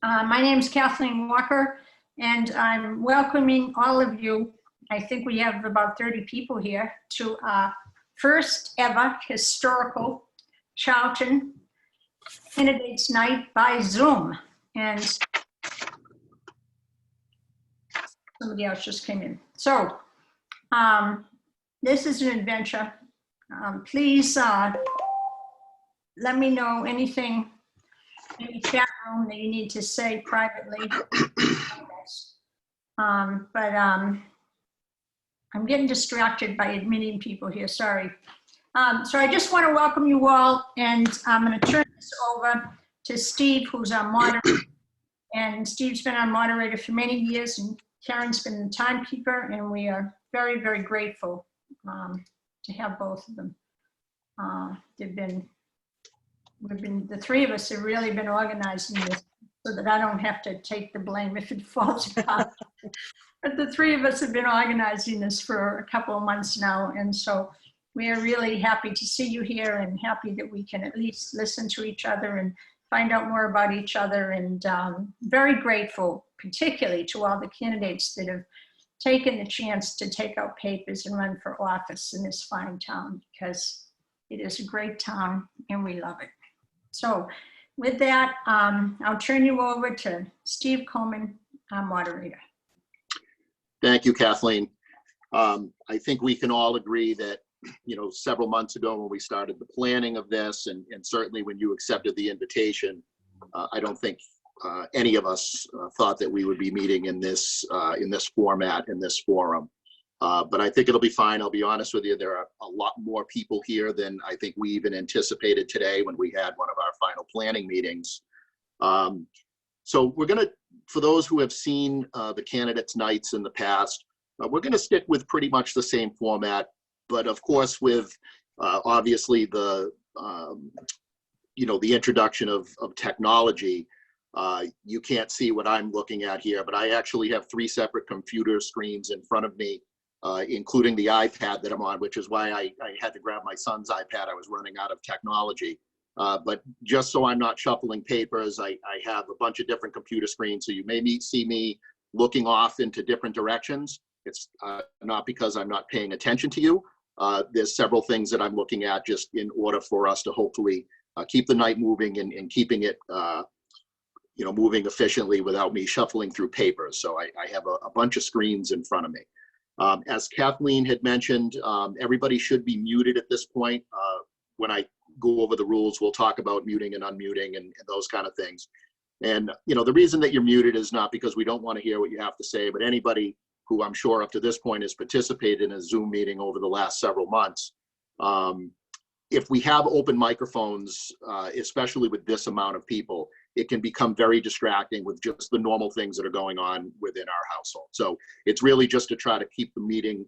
My name is Kathleen Walker, and I'm welcoming all of you. I think we have about 30 people here to our first ever historical Charlton Candidates Night by Zoom. And somebody else just came in. So this is an adventure. Please let me know anything in the chat room that you need to say privately. I'm getting distracted by admitting people here, sorry. So I just want to welcome you all, and I'm going to turn this over to Steve, who's our moderator. And Steve's been our moderator for many years, and Karen's been the timekeeper, and we are very, very grateful to have both of them. The three of us have really been organizing this so that I don't have to take the blame if it falls apart. But the three of us have been organizing this for a couple of months now, and so we are really happy to see you here and happy that we can at least listen to each other and find out more about each other, and very grateful particularly to all the candidates that have taken the chance to take out papers and run for office in this fine town, because it is a great town and we love it. So with that, I'll turn you over to Steve Coleman, our moderator. Thank you, Kathleen. I think we can all agree that, several months ago when we started the planning of this, and certainly when you accepted the invitation, I don't think any of us thought that we would be meeting in this format, in this forum. But I think it'll be fine. I'll be honest with you, there are a lot more people here than I think we even anticipated today when we had one of our final planning meetings. So we're going to, for those who have seen the candidates' nights in the past, we're going to stick with pretty much the same format, but of course with obviously the introduction of technology. You can't see what I'm looking at here, but I actually have 3 separate computer screens in front of me, including the iPad that I'm on, which is why I had to grab my son's iPad. I was running out of technology. But just so I'm not shuffling papers, I have a bunch of different computer screens. So you may see me looking off into different directions. It's not because I'm not paying attention to you. There's several things that I'm looking at just in order for us to hopefully keep the night moving and keeping it moving efficiently without me shuffling through papers. So I have a bunch of screens in front of me. As Kathleen had mentioned, everybody should be muted at this point. When I go over the rules, we'll talk about muting and unmuting and those kind of things. And the reason that you're muted is not because we don't want to hear what you have to say, but anybody who I'm sure up to this point has participated in a Zoom meeting over the last several months, if we have open microphones, especially with this amount of people, it can become very distracting with just the normal things that are going on within our household. So it's really just to try to keep the meeting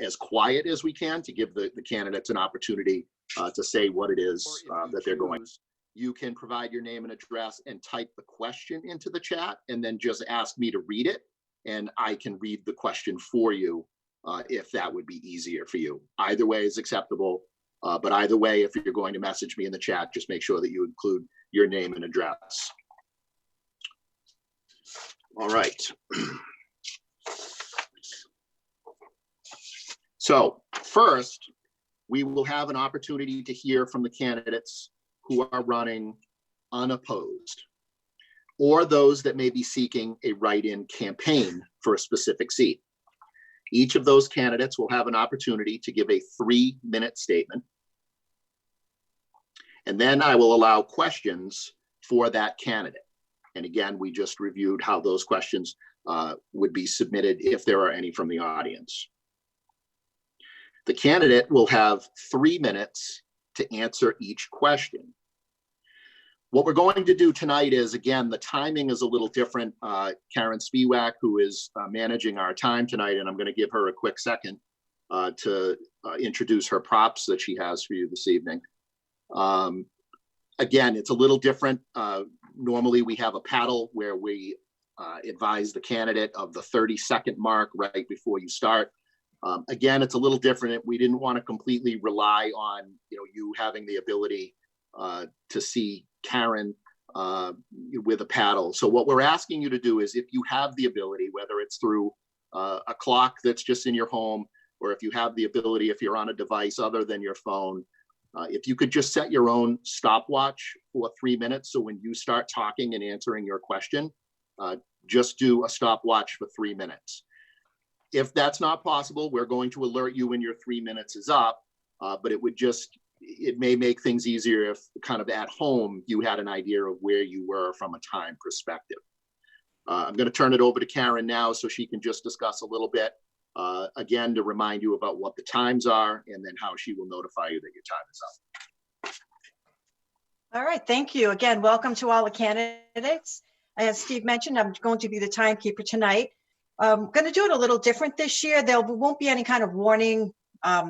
as quiet as we can, to give the candidates an opportunity to say what it is that they're going. You can provide your name and address and type the question into the chat, and then just ask me to read it, and I can read the question for you if that would be easier for you. Either way is acceptable. But either way, if you're going to message me in the chat, just make sure that you include your name and address. All right. So first, we will have an opportunity to hear from the candidates who are running unopposed, or those that may be seeking a write-in campaign for a specific seat. Each of those candidates will have an opportunity to give a 3-minute statement. And then I will allow questions for that candidate. And again, we just reviewed how those questions would be submitted if there are any from the audience. The candidate will have 3 minutes to answer each question. What we're going to do tonight is, again, the timing is a little different. Karen Spiewak, who is managing our time tonight, and I'm going to give her a quick second to introduce her props that she has for you this evening. Again, it's a little different. Normally we have a paddle where we advise the candidate of the 30-second mark right before you start. Again, it's a little different. We didn't want to completely rely on you having the ability to see Karen with a paddle. So what we're asking you to do is, if you have the ability, whether it's through a clock that's just in your home, or if you have the ability, if you're on a device other than your phone, if you could just set your own stopwatch for 3 minutes. So when you start talking and answering your question, just do a stopwatch for 3 minutes. If that's not possible, we're going to alert you when your 3 minutes is up, but it may make things easier if kind of at home you had an idea of where you were from a time perspective. I'm going to turn it over to Karen now so she can just discuss a little bit, again, to remind you about what the times are and then how she will notify you that your time is up. All right, thank you. Again, welcome to all the candidates. As Steve mentioned, I'm going to be the timekeeper tonight. I'm going to do it a little different this year. There won't be any kind of warning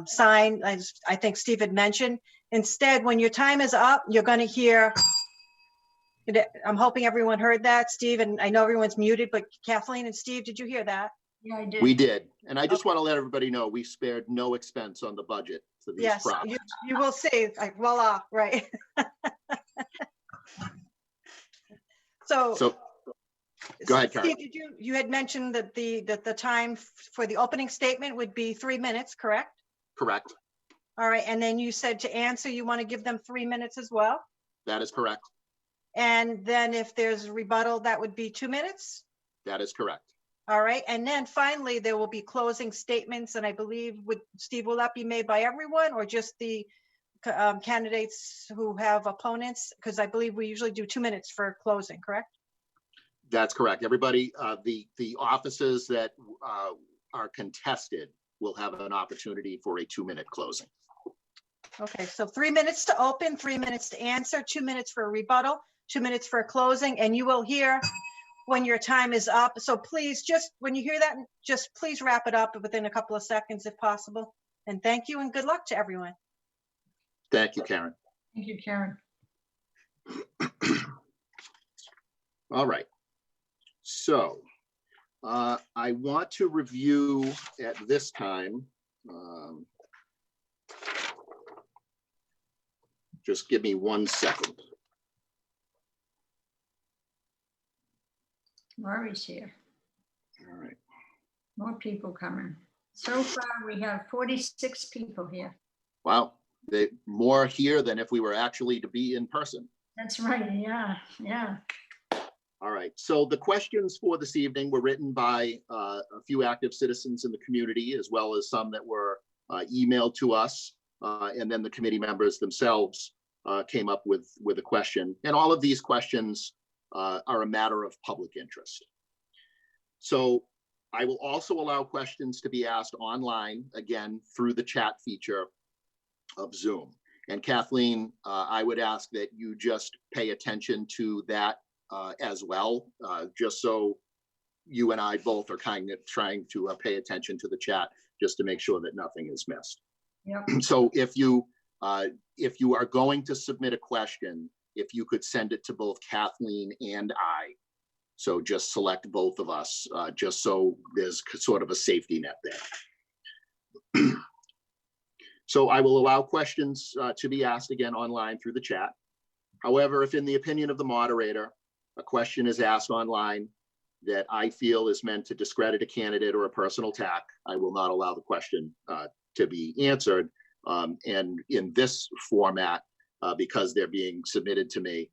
sign, as I think Steve had mentioned. Instead, when your time is up, you're going to hear, I'm hoping everyone heard that, Steve, and I know everyone's muted, but Kathleen and Steve, did you hear that? Yeah, I did. We did. And I just want to let everybody know we spared no expense on the budget for these Yes, props. you will see, like, voila, right. So go ahead, Karen. Steve, you had mentioned that the time for the opening statement would be 3 minutes, correct? Correct. All right, and then you said to answer, you want to give them 3 minutes as well? That is correct. And then if there's a rebuttal, that would be 2 minutes? That is correct. All right, and then finally, there will be closing statements, and I believe, Steve, will that be made by everyone or just the candidates who have opponents? Because I believe we usually do 2 minutes for closing, correct? That's correct. Everybody, the offices that are contested will have an opportunity for a 2-minute closing. Okay, so 3 minutes to open, 3 minutes to answer, 2 minutes for a rebuttal, 2 minutes for a closing, and you will hear when your time is up. So please, just when you hear that, just please wrap it up within a couple of seconds if possible. And thank you and good luck to everyone. Thank you, Karen. Thank you, Karen. All right. So I want to review at this time. Just give me 1 second. Laurie's here. All right. More people coming. So far, we have 46 people here. Wow. More here than if we were actually to be in person. That's right. Yeah. Yeah. All right. So the questions for this evening were written by a few active citizens in the community, as well as some that were emailed to us. And then the committee members themselves came up with a question. And all of these questions are a matter of public interest. So I will also allow questions to be asked online, again, through the chat feature of Zoom. And Kathleen, I would ask that you just pay attention to that as well, just so you and I both are kind of trying to pay attention to the chat, just to make sure that nothing is missed. Yep. So if you are going to submit a question, if you could send it to both Kathleen and I. So just select both of us, just so there's sort of a safety net there. So I will allow questions to be asked again online through the chat. However, if in the opinion of the moderator, a question is asked online that I feel is meant to discredit a candidate or a personal attack, I will not allow the question to be answered. And in this format, because they're being submitted to me,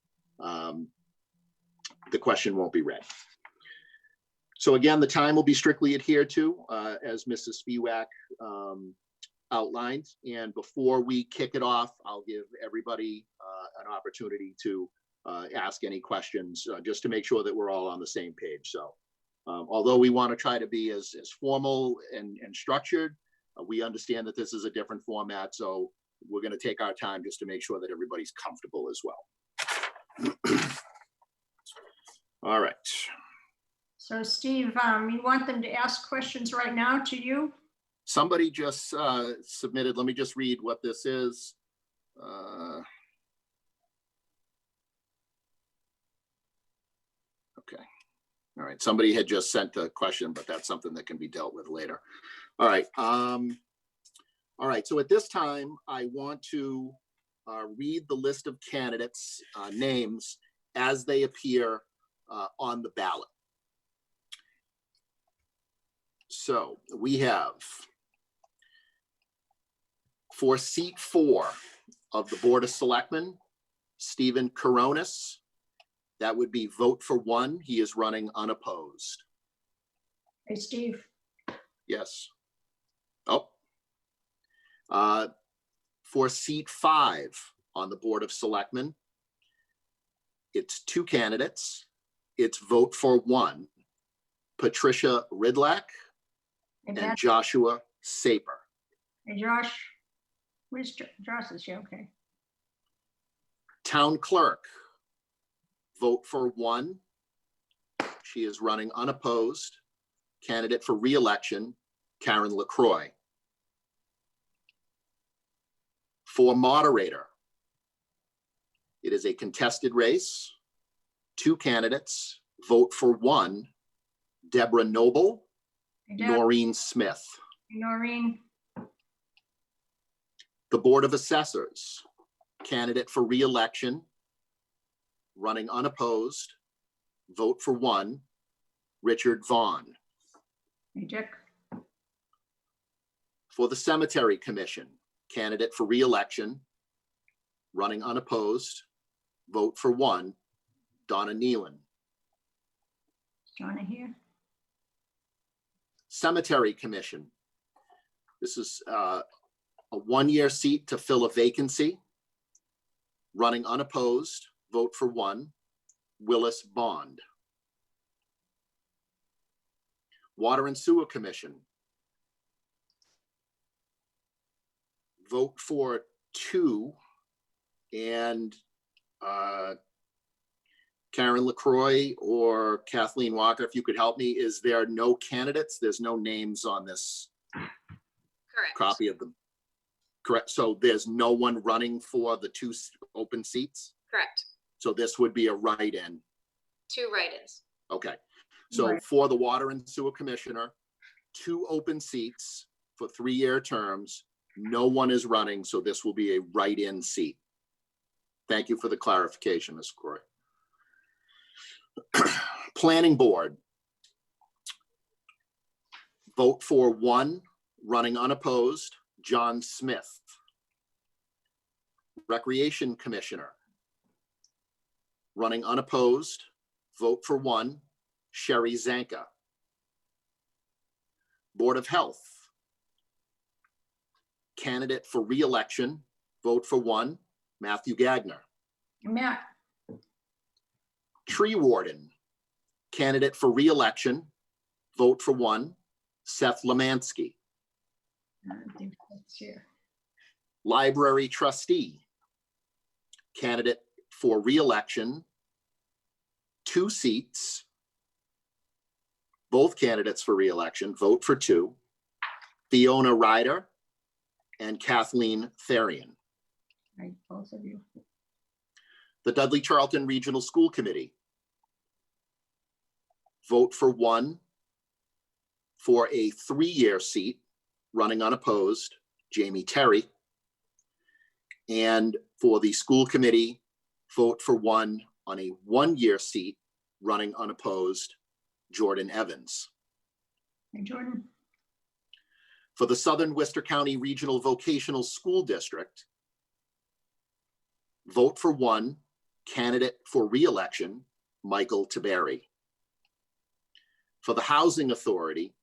the question won't be read. So again, the time will be strictly adhered to, as Mrs. Spiewak outlined. And before we kick it off, I'll give everybody an opportunity to ask any questions, just to make sure that we're all on the same page. So although we want to try to be as formal and structured, we understand that this is a different format. So we're going to take our time just to make sure that everybody's comfortable as well. All right. So Steve, you want them to ask questions right now to you? Somebody just submitted, let me just read what this is. Okay. All right. Somebody had just sent a question, but that's something that can be dealt with later. All right. All right. So at this time, I want to read the list of candidates' names as they appear on the ballot. So we have for seat 4 of the Board of Selectmen, Stephen Coronis. That would be vote for 1. He is running unopposed. Hey, Steve. Yes. Oh. For seat 5 on the Board of Selectmen, it's 2 candidates. It's vote for 1. Patricia Ridlack Hey, and Dan. Joshua Saper. Hey, Josh. Where's Josh? Is she okay? Town Clerk, vote for 1. She is running unopposed. Candidate for re-election, Karen LaCroix. For moderator, it is a contested race. 2 candidates, vote for 1. Deborah Noble, Hey, Deb. Noreen Smith. Hey, Noreen. The Board of Assessors, candidate for re-election, running unopposed, vote for 1. Richard Vaughn. Hey, Dick. For the Cemetery Commission, candidate for re-election, running unopposed, vote for 1. Donna Nealon. Is Donna here? Cemetery Commission. This is a 1-year seat to fill a vacancy. Running unopposed, vote for 1. Willis Bond. Water and Sewer Commission. Vote for 2. And Karen LaCroix or Kathleen Walker, if you could help me, is there no candidates? There's no names on this Correct. copy of them. Correct. So there's no one running for the 2 open seats. Correct. So this would be a write-in. 2 write-ins. Okay. So Right. for the Water and Sewer Commissioner, 2 open seats for 3-year terms. No one is running, so this will be a write-in seat. Thank you for the clarification, Ms. Croy. Planning Board. Vote for 1, running unopposed, John Smith. Recreation Commissioner. Running unopposed, vote for 1, Sherry Zanka. Board of Health. Candidate for re-election, vote for 1, Matthew Gagner. Matt. Tree Warden. Candidate for re-election, vote for 1, Seth Lemansky. I don't think that's here. Library Trustee. Candidate for re-election, 2 seats. Both candidates for re-election, vote for 2. Fiona Ryder and Kathleen Therian. Right, both of you. The Dudley Charlton Regional School Committee. Vote for 1 for a 3-year seat, running unopposed, Jamie Terry. And for the school committee, vote for 1 on a 1-year seat, running unopposed, Jordan Evans. Hey, Jordan. For the Southern Worcester County Regional Vocational School District, vote for 1, candidate for re-election, Michael Tiberi. For the Housing Authority,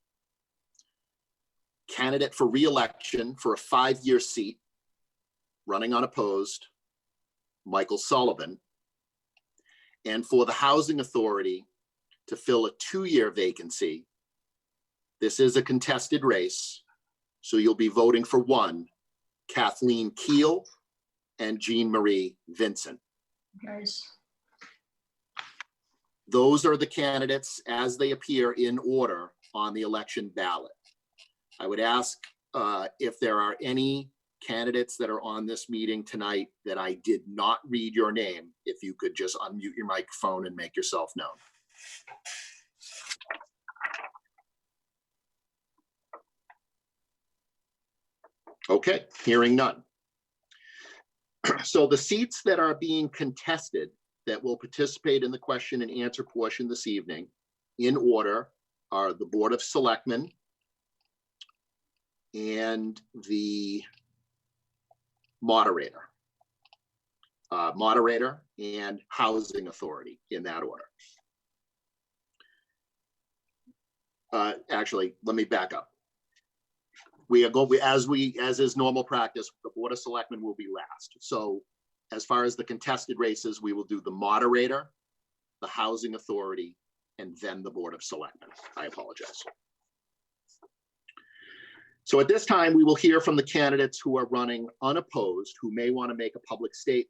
candidate for re-election for a 5-year seat, running unopposed, Michael Sullivan. And for the Housing Authority, to fill a 2-year vacancy, this is a contested race, so you'll be voting for 1, Kathleen Keel and Jean Marie Vincent. Guys. Those are the candidates as they appear in order on the election ballot. I would ask if there are any candidates that are on this meeting tonight that I did not read your name, if you could just unmute your microphone and make yourself known. Okay, hearing none. So the seats that are being contested that will participate in the question and answer portion this evening in order are the Board of Selectmen and the moderator. Moderator and Housing Authority in that order. Actually, let me back up. As is normal practice, the Board of Selectmen will be last. So as far as the contested races, we will do the moderator, the Housing Authority, and then the Board of Selectmen. I apologize. So at this time, we will hear from the candidates who are running unopposed, who may want to make a public statement.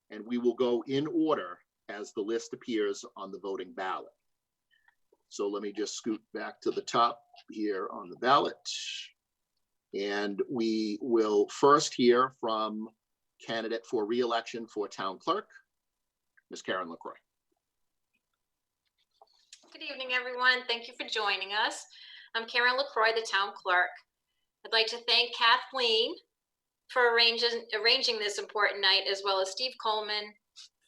And we will go in order as the list appears on the voting ballot. So let me just scoot back to the top here on the ballot. And we will first hear from candidate for re-election for town clerk, Ms. Karen LaCroix. Good evening, everyone. Thank you for joining us. I'm Karen LaCroix, the town clerk. I'd like to thank Kathleen for arranging this important night, as well as Steve Coleman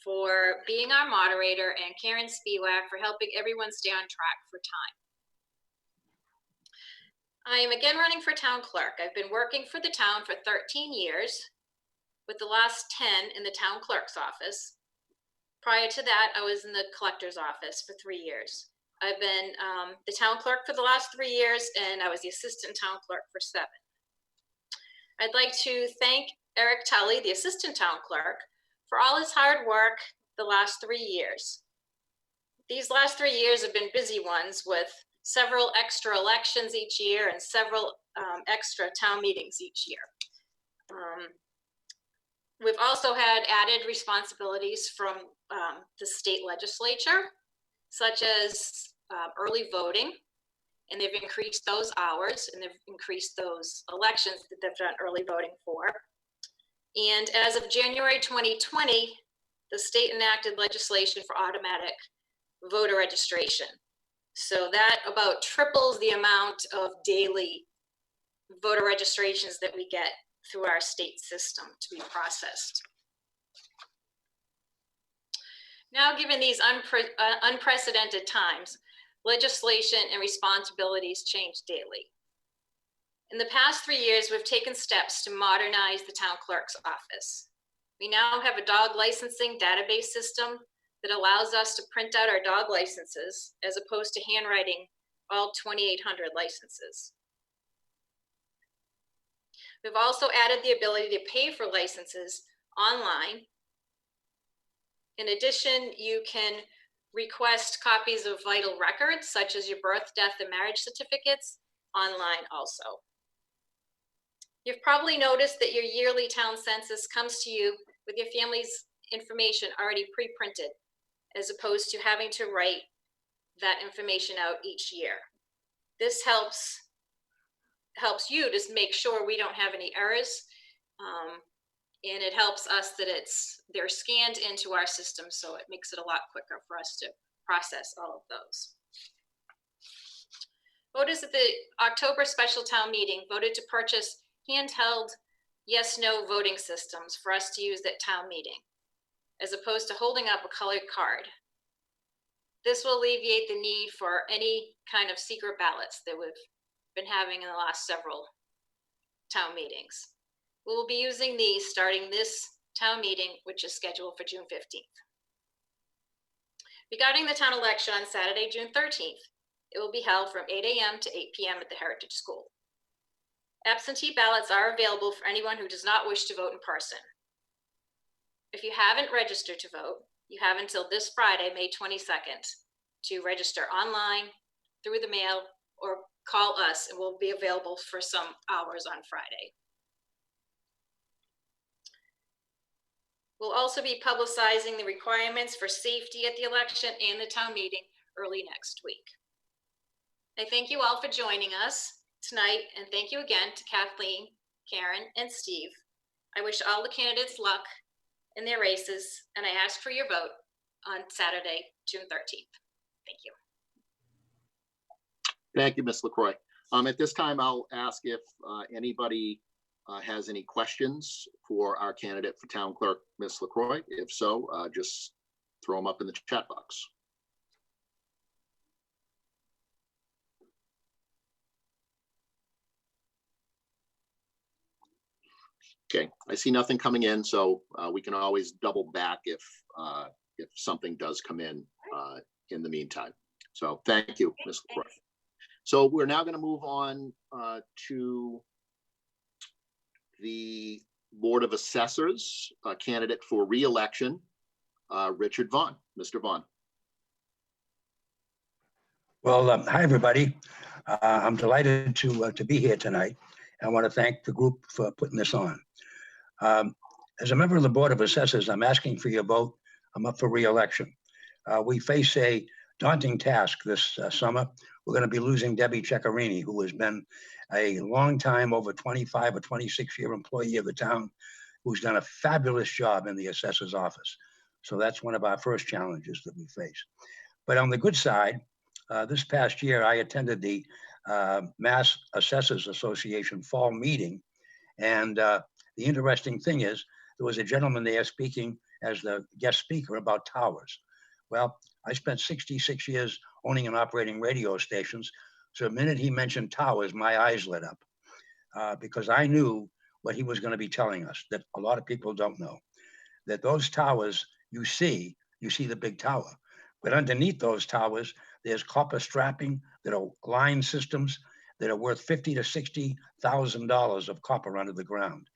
for being our moderator, and Karen Spiewak for helping everyone stay on track for time. I am again running for town clerk. I've been working for the town for 13 years, with the last 10 in the town clerk's office. Prior to that, I was in the collector's office for 3 years. I've been the town clerk for the last 3 years, and I was the assistant town clerk for 7. I'd like to thank Eric Tully, the assistant town clerk, for all his hard work the last 3 years. These last 3 years have been busy ones, with several extra elections each year and several extra town meetings each year. We've also had added responsibilities from the state legislature, such as early voting, and they've increased those hours, and they've increased those elections that they've done early voting for. And as of January 2020, the state enacted legislation for automatic voter registration. So that about triples the amount of daily voter registrations that we get through our state system to be processed. Now, given these unprecedented times, legislation and responsibilities change daily. In the past 3 years, we've taken steps to modernize the town clerk's office. We now have a dog licensing database system that allows us to print out our dog licenses as opposed to handwriting all 2,800 licenses. We've also added the ability to pay for licenses online. In addition, you can request copies of vital records, such as your birth, death, and marriage certificates, online also. You've probably noticed that your yearly town census comes to you with your family's information already pre-printed, as opposed to having to write that information out each year. This helps you to make sure we don't have any errors, and it helps us that they're scanned into our system, so it makes it a lot quicker for us to process all of those. Voters at the October special town meeting voted to purchase handheld yes/no voting systems for us to use at town meeting, as opposed to holding up a colored card. This will alleviate the need for any kind of secret ballots that we've been having in the last several town meetings. We will be using these starting this town meeting, which is scheduled for June 15th. Regarding the town election on Saturday, June 13th, it will be held from 8 a.m. to 8 p.m. at the Heritage School. Absentee ballots are available for anyone who does not wish to vote in person. If you haven't registered to vote, you have until this Friday, May 22nd, to register online, through the mail, or call us, and we'll be available for some hours on Friday. We'll also be publicizing the requirements for safety at the election and the town meeting early next week. I thank you all for joining us tonight, and thank you again to Kathleen, Karen, and Steve. I wish all the candidates luck in their races, and I ask for your vote on Saturday, June 13th. Thank you. Thank you, Ms. LaCroix. At this time, I'll ask if anybody has any questions for our candidate for town clerk, Ms. LaCroix. If so, just throw them up in the chat box. Okay, I see nothing coming in, so we can always double back if something does come in the meantime. So thank you, Ms. LaCroix. So we're now going to move on to the Board of Assessors, candidate for re-election, Richard Vaughn. Mr. Vaughn. Well, hi, everybody. I'm delighted to be here tonight. I want to thank the group for putting this on. As a member of the Board of Assessors, I'm asking for your vote. I'm up for re-election. We face a daunting task this summer. We're going to be losing Debbie Ceccarini, who has been a long time, over 25 or 26-year employee of the town, who's done a fabulous job in the assessor's office. So that's one of our first challenges that we face. But on the good side, this past year, I attended the Mass Assessors Association fall meeting. And the interesting thing is, there was a gentleman there speaking as the guest speaker about towers. Well, I spent 66 years owning and operating radio stations. So the minute he mentioned towers, my eyes lit up because I knew what he was going to be telling us that a lot of people don't know, that those towers you see the big tower, but underneath those towers, there's copper strapping that are line systems that are worth $50,000 to $60,000 of copper under the ground.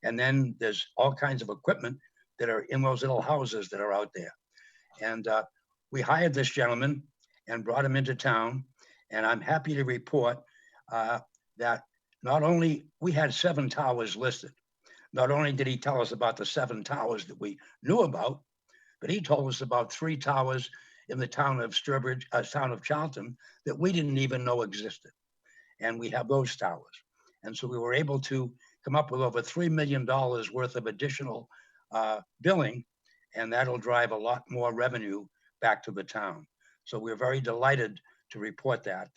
And then there's all kinds of equipment that are in those little houses that are out there. And we hired this gentleman and brought him into town. And I'm happy to report that not only we had 7 towers listed, not only did he tell us about the 7 towers that we knew about, but he told us about 3 towers in the town of Sturbridge, town of Charlton, that we didn't even know existed. And we have those towers. And so we were able to come up with over $3 million worth of additional billing, and that'll drive a lot more revenue back to the town. So we're very delighted to report that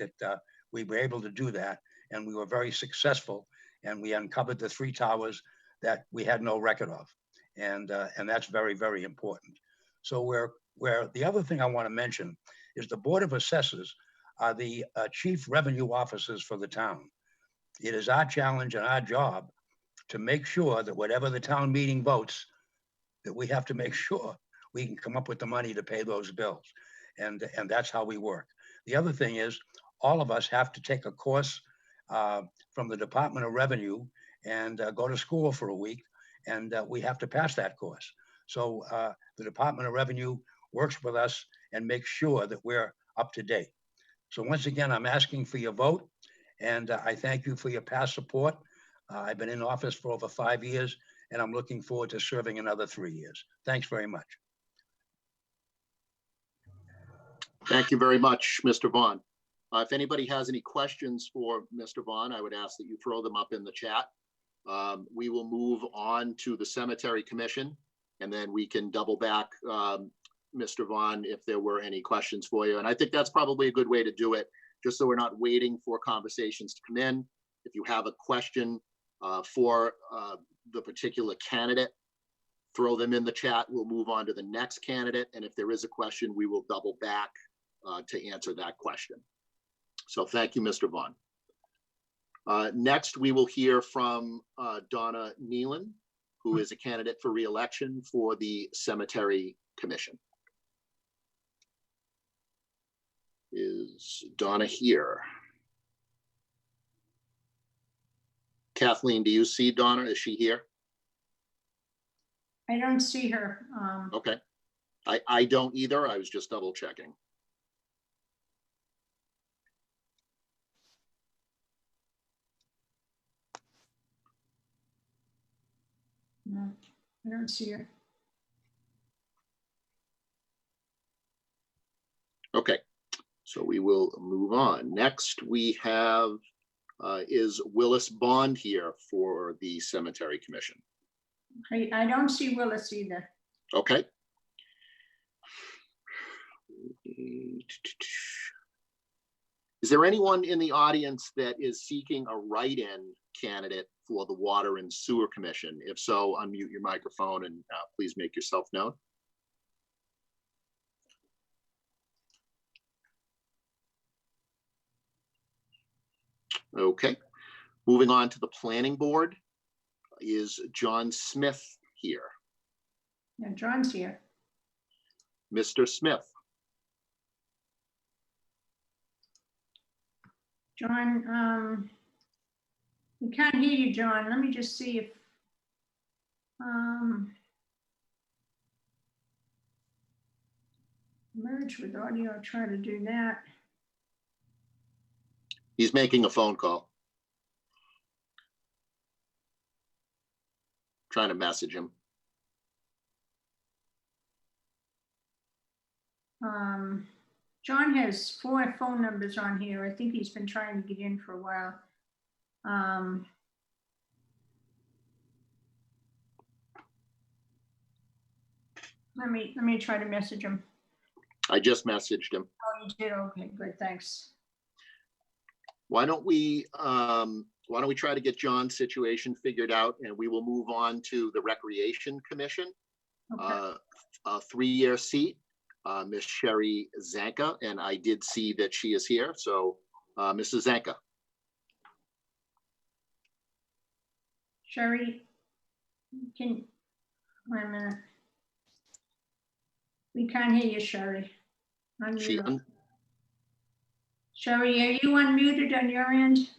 we were able to do that, and we were very successful, and we uncovered the 3 towers that we had no record of. And that's very, very important. So where the other thing I want to mention is the Board of Assessors are the chief revenue officers for the town. It is our challenge and our job to make sure that whatever the town meeting votes, that we have to make sure we can come up with the money to pay those bills. And that's how we work. The other thing is all of us have to take a course from the Department of Revenue and go to school for a week, and we have to pass that course. So the Department of Revenue works with us and makes sure that we're up to date. So once again, I'm asking for your vote, and I thank you for your past support. I've been in office for over 5 years, and I'm looking forward to serving another 3 years. Thanks very much. Thank you very much, Mr. Vaughn. If anybody has any questions for Mr. Vaughn, I would ask that you throw them up in the chat. We will move on to the Cemetery Commission, and then we can double back, Mr. Vaughn, if there were any questions for you. And I think that's probably a good way to do it, just so we're not waiting for conversations to come in. If you have a question for the particular candidate, throw them in the chat. We'll move on to the next candidate. And if there is a question, we will double back to answer that question. So thank you, Mr. Vaughn. Next, we will hear from Donna Nealon, who is a candidate for re-election for the Cemetery Commission. Is Donna here? Kathleen, do you see Donna? Is she here? I don't see her. Okay. I don't either. I was just double checking. No, I don't see her. Okay, so we will move on. Next, we have is Willis Bond here for the Cemetery Commission. I don't see Willis either. Okay. Is there anyone in the audience that is seeking a write-in candidate for the Water and Sewer Commission? If so, unmute your microphone and please make yourself known. Okay. Moving on to the planning board. Is John Smith here? Yeah, John's here. Mr. Smith? John, we can't hear you, John. Let me just see if, merge with audio, try to do that. He's making a phone call. Trying to message him. John has 4 phone numbers on here. I think he's been trying to get in for a while. Let me try to message him. I just messaged him. Oh, you did? Okay, good, thanks. Why don't we try to get John's situation figured out, and we will move on to the Recreation Commission, Okay. a 3-year seat, Miss Sherry Zanka, and I did see that she is here. So, Mrs. Zanka. Sherry, wait a minute. We can't hear you, Sherry. Unmute. Sherry, are you unmuted on your end?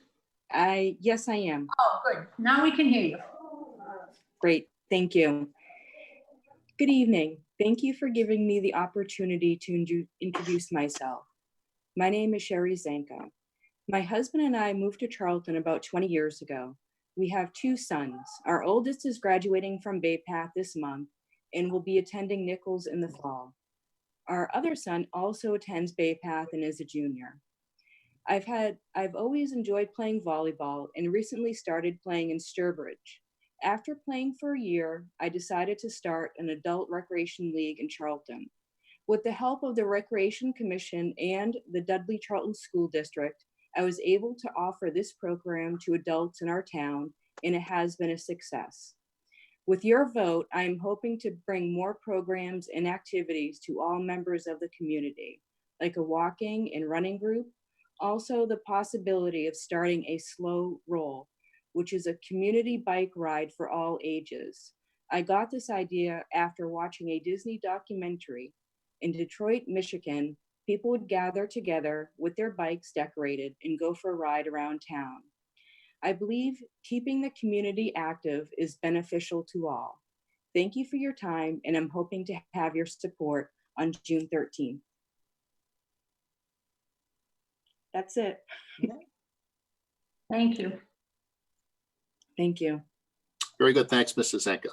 Yes, I am. Oh, good. Now we can hear you. Great. Thank you. Good evening. Thank you for giving me the opportunity to introduce myself. My name is Sherry Zanka. My husband and I moved to Charlton about 20 years ago. We have 2 sons. Our oldest is graduating from Bay Path this month and will be attending Nichols in the fall. Our other son also attends Bay Path and is a junior. I've always enjoyed playing volleyball and recently started playing in Sturbridge. After playing for a year, I decided to start an adult recreation league in Charlton. With the help of the Recreation Commission and the Dudley Charlton School District, I was able to offer this program to adults in our town, and it has been a success. With your vote, I am hoping to bring more programs and activities to all members of the community, like a walking and running group. Also, the possibility of starting a slow roll, which is a community bike ride for all ages. I got this idea after watching a Disney documentary. In Detroit, Michigan, people would gather together with their bikes decorated and go for a ride around town. I believe keeping the community active is beneficial to all. Thank you for your time, and I'm hoping to have your support on June 13th. That's it. Thank you. Thank you. Very good. Thanks, Mrs. Zanka.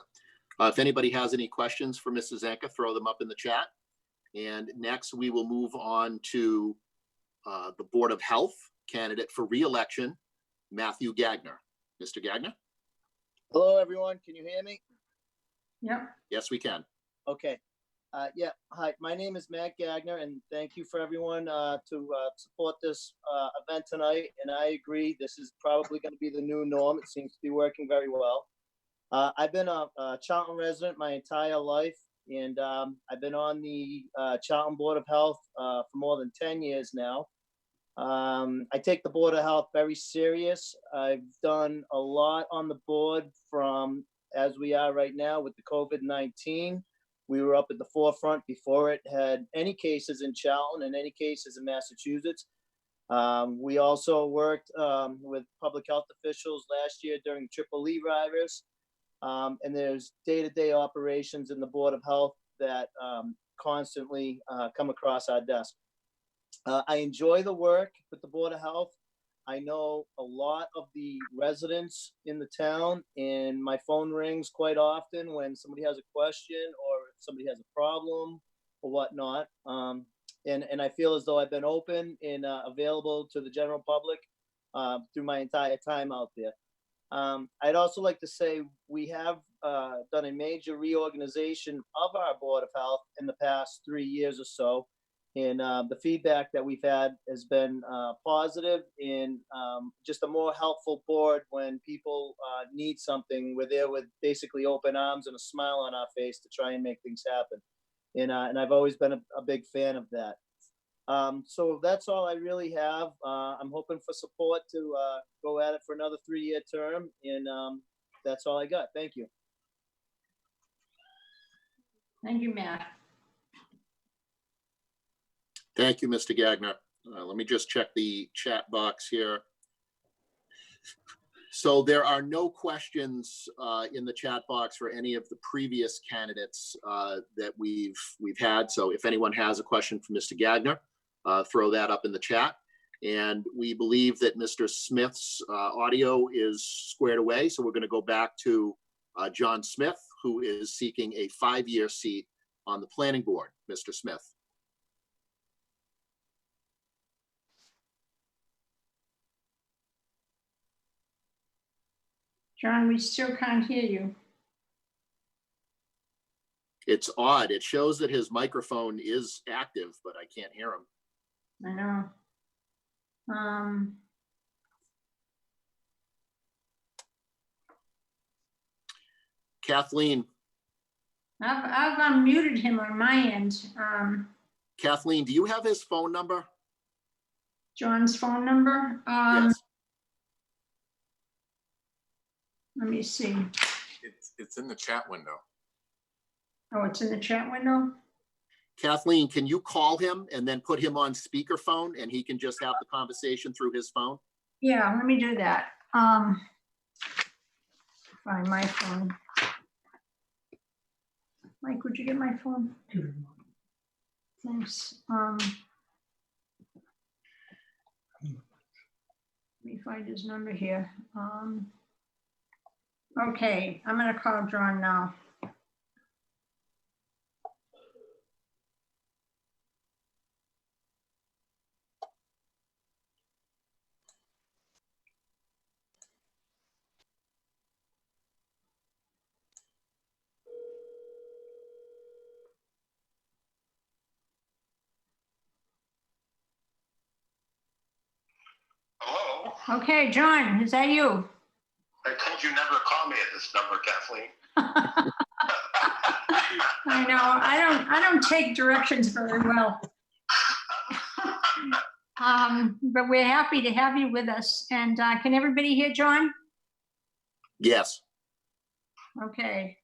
If anybody has any questions for Mrs. Zanka, throw them up in the chat. And next, we will move on to the Board of Health candidate for re-election, Matthew Gagner. Mr. Gagner? Hello, everyone. Can you hear me? Yep. Yes, we can. Okay. Yeah. Hi, my name is Matt Gagner, and thank you for everyone to support this event tonight. And I agree, this is probably going to be the new norm. It seems to be working very well. I've been a Charlton resident my entire life, and I've been on the Charlton Board of Health for more than 10 years now. I take the Board of Health very serious. I've done a lot on the board from as we are right now with the COVID-19. We were up at the forefront before it had any cases in Charlton and any cases in Massachusetts. We also worked with public health officials last year during Triple E virus. And there's day-to-day operations in the Board of Health that constantly come across our desk. I enjoy the work with the Board of Health. I know a lot of the residents in the town, and my phone rings quite often when somebody has a question or if somebody has a problem or whatnot. And I feel as though I've been open and available to the general public through my entire time out there. I'd also like to say we have done a major reorganization of our Board of Health in the past 3 years or so. And the feedback that we've had has been positive and just a more helpful board when people need something. We're there with basically open arms and a smile on our face to try and make things happen. And I've always been a big fan of that. So that's all I really have. I'm hoping for support to go at it for another 3-year term, and that's all I got. Thank you. Thank you, Matt. Thank you, Mr. Gagner. Let me just check the chat box here. So there are no questions in the chat box for any of the previous candidates that we've had. So if anyone has a question for Mr. Gagner, throw that up in the chat. And we believe that Mr. Smith's audio is squared away. So we're going to go back to John Smith, who is seeking a 5-year seat on the planning board. Mr. Smith. John, we still can't hear you. It's odd. It shows that his microphone is active, but I can't hear him. I know. Kathleen, I've unmuted him on my end. Kathleen, do you have his phone number? John's phone number. Yes. Let me see. It's in the chat window. Oh, it's in the chat window? Kathleen, can you call him and then put him on speakerphone and he can just have the conversation through his phone? Yeah, let me do that. Find my phone. Mike, would you get my phone? Thanks. Let me find his number here. Okay, I'm gonna call John now. Hello? Okay, John, is that you? I told you never to call me at this number, Kathleen. I know, I don't take directions very well. But we're happy to have you with us. And can everybody hear John? Yes. Okay,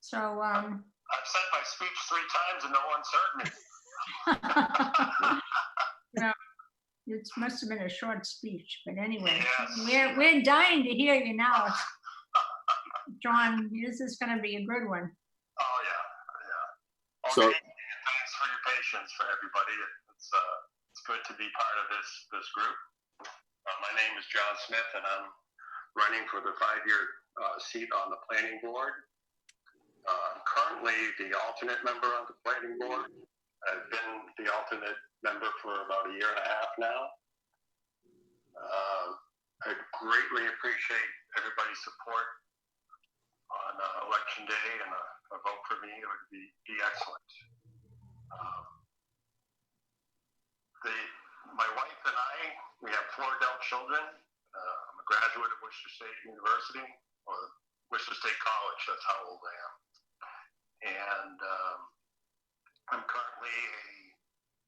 so I've said my speech 3 times and no one's heard me. no, it must have been a short speech, but anyway, Yes. we're dying to hear you now. John, this is going to be a good one. Oh, yeah. So- Okay, thanks for your patience for everybody. It's good to be part of this group. My name is John Smith and I'm running for the 5-year seat on the planning board. I'm currently the alternate member on the planning board. I've been the alternate member for about 1.5 years now. I greatly appreciate everybody's support on election day, and a vote for me would be excellent. My wife and I, we have 4 adult children. I'm a graduate of Worcester State University, or Worcester State College, that's how old I am. And I'm currently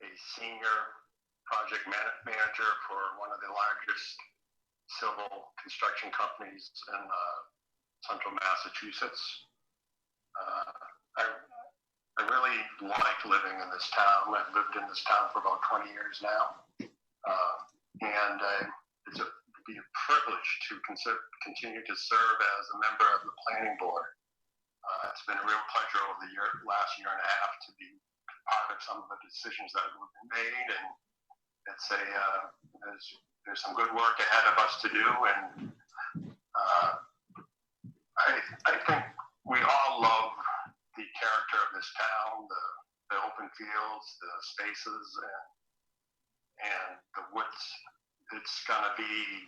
a senior project manager for one of the largest civil construction companies in central Massachusetts. I really like living in this town. I've lived in this town for about 20 years now. And it'd be a privilege to continue to serve as a member of the planning board. It's been a real pleasure over the last 1.5 years to be part of some of the decisions that have been made, and it's there's some good work ahead of us to do, and I think we all love the character of this town, the open fields, the spaces, and the woods. It's going to be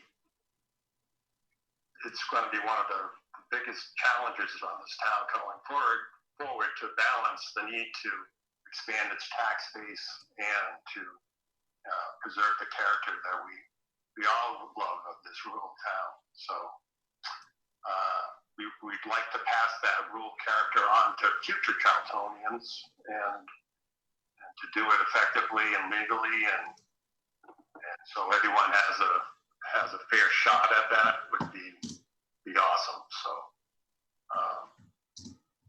one of the biggest challenges on this town going forward to balance the need to expand its tax base and to preserve the character that we all love of this rural town. So we'd like to pass that rural character on to future Charltonians and to do it effectively and legally, and so everyone has a fair shot at that would be awesome. So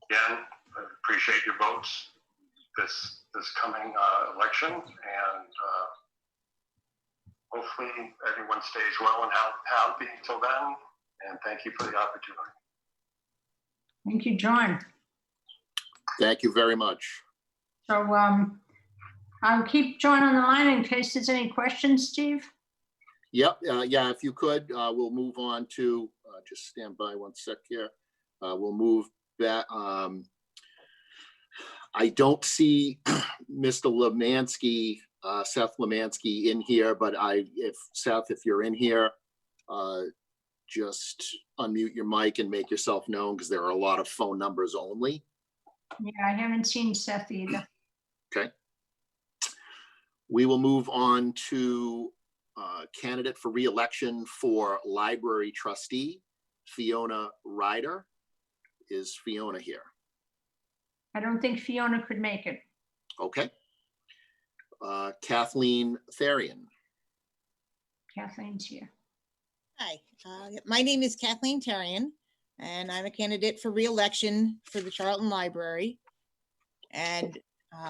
again, I appreciate your votes this coming election, and hopefully everyone stays well and healthy till then. And thank you for the opportunity. Thank you, John. Thank you very much. So I'll keep John on the line in case there's any questions, Steve. Yep, yeah, if you could, we'll move on to, just stand by one sec here. We'll move back. I don't see Mr. Lemansky, Seth Lemansky in here, but Seth, if you're in here, just unmute your mic and make yourself known, because there are a lot of phone numbers only. Yeah, I haven't seen Seth either. Okay. We will move on to candidate for re-election for library trustee, Fiona Ryder. Is Fiona here? I don't think Fiona could make it. Okay. Kathleen Therian. Kathleen's here. Hi, my name is Kathleen Tarian, and I'm a candidate for re-election for the Charlton Library. And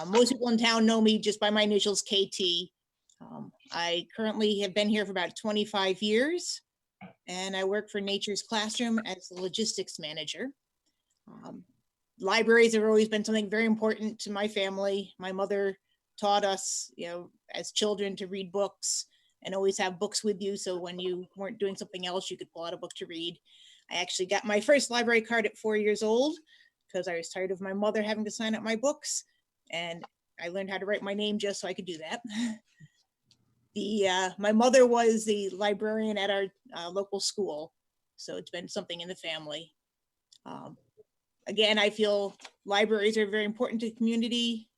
most people in town know me just by my initials, KT. I currently have been here for about 25 years, and I work for Nature's Classroom as the logistics manager. Libraries have always been something very important to my family. My mother taught us, as children, to read books and always have books with you. So when you weren't doing something else, you could pull out a book to read. I actually got my first library card at 4 years old because I was tired of my mother having to sign up my books. And I learned how to write my name just so I could do that. My mother was the librarian at our local school. So it's been something in the family. Again, I feel libraries are very important to the community,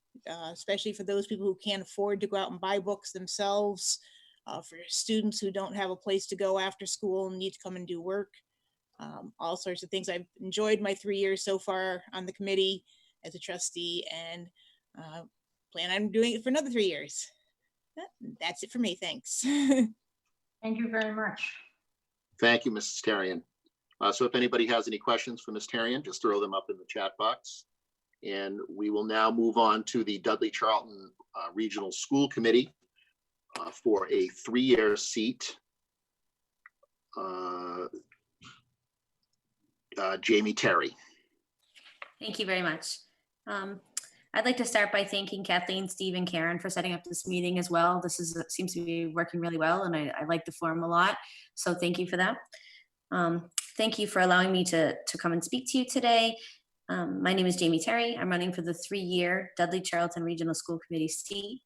especially for those people who can't afford to go out and buy books themselves, for students who don't have a place to go after school and need to come and do work. All sorts of things. I've enjoyed my 3 years so far on the committee as a trustee, and plan on doing it for another 3 years. That's it for me. Thanks. Thank you very much. Thank you, Mrs. Tarian. So if anybody has any questions for Ms. Tarian, just throw them up in the chat box. And we will now move on to the Dudley Charlton Regional School Committee for a 3-year seat. Jamie Terry. Thank you very much. I'd like to start by thanking Kathleen, Steve, and Karen for setting up this meeting as well. This seems to be working really well, and I like the forum a lot. So thank you for that. Thank you for allowing me to come and speak to you today. My name is Jamie Terry. I'm running for the 3-year Dudley Charlton Regional School Committee seat.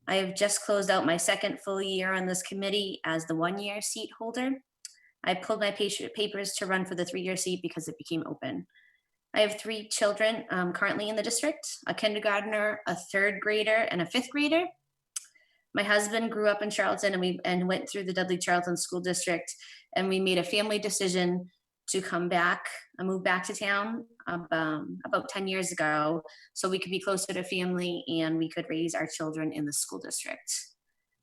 I have just closed out my second full year on this committee as the 1-year seat holder. I pulled my papers to run for the 3-year seat because it became open. I have 3 children currently in the district, a kindergartner, a 3rd grader, and a 5th grader. My husband grew up in Charlton and went through the Dudley Charlton School District, and we made a family decision to come back, move back to town about 10 years ago so we could be closer to family and we could raise our children in the school district.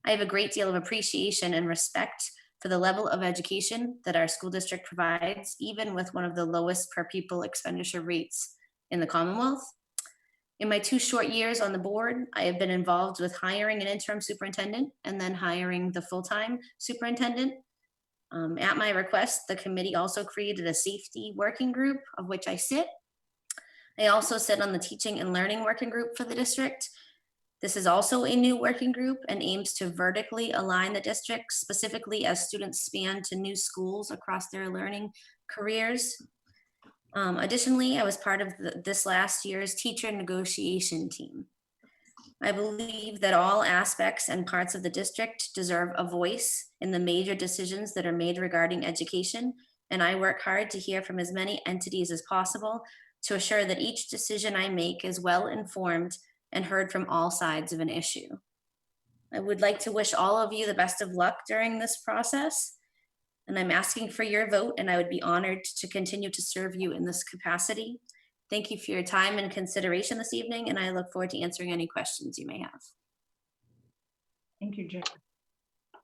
I have a great deal of appreciation and respect for the level of education that our school district provides, even with one of the lowest per pupil expenditure rates in the Commonwealth. In my 2 short years on the board, I have been involved with hiring an interim superintendent and then hiring the full-time superintendent. At my request, the committee also created a safety working group, of which I sit. I also sit on the teaching and learning working group for the district. This is also a new working group and aims to vertically align the district, specifically as students span to new schools across their learning careers. Additionally, I was part of this last year's teacher negotiation team. I believe that all aspects and parts of the district deserve a voice in the major decisions that are made regarding education, and I work hard to hear from as many entities as possible to assure that each decision I make is well informed and heard from all sides of an issue. I would like to wish all of you the best of luck during this process, and I'm asking for your vote, and I would be honored to continue to serve you in this capacity. Thank you for your time and consideration this evening, and I look forward to answering any questions you may have. Thank you, Jim.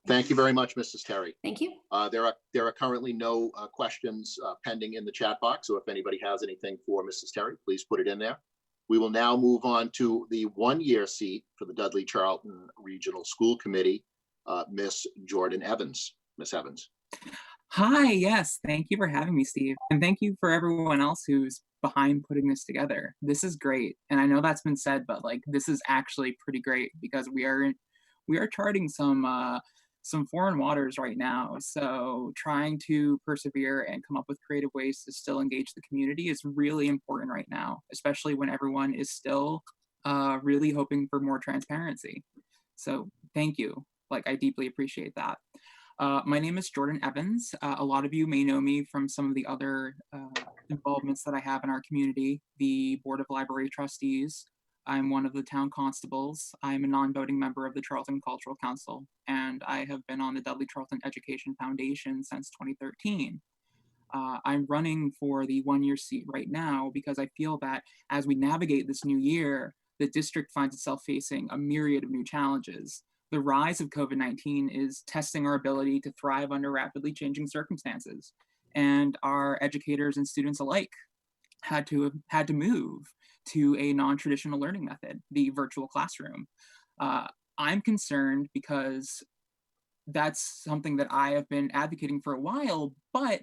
Thank you very much, Mrs. Terry. Thank you. There are currently no questions pending in the chat box. So if anybody has anything for Mrs. Terry, please put it in there. We will now move on to the one-year seat for the Dudley Charlton Regional School Committee, Miss Jordan Evans. Miss Evans. Hi, yes, thank you for having me, Steve. And thank you for everyone else who's behind putting this together. This is great. And I know that's been said, but like this is actually pretty great because we are charting some foreign waters right now. So trying to persevere and come up with creative ways to still engage the community is really important right now, especially when everyone is still really hoping for more transparency. So thank you. Like, I deeply appreciate that. My name is Jordan Evans. A lot of you may know me from some of the other involvements that I have in our community, the Board of Library Trustees. I'm one of the town constables. I'm a non-voting member of the Charlton Cultural Council, and I have been on the Dudley Charlton Education Foundation since 2013. I'm running for the one-year seat right now because I feel that as we navigate this new year, the district finds itself facing a myriad of new challenges. The rise of COVID-19 is testing our ability to thrive under rapidly changing circumstances, and our educators and students alike had to move to a non-traditional learning method, the virtual classroom. I'm concerned because that's something that I have been advocating for a while, but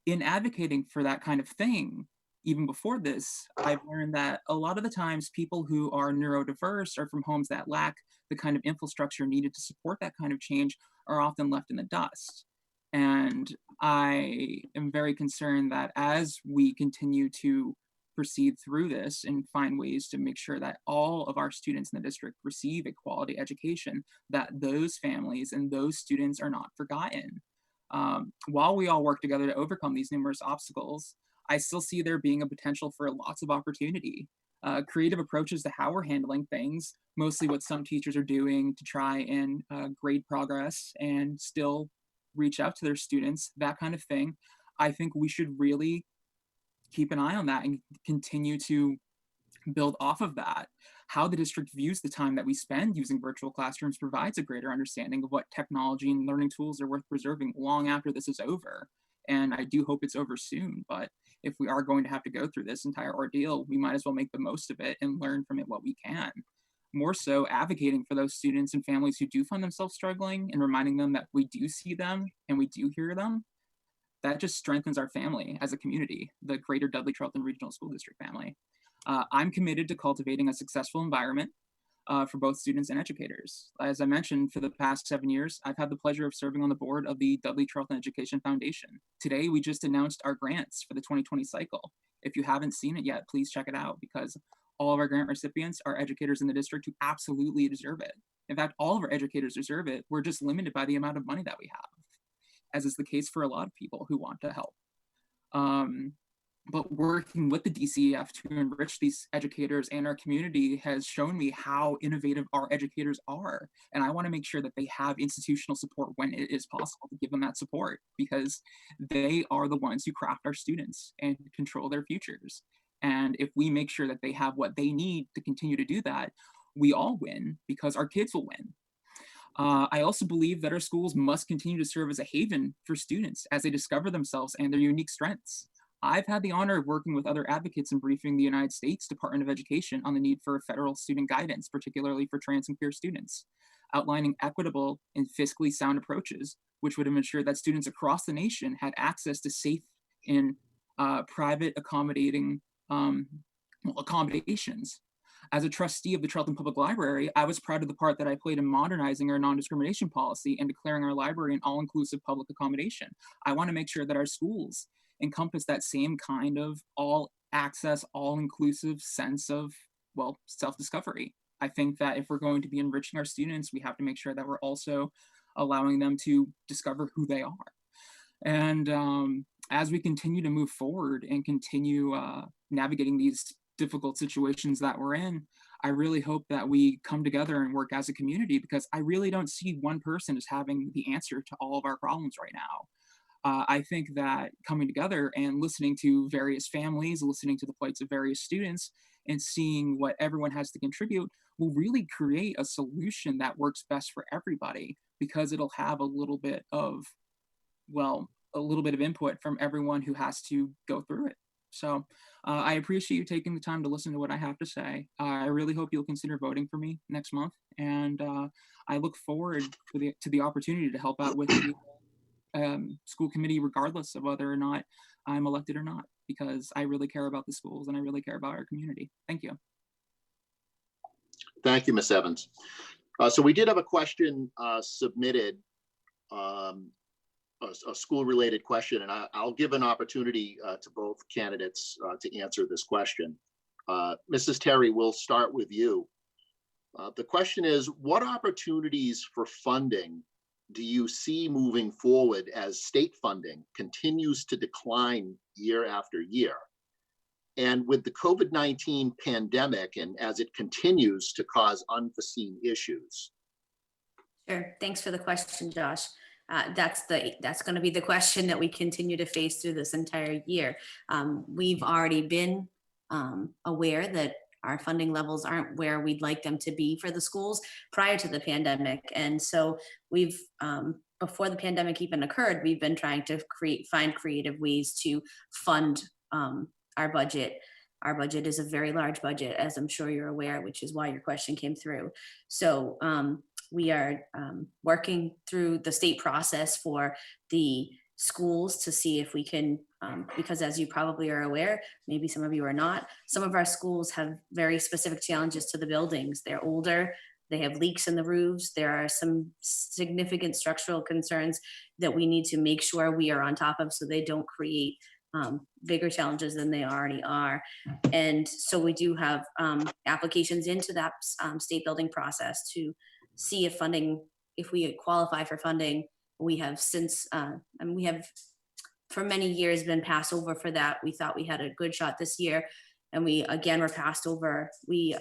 in advocating for that kind of thing, even before this, I've learned that a lot of the times people who are neurodiverse or from homes that lack the kind of infrastructure needed to support that kind of change are often left in the dust. And I am very concerned that as we continue to proceed through this and find ways to make sure that all of our students in the district receive a quality education, that those families and those students are not forgotten. While we all work together to overcome these numerous obstacles, I still see there being a potential for lots of opportunity. Creative approaches to how we're handling things, mostly what some teachers are doing to try and grade progress and still reach out to their students, that kind of thing. I think we should really keep an eye on that and continue to build off of that. How the district views the time that we spend using virtual classrooms provides a greater understanding of what technology and learning tools are worth preserving long after this is over. And I do hope it's over soon, but if we are going to have to go through this entire ordeal, we might as well make the most of it and learn from it what we can. More so advocating for those students and families who do find themselves struggling and reminding them that we do see them and we do hear them. That just strengthens our family as a community, the greater Dudley Charlton Regional School District family. I'm committed to cultivating a successful environment for both students and educators. As I mentioned, for the past 7 years, I've had the pleasure of serving on the board of the Dudley Charlton Education Foundation. Today, we just announced our grants for the 2020 cycle. If you haven't seen it yet, please check it out because all of our grant recipients are educators in the district who absolutely deserve it. In fact, all of our educators deserve it. We're just limited by the amount of money that we have, as is the case for a lot of people who want to help. But working with the DCEF to enrich these educators and our community has shown me how innovative our educators are. And I want to make sure that they have institutional support when it is possible to give them that support, because they are the ones who craft our students and control their futures. And if we make sure that they have what they need to continue to do that, we all win because our kids will win. I also believe that our schools must continue to serve as a haven for students as they discover themselves and their unique strengths. I've had the honor of working with other advocates and briefing the United States Department of Education on the need for federal student guidance, particularly for trans and queer students, outlining equitable and fiscally sound approaches, which would have ensured that students across the nation had access to safe and private accommodations. As a trustee of the Charlton Public Library, I was proud of the part that I played in modernizing our non-discrimination policy and declaring our library an all-inclusive public accommodation. I want to make sure that our schools encompass that same kind of all-access, all-inclusive sense of, well, self-discovery. I think that if we're going to be enriching our students, we have to make sure that we're also allowing them to discover who they are. And as we continue to move forward and continue navigating these difficult situations that we're in, I really hope that we come together and work as a community, because I really don't see one person as having the answer to all of our problems right now. I think that coming together and listening to various families, listening to the plights of various students, and seeing what everyone has to contribute will really create a solution that works best for everybody, because it'll have a little bit of, well, a little bit of input from everyone who has to go through it. So I appreciate you taking the time to listen to what I have to say. I really hope you'll consider voting for me next month, and I look forward to the opportunity to help out with the school committee, regardless of whether or not I'm elected or not, because I really care about the schools and I really care about our community. Thank you. Thank you, Ms. Evans. So we did have a question submitted, a school-related question, and I'll give an opportunity to both candidates to answer this question. Mrs. Terry, we'll start with you. The question is, what opportunities for funding do you see moving forward as state funding continues to decline year after year? And with the COVID-19 pandemic, and as it continues to cause unforeseen issues? Sure. Thanks for the question, Josh. That's going to be the question that we continue to face through this entire year. We've already been aware that our funding levels aren't where we'd like them to be for the schools prior to the pandemic. And so we've, before the pandemic even occurred, we've been trying to find creative ways to fund our budget. Our budget is a very large budget, as I'm sure you're aware, which is why your question came through. So we are working through the state process for the schools to see if we can, because as you probably are aware, maybe some of you are not, some of our schools have very specific challenges to the buildings. They're older, they have leaks in the roofs, there are some significant structural concerns that we need to make sure we are on top of so they don't create bigger challenges than they already are. And so we do have applications into that state building process to see if we qualify for funding. We have since, and we have for many years been passed over for that. We thought we had a good shot this year, and we again were passed over. Mr.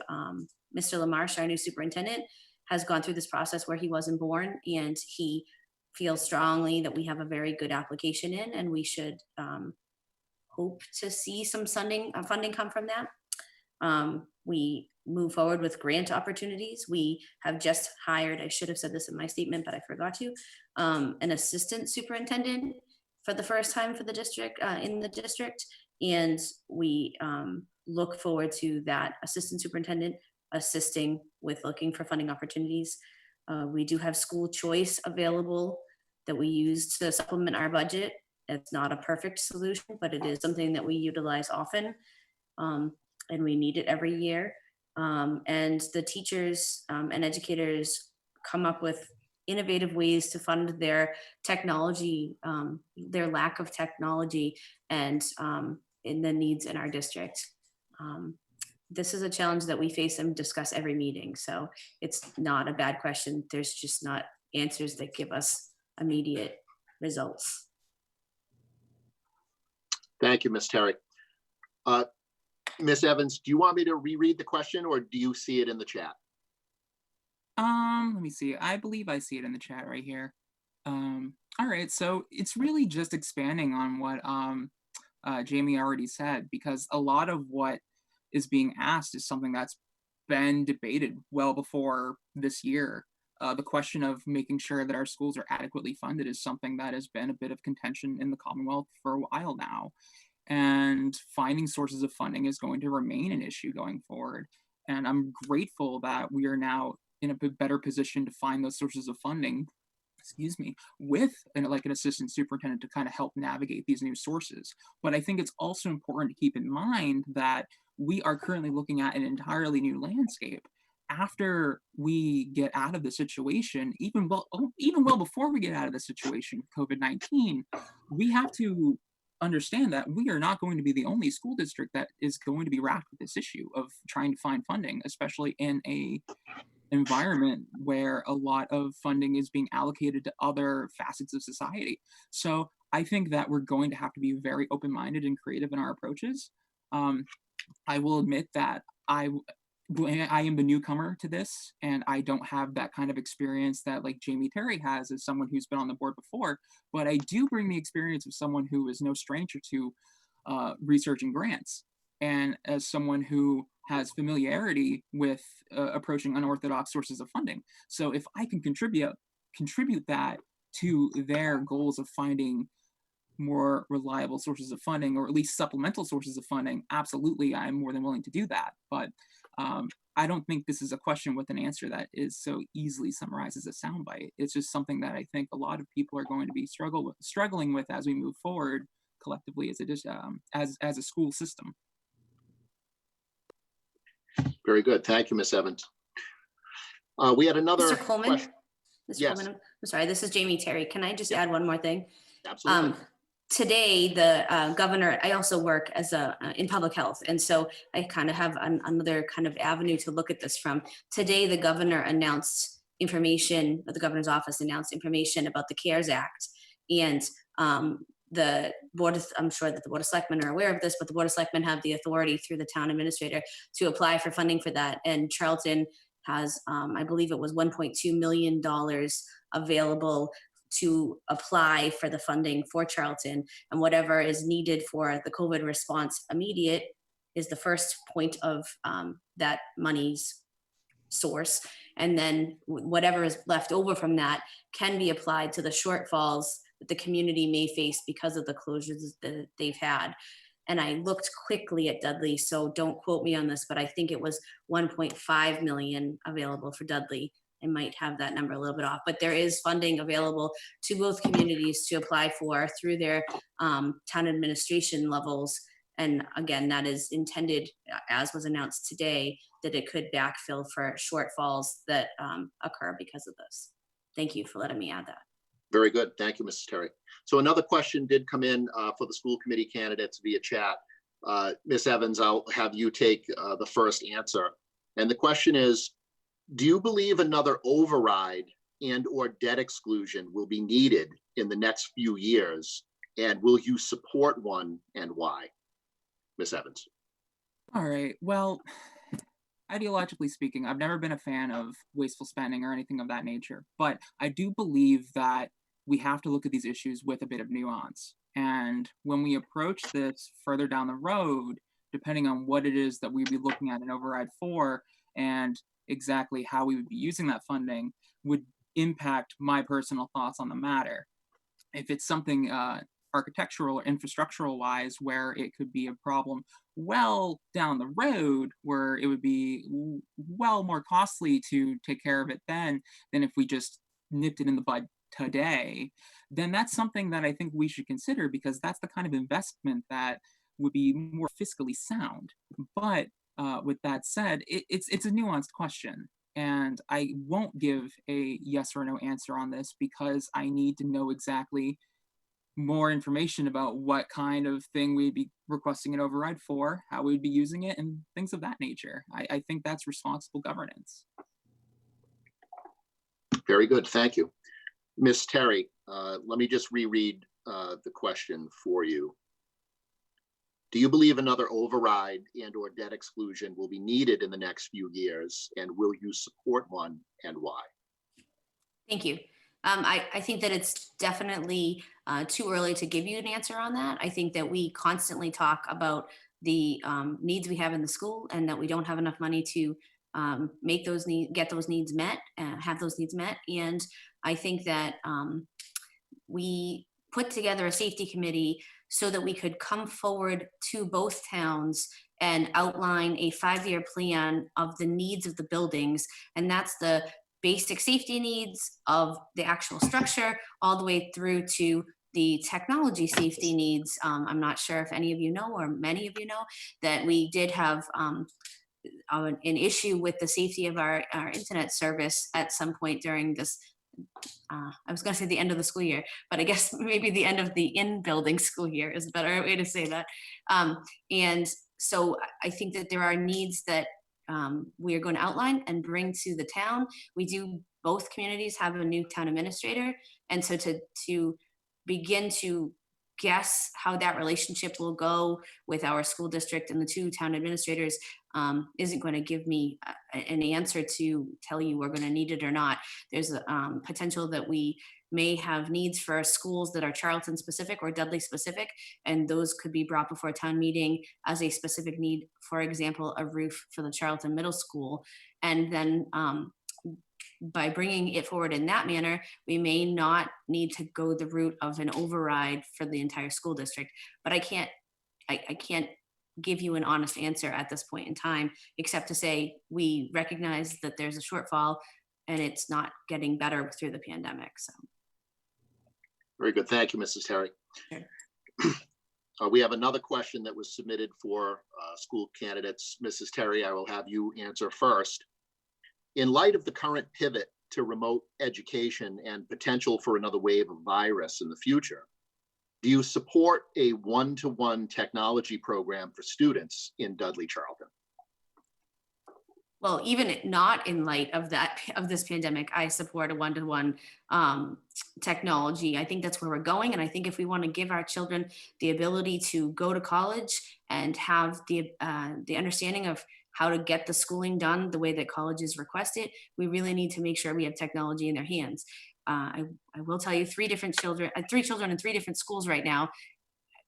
LaMarche, our new superintendent, has gone through this process where he wasn't born, and he feels strongly that we have a very good application in, and we should hope to see some funding come from that. We move forward with grant opportunities. We have just hired, I should have said this in my statement, but I forgot to, an assistant superintendent for the first time for the district, in the district. And we look forward to that assistant superintendent assisting with looking for funding opportunities. We do have school choice available that we use to supplement our budget. It's not a perfect solution, but it is something that we utilize often. And we need it every year. And the teachers and educators come up with innovative ways to fund their technology, their lack of technology, and in the needs in our district. This is a challenge that we face and discuss every meeting. So it's not a bad question. There's just not answers that give us immediate results. Thank you, Ms. Terry. Ms. Evans, do you want me to reread the question, or do you see it in the chat? Let me see. I believe I see it in the chat right here. All right, so it's really just expanding on what Jamie already said, because a lot of what is being asked is something that's been debated well before this year. The question of making sure that our schools are adequately funded is something that has been a bit of contention in the Commonwealth for a while now. And finding sources of funding is going to remain an issue going forward. And I'm grateful that we are now in a better position to find those sources of funding, with an assistant superintendent to kind of help navigate these new sources. But I think it's also important to keep in mind that we are currently looking at an entirely new landscape. After we get out of the situation, even well before we get out of the situation with COVID-19, we have to understand that we are not going to be the only school district that is going to be wrapped with this issue of trying to find funding, especially in a environment where a lot of funding is being allocated to other facets of society. So I think that we're going to have to be very open-minded and creative in our approaches. I will admit that I am the newcomer to this, and I don't have that kind of experience that like Jamie Terry has as someone who's been on the board before, but I do bring the experience of someone who is no stranger to researching grants, and as someone who has familiarity with approaching unorthodox sources of funding. So if I can contribute that to their goals of finding more reliable sources of funding, or at least supplemental sources of funding, absolutely, I'm more than willing to do that. But I don't think this is a question with an answer that is so easily summarized as a soundbite. It's just something that I think a lot of people are going to be struggling with as we move forward collectively as a school system. Very good. Thank you, Ms. Evans. We had another Mr. Coleman? question. Mr. Yes. Coleman, I'm sorry, this is Jamie Terry. Can I just add one more thing? Absolutely. Today, the governor, I also work as in public health, and so I kind of have another kind of avenue to look at this from. Today, the governor announced information, the governor's office announced information about the CARES Act, and the board of, I'm sure that the Board of Selectmen are aware of this, but the Board of Selectmen have the authority through the town administrator to apply for funding for that, and Charlton has, I believe it was $1.2 million available to apply for the funding for Charlton, and whatever is needed for the COVID response immediate is the first point of that money's source. And then whatever is left over from that can be applied to the shortfalls that the community may face because of the closures that they've had. And I looked quickly at Dudley, so don't quote me on this, but I think it was 1.5 million available for Dudley. I might have that number a little bit off, but there is funding available to both communities to apply for through their town administration levels. And again, that is intended, as was announced today, that it could backfill for shortfalls that occur because of this. Thank you for letting me add that. Very good. Thank you, Mrs. Terry. So another question did come in for the school committee candidates via chat. Ms. Evans, I'll have you take the first answer. And the question is, do you believe another override and or debt exclusion will be needed in the next few years? And will you support one, and why? Ms. Evans. All right, well, ideologically speaking, I've never been a fan of wasteful spending or anything of that nature, but I do believe that we have to look at these issues with a bit of nuance. And when we approach this further down the road, depending on what it is that we'd be looking at an override for and exactly how we would be using that funding would impact my personal thoughts on the matter. If it's something architectural or infrastructural wise where it could be a problem well down the road, where it would be well more costly to take care of it then than if we just nipped it in the bud today, then that's something that I think we should consider, because that's the kind of investment that would be more fiscally sound. But with that said, it's a nuanced question, and I won't give a yes or no answer on this because I need to know exactly more information about what kind of thing we'd be requesting an override for, how we'd be using it, and things of that nature. I think that's responsible governance. Very good. Thank you. Ms. Terry, let me just reread the question for you. Do you believe another override and or debt exclusion will be needed in the next few years, and will you support one, and why? Thank you. I think that it's definitely too early to give you an answer on that. I think that we constantly talk about the needs we have in the school, and that we don't have enough money to make those get those needs met, have those needs met. And I think that we put together a safety committee so that we could come forward to both towns and outline a 5-year plan of the needs of the buildings. And that's the basic safety needs of the actual structure, all the way through to the technology safety needs. I'm not sure if any of you know, or many of you know, that we did have an issue with the safety of our internet service at some point during this, I was going to say the end of the school year, but I guess maybe the end of the in-building school year is a better way to say that. And so I think that there are needs that we are going to outline and bring to the town. We do, both communities have a new town administrator. And so to begin to guess how that relationship will go with our school district and the two town administrators, isn't going to give me an answer to tell you we're going to need it or not. There's a potential that we may have needs for schools that are Charlton specific or Dudley specific, and those could be brought before town meeting as a specific need, for example, a roof for the Charlton Middle School. And then by bringing it forward in that manner, we may not need to go the route of an override for the entire school district. But I can't give you an honest answer at this point in time, except to say we recognize that there's a shortfall and it's not getting better through the pandemic. So. Very good. Thank you, Mrs. Terry. Sure. We have another question that was submitted for school candidates. Mrs. Terry, I will have you answer first. In light of the current pivot to remote education and potential for another wave of virus in the future, do you support a one-to-one technology program for students in Dudley Charlton? Well, even not in light of this pandemic, I support a one-to-one technology. I think that's where we're going. And I think if we want to give our children the ability to go to college and have the understanding of how to get the schooling done the way that colleges request it, we really need to make sure we have technology in their hands. I will tell you, three children in three different schools right now.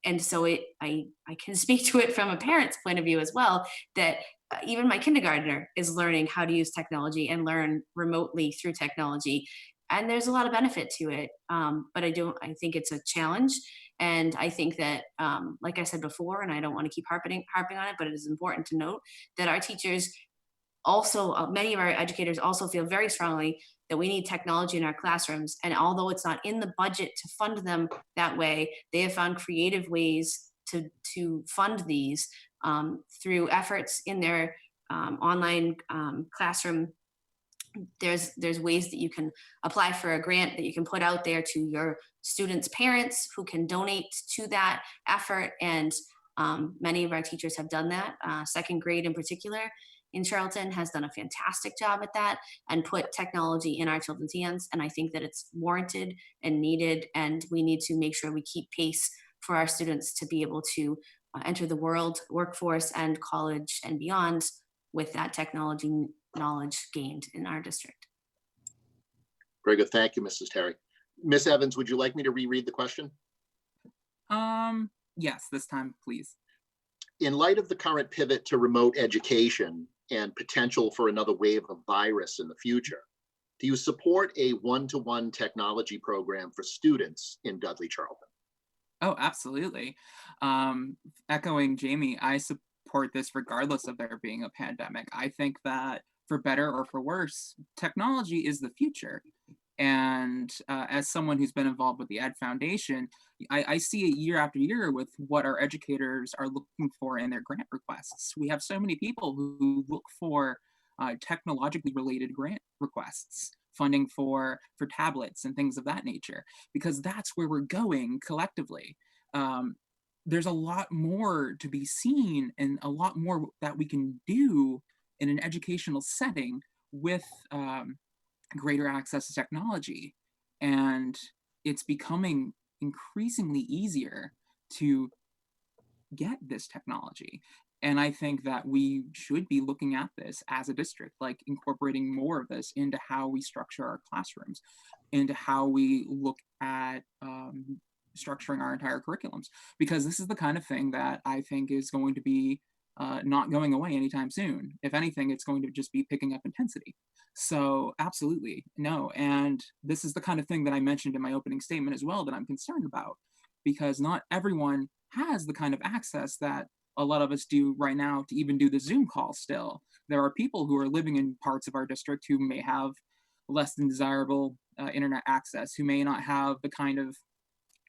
And so I can speak to it from a parent's point of view as well, that even my kindergartner is learning how to use technology and learn remotely through technology. And there's a lot of benefit to it. But I think it's a challenge. And I think that, like I said before, and I don't want to keep harping on it, but it is important to note that our teachers also, many of our educators also feel very strongly that we need technology in our classrooms. And although it's not in the budget to fund them that way, they have found creative ways to fund these through efforts in their online classroom. There's ways that you can apply for a grant that you can put out there to your students' parents who can donate to that effort. And many of our teachers have done that. Second grade in particular in Charlton has done a fantastic job at that and put technology in our children's hands. And I think that it's warranted and needed, and we need to make sure we keep pace for our students to be able to enter the workforce and college and beyond with that technology knowledge gained in our district. Very good. Thank you, Mrs. Terry. Ms. Evans, would you like me to reread the question? Yes, this time, please. In light of the current pivot to remote education and potential for another wave of virus in the future, do you support a one-to-one technology program for students in Dudley Charlton? Oh, absolutely. Echoing Jamie, I support this regardless of there being a pandemic. I think that for better or for worse, technology is the future. And as someone who's been involved with the Ed Foundation, I see it year after year with what our educators are looking for in their grant requests. We have so many people who look for technologically related grant requests, funding for tablets and things of that nature, because that's where we're going collectively. There's a lot more to be seen and a lot more that we can do in an educational setting with greater access to technology. And it's becoming increasingly easier to get this technology. And I think that we should be looking at this as a district, like incorporating more of this into how we structure our classrooms, into how we look at structuring our entire curriculums, because this is the kind of thing that I think is going to be not going away anytime soon. If anything, it's going to just be picking up intensity. So absolutely, no. And this is the kind of thing that I mentioned in my opening statement as well that I'm concerned about, because not everyone has the kind of access that a lot of us do right now to even do the Zoom call still. There are people who are living in parts of our district who may have less than desirable internet access, who may not have the kind of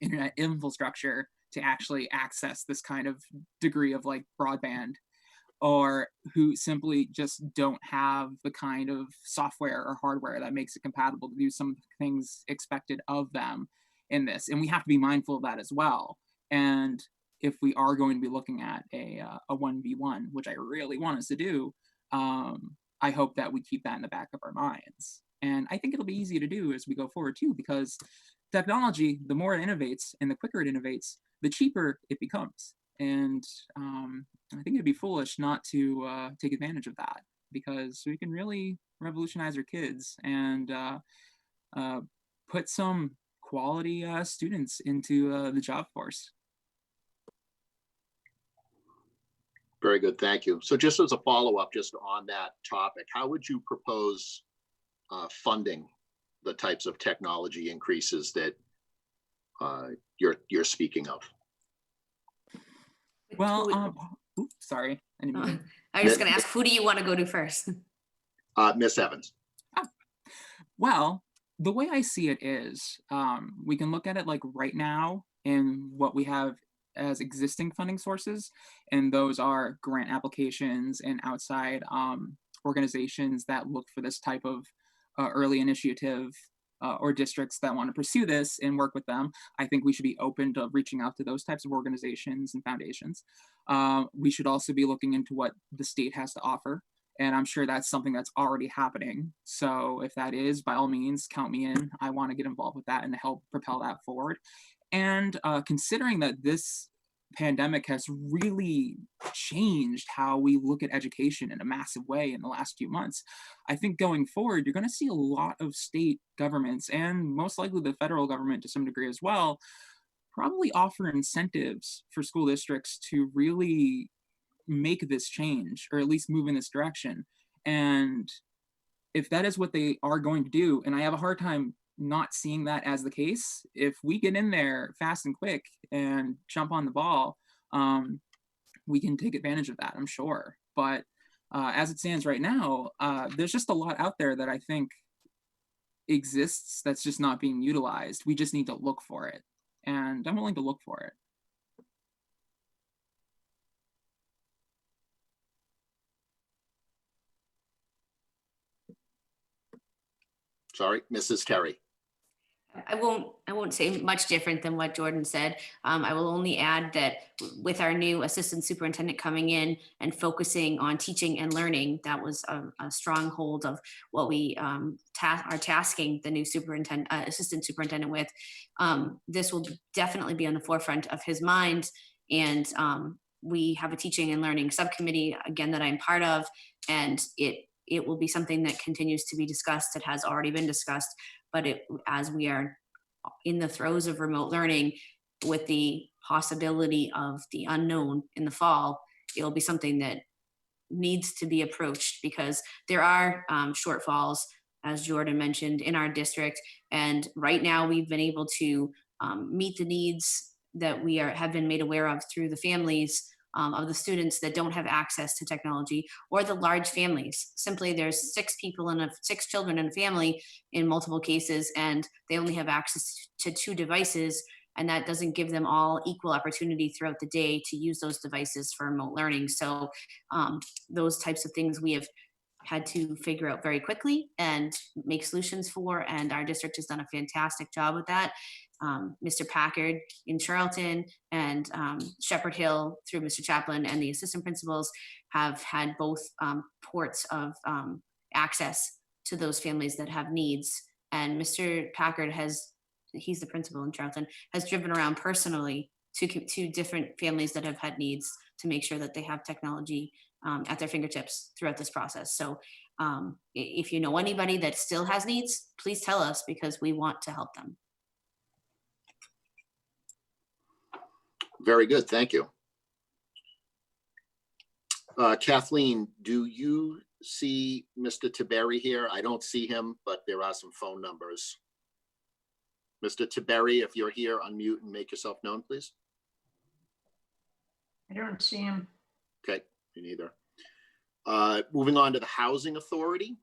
internet infrastructure to actually access this kind of degree of like broadband, or who simply just don't have the kind of software or hardware that makes it compatible to do some of the things expected of them in this. And we have to be mindful of that as well. And if we are going to be looking at a 1v1, which I really want us to do, I hope that we keep that in the back of our minds. And I think it'll be easy to do as we go forward too, because technology, the more it innovates and the quicker it innovates, the cheaper it becomes. And I think it'd be foolish not to take advantage of that, because we can really revolutionize our kids and put some quality students into the job force. Very good, thank you. So just as a follow-up, just on that topic, how would you propose funding the types of technology increases that you're speaking of? Well, oops, sorry. I didn't mean to- I was just going to ask, who do you want to go to first? Miss Evans. Well, the way I see it is, we can look at it like right now and what we have as existing funding sources, and those are grant applications and outside organizations that look for this type of early initiative, or districts that want to pursue this and work with them. I think we should be open to reaching out to those types of organizations and foundations. We should also be looking into what the state has to offer. And I'm sure that's something that's already happening. So if that is, by all means, count me in. I want to get involved with that and help propel that forward. And considering that this pandemic has really changed how we look at education in a massive way in the last few months, I think going forward, you're going to see a lot of state governments, and most likely the federal government to some degree as well, probably offer incentives for school districts to really make this change, or at least move in this direction. And if that is what they are going to do, and I have a hard time not seeing that as the case, if we get in there fast and quick and jump on the ball, we can take advantage of that, I'm sure. But as it stands right now, there's just a lot out there that I think exists that's just not being utilized. We just need to look for it, and I'm willing to look for it. Sorry, Mrs. Terry. I won't say much different than what Jordan said. I will only add that with our new assistant superintendent coming in and focusing on teaching and learning, that was a stronghold of what we are tasking the new assistant superintendent with. This will definitely be on the forefront of his mind. And we have a teaching and learning subcommittee, again, that I'm part of, and it will be something that continues to be discussed. It has already been discussed, but as we are in the throes of remote learning, with the possibility of the unknown in the fall, it'll be something that needs to be approached, because there are shortfalls, as Jordan mentioned, in our district. And right now we've been able to meet the needs that we have been made aware of through the families of the students that don't have access to technology, or the large families. Simply, there's 6 children in a family in multiple cases, and they only have access to 2 devices, and that doesn't give them all equal opportunity throughout the day to use those devices for remote learning. So those types of things we have had to figure out very quickly and make solutions for, and our district has done a fantastic job with that. Mr. Packard in Charlton and Shepherd Hill through Mr. Chaplin and the assistant principals have had both ports of access to those families that have needs. And Mr. Packard he's the principal in Charlton, has driven around personally to different families that have had needs to make sure that they have technology at their fingertips throughout this process. So if you know anybody that still has needs, please tell us, because we want to help them. Very good, thank you. Kathleen, do you see Mr. Tiberi here? I don't see him, but there are some phone numbers. Mr. Tiberi, if you're here, unmute and make yourself known, please. I don't see him. Okay, me neither. Moving on to the Housing Authority.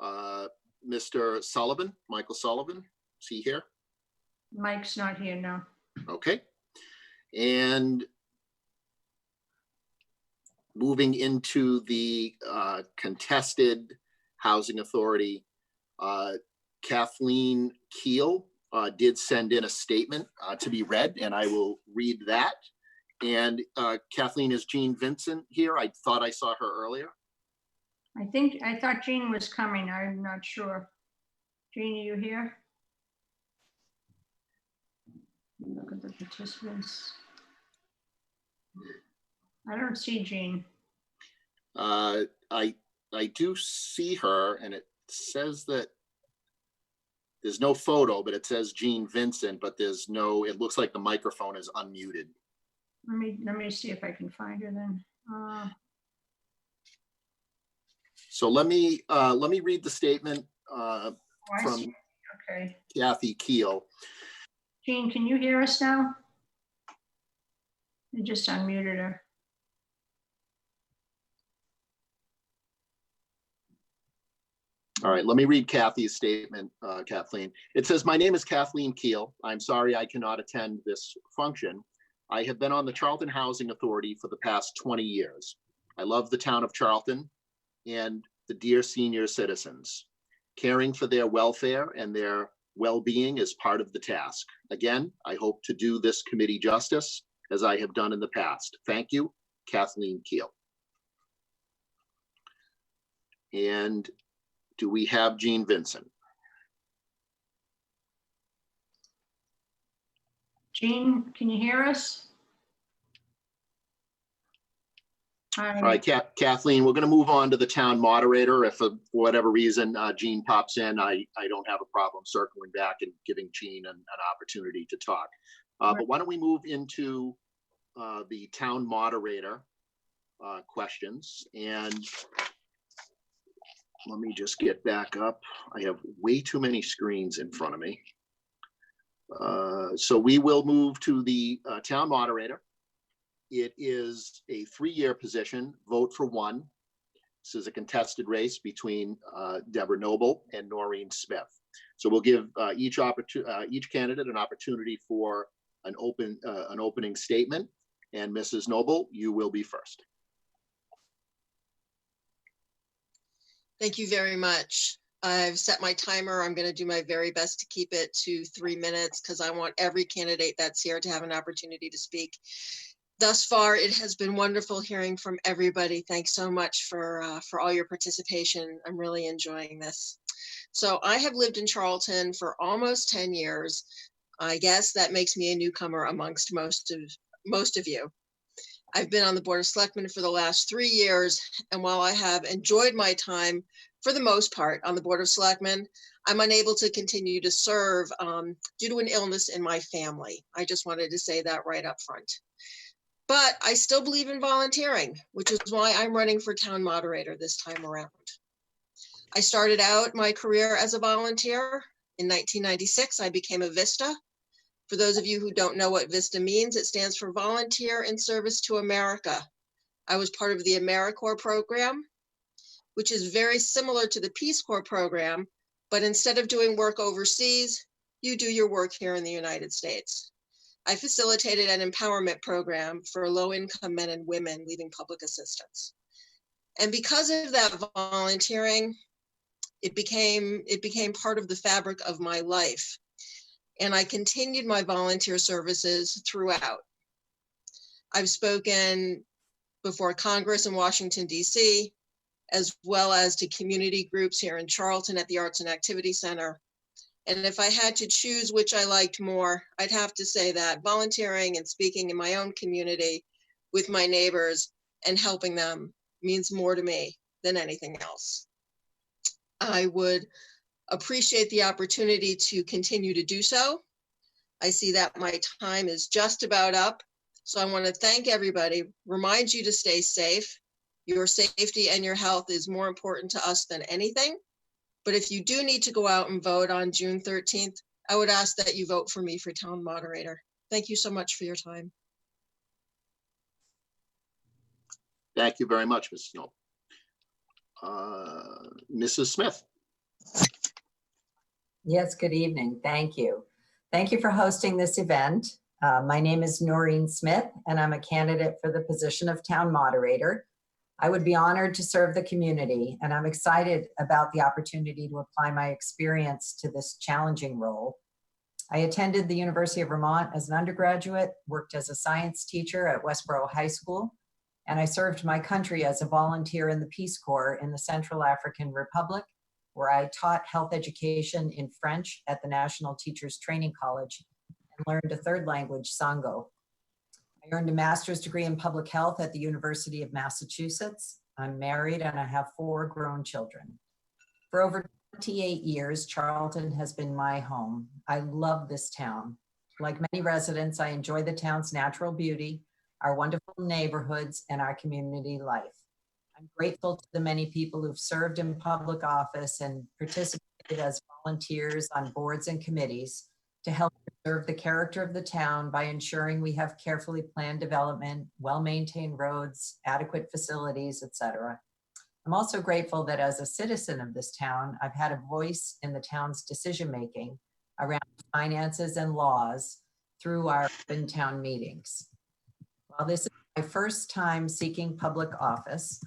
Mr. Sullivan, Michael Sullivan, is he here? Mike's not here now. Okay. And moving into the contested Housing Authority, Kathleen Keel did send in a statement to be read, and I will read that. And Kathleen, is Jean Vincent here? I thought I saw her earlier. I thought Jean was coming. I'm not sure. Jean, are you here? Look at the participants. I don't see Jean. I do see her, and it says that there's no photo, but it says Jean Vincent, but there's no, it looks like the microphone is unmuted. Let me see if I can find her then. So let me read the statement I from see. Okay. Kathy Keel. Jean, can you hear us now? You just unmuted her. All right, let me read Kathy's statement, Kathleen. It says, "My name is Kathleen Keel. I'm sorry I cannot attend this function. I have been on the Charlton Housing Authority for the past 20 years. I love the town of Charlton and the dear senior citizens. Caring for their welfare and their well-being is part of the task. Again, I hope to do this committee justice as I have done in the past. Thank you, Kathleen Keel." And do we have Jean Vincent? Jean, can you hear us? Hi. All right, Kathleen, we're going to move on to the town moderator. If for whatever reason Jean pops in, I don't have a problem circling back and giving Jean an opportunity to talk. But why don't we move into the town moderator questions. And let me just get back up. I have way too many screens in front of me. So we will move to the town moderator. It is a 3-year position, vote for one. This is a contested race between Deborah Noble and Noreen Smith. So we'll give each candidate an opportunity for an opening statement. And Mrs. Noble, you will be first. Thank you very much. I've set my timer. I'm going to do my very best to keep it to 3 minutes because I want every candidate that's here to have an opportunity to speak. Thus far, it has been wonderful hearing from everybody. Thanks so much for all your participation. I'm really enjoying this. So I have lived in Charlton for almost 10 years. I guess that makes me a newcomer amongst most of you. I've been on the Board of Selectmen for the last 3 years, and while I have enjoyed my time for the most part on the Board of Selectmen, I'm unable to continue to serve due to an illness in my family. I just wanted to say that right up front. But I still believe in volunteering, which is why I'm running for town moderator this time around. I started out my career as a volunteer. In 1996, I became a VISTA. For those of you who don't know what VISTA means, it stands for Volunteer in Service to America. I was part of the AmeriCorps program, which is very similar to the Peace Corps program, but instead of doing work overseas, you do your work here in the United States. I facilitated an empowerment program for low-income men and women leaving public assistance. And because of that volunteering, it became part of the fabric of my life. And I continued my volunteer services throughout. I've spoken before Congress in Washington, D.C., as well as to community groups here in Charlton at the Arts and Activity Center. And if I had to choose which I liked more, I'd have to say that volunteering and speaking in my own community with my neighbors and helping them means more to me than anything else. I would appreciate the opportunity to continue to do so. I see that my time is just about up. So I want to thank everybody, remind you to stay safe. Your safety and your health is more important to us than anything. But if you do need to go out and vote on June 13th, I would ask that you vote for me for town moderator. Thank you so much for your time. Thank you very much, Mrs. Noble. Mrs. Smith. Yes, good evening. Thank you. Thank you for hosting this event. My name is Noreen Smith, and I'm a candidate for the position of town moderator. I would be honored to serve the community, and I'm excited about the opportunity to apply my experience to this challenging role. I attended the University of Vermont as an undergraduate, worked as a science teacher at Westboro High School, and I served my country as a volunteer in the Peace Corps in the Central African Republic, where I taught health education in French at the National Teachers Training College and learned a third language, Sango. I earned a master's degree in public health at the University of Massachusetts. I'm married and I have 4 grown children. For over 28 years, Charlton has been my home. I love this town. Like many residents, I enjoy the town's natural beauty, our wonderful neighborhoods, and our community life. I'm grateful to the many people who've served in public office and participated as volunteers on boards and committees to help preserve the character of the town by ensuring we have carefully planned development, well-maintained roads, adequate facilities, etc. I'm also grateful that as a citizen of this town, I've had a voice in the town's decision-making around finances and laws through our open town meetings. While this is my first time seeking public office,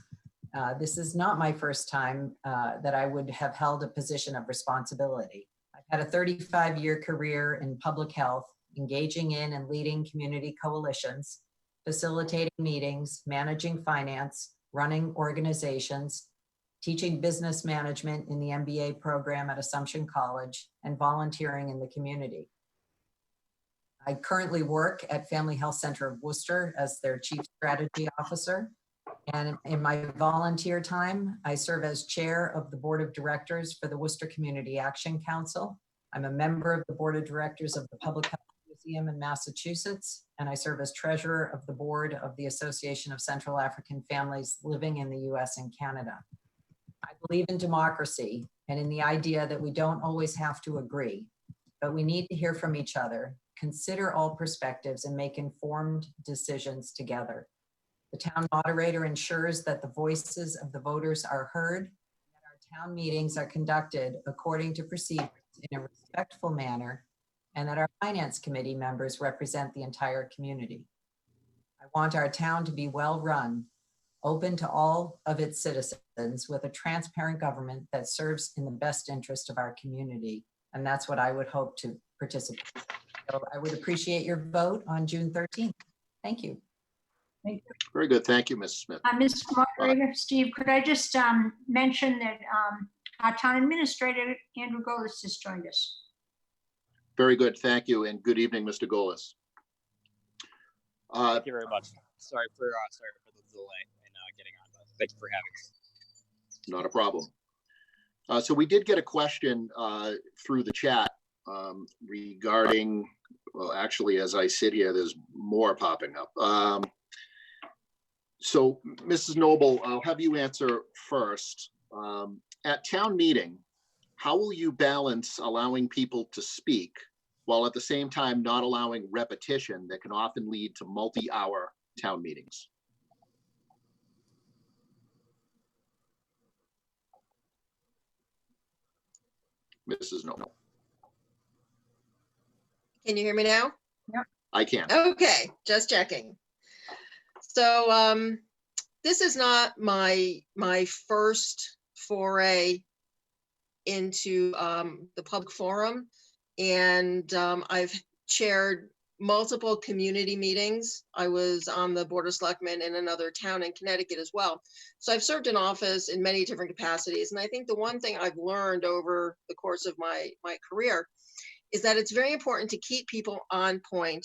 this is not my first time that I would have held a position of responsibility. I've had a 35-year career in public health, engaging in and leading community coalitions, facilitating meetings, managing finance, running organizations, teaching business management in the MBA program at Assumption College, and volunteering in the community. I currently work at Family Health Center of Worcester as their Chief Strategy Officer. And in my volunteer time, I serve as chair of the Board of Directors for the Worcester Community Action Council. I'm a member of the Board of Directors of the Public Health Museum in Massachusetts, and I serve as treasurer of the board of the Association of Central African Families Living in the US and Canada. I believe in democracy and in the idea that we don't always have to agree, but we need to hear from each other, consider all perspectives, and make informed decisions together. The town moderator ensures that the voices of the voters are heard, and that our town meetings are conducted according to procedures in a respectful manner, and that our finance committee members represent the entire community. I want our town to be well run, open to all of its citizens, with a transparent government that serves in the best interest of our community. And that's what I would hope to participate in. So I would appreciate your vote on June 13th. Thank you. Thank you. Very good. Thank you, Mrs. Smith. Mr. Moderator, Steve, could I just mention that our town administrator, Andrew Golis, has joined us. Very good. Thank you. And good evening, Mr. Golis. Thank you very much. Sorry for the delay in getting on, but thank you for having us. Not a problem. So we did get a question through the chat regarding, well, actually, as I sit here, there's more popping up. So Mrs. Noble, I'll have you answer first. At town meeting, how will you balance allowing people to speak while at the same time not allowing repetition that can often lead to multi-hour town meetings? Mrs. Noble. Can you hear me now? Yep. I can. Okay, just checking. So this is not my first foray into the public forum, and I've chaired multiple community meetings. I was on the Board of Selectmen in another town in Connecticut as well. So I've served in office in many different capacities. And I think the one thing I've learned over the course of my career is that it's very important to keep people on point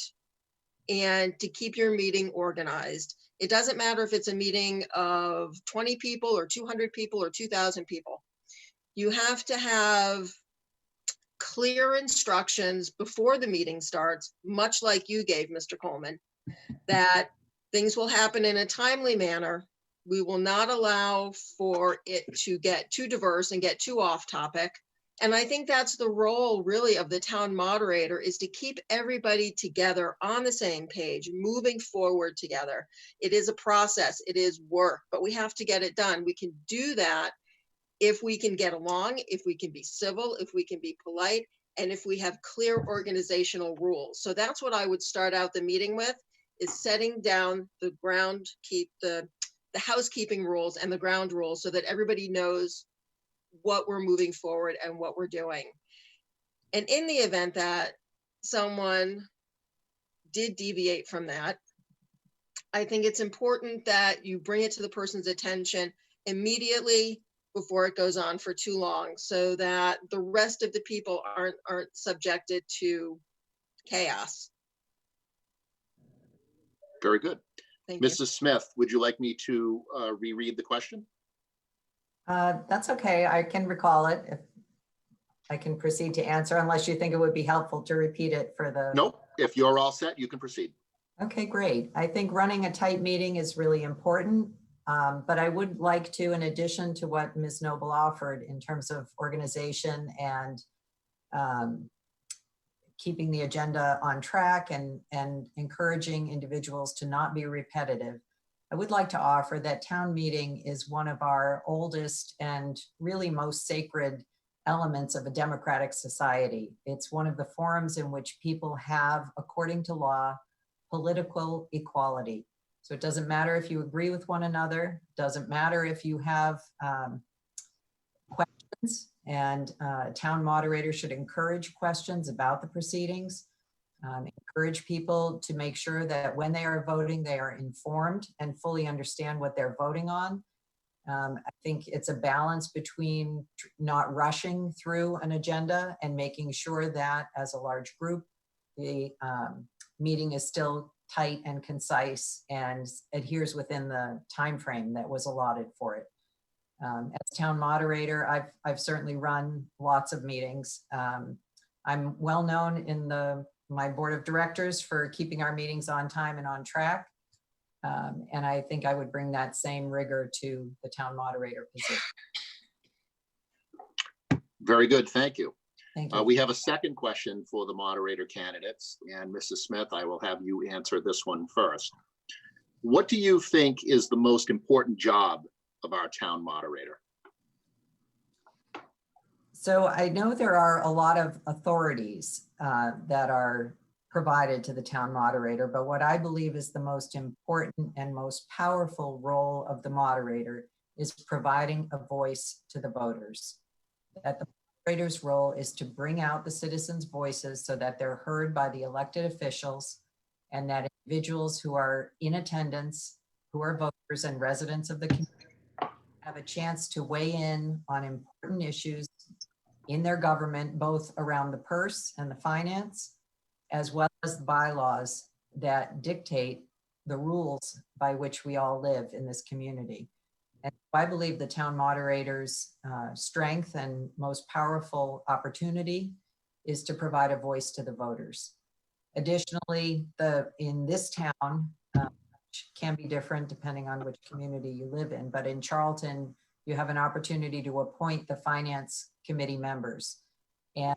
and to keep your meeting organized. It doesn't matter if it's a meeting of 20 people or 200 people or 2,000 people. You have to have clear instructions before the meeting starts, much like you gave, Mr. Coleman, that things will happen in a timely manner. We will not allow for it to get too diverse and get too off topic. And I think that's the role really of the town moderator, is to keep everybody together on the same page, moving forward together. It is a process, it is work, but we have to get it done. We can do that if we can get along, if we can be civil, if we can be polite, and if we have clear organizational rules. So that's what I would start out the meeting with, is setting down the ground, keep the housekeeping rules and the ground rules so that everybody knows what we're moving forward and what we're doing. And in the event that someone did deviate from that, I think it's important that you bring it to the person's attention immediately before it goes on for too long, so that the rest of the people aren't subjected to chaos. Very good. Thank you. Mrs. Smith, would you like me to reread the question? That's okay. I can recall it. If I can proceed to answer, unless you think it would be helpful to repeat it for the. Nope. If you're all set, you can proceed. Okay, great. I think running a tight meeting is really important, but I would like to, in addition to what Ms. Noble offered in terms of organization and keeping the agenda on track and encouraging individuals to not be repetitive, I would like to offer that town meeting is one of our oldest and really most sacred elements of a democratic society. It's one of the forums in which people have, according to law, political equality. So it doesn't matter if you agree with one another, doesn't matter if you have questions, and town moderator should encourage questions about the proceedings, encourage people to make sure that when they are voting, they are informed and fully understand what they're voting on. I think it's a balance between not rushing through an agenda and making sure that as a large group, the meeting is still tight and concise and adheres within the time frame that was allotted for it. As town moderator, I've certainly run lots of meetings. I'm well known in my board of directors for keeping our meetings on time and on track. And I think I would bring that same rigor to the town moderator position. Very good. Thank you. Thank you. We have a second question for the moderator candidates, and Mrs. Smith, I will have you answer this one first. What do you think is the most important job of our town moderator? So I know there are a lot of authorities that are provided to the town moderator, but what I believe is the most important and most powerful role of the moderator is providing a voice to the voters. That the moderator's role is to bring out the citizens' voices so that they're heard by the elected officials, and that individuals who are in attendance, who are voters and residents of the community, have a chance to weigh in on important issues in their government, both around the purse and the finance, as well as the bylaws that dictate the rules by which we all live in this community. And I believe the town moderator's strength and most powerful opportunity is to provide a voice to the voters. Additionally, in this town, which can be different depending on which community you live in, but in Charlton, you have an opportunity to appoint the finance committee members. And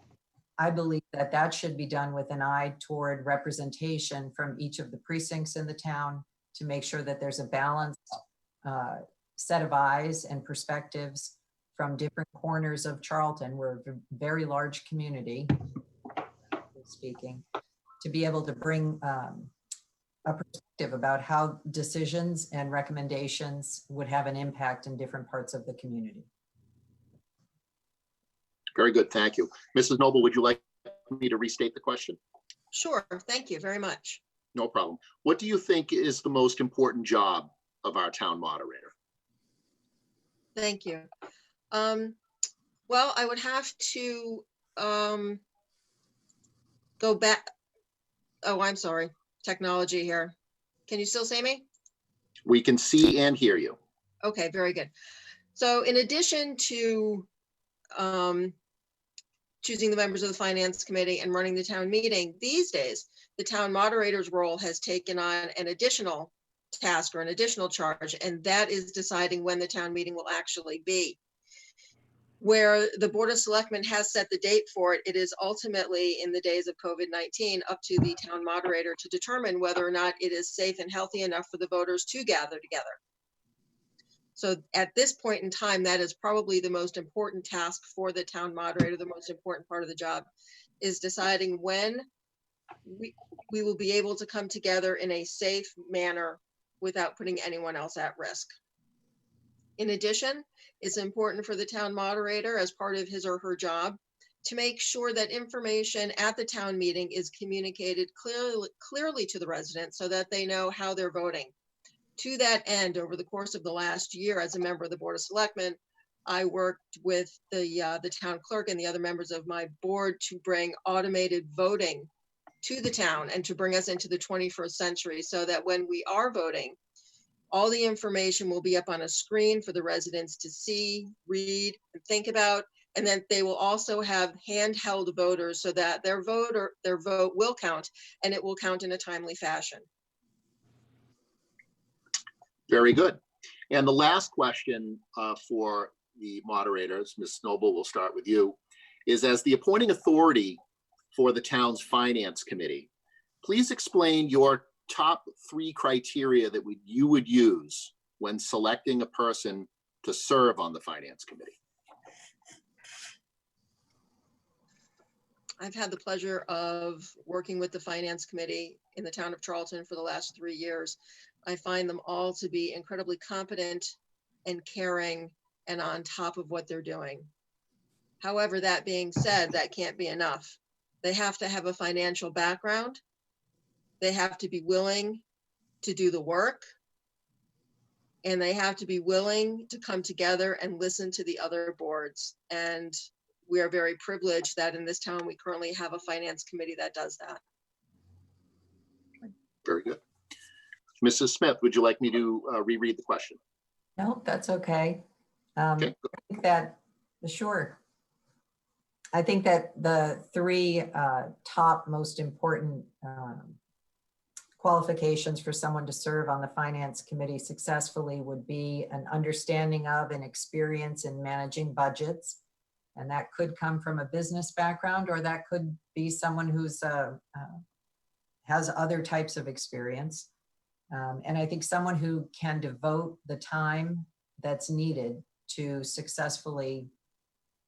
I believe that that should be done with an eye toward representation from each of the precincts in the town to make sure that there's a balanced set of eyes and perspectives from different corners of Charlton. We're a very large community, speaking, to be able to bring a perspective about how decisions and recommendations would have an impact in different parts of the community. Very good. Thank you. Mrs. Noble, would you like me to restate the question? Sure. Thank you very much. No problem. What do you think is the most important job of our town moderator? Thank you. Well, I would have to go back. Oh, I'm sorry. Technology here. Can you still see me? We can see and hear you. Okay, very good. So in addition to choosing the members of the finance committee and running the town meeting, these days, the town moderator's role has taken on an additional task or an additional charge, and that is deciding when the town meeting will actually be. Where the Board of Selectmen has set the date for it, it is ultimately, in the days of COVID-19, up to the town moderator to determine whether or not it is safe and healthy enough for the voters to gather together. So at this point in time, that is probably the most important task for the town moderator. The most important part of the job is deciding when we will be able to come together in a safe manner without putting anyone else at risk. In addition, it's important for the town moderator, as part of his or her job, to make sure that information at the town meeting is communicated clearly to the residents so that they know how they're voting. To that end, over the course of the last year, as a member of the Board of Selectmen, I worked with the town clerk and the other members of my board to bring automated voting to the town and to bring us into the 21st century, so that when we are voting, all the information will be up on a screen for the residents to see, read, and think about. And then they will also have handheld voters so that their vote will count, and it will count in a timely fashion. Very good. And the last question for the moderators, Ms. Noble, we'll start with you, is as the appointing authority for the town's finance committee, please explain your top 3 criteria that you would use when selecting a person to serve on the finance committee. I've had the pleasure of working with the finance committee in the town of Charlton for the last 3 years. I find them all to be incredibly competent and caring and on top of what they're doing. However, that being said, that can't be enough. They have to have a financial background. They have to be willing to do the work. And they have to be willing to come together and listen to the other boards. And we are very privileged that in this town, we currently have a finance committee that does that. Very good. Mrs. Smith, would you like me to reread the question? No, that's okay. Okay. I think that, sure. I think that the 3 top most important qualifications for someone to serve on the finance committee successfully would be an understanding of and experience in managing budgets. And that could come from a business background, or that could be someone who's has other types of experience. And I think someone who can devote the time that's needed to successfully,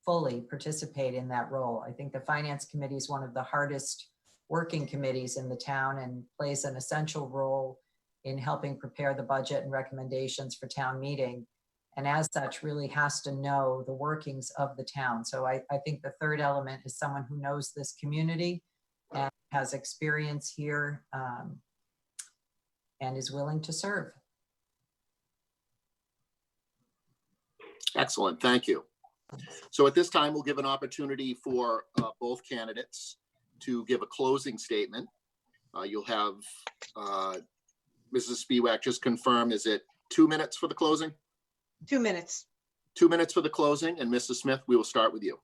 fully participate in that role. I think the finance committee is one of the hardest working committees in the town and plays an essential role in helping prepare the budget and recommendations for town meeting. And as such, really has to know the workings of the town. So I think the 3rd element is someone who knows this community and has experience here and is willing to serve. Excellent, thank you. So at this time, we'll give an opportunity for both candidates to give a closing statement. You'll have Mrs. Spiewak just confirm, is it 2 minutes for the closing? 2 minutes. 2 minutes for the closing, and Mrs. Smith, we will start with you.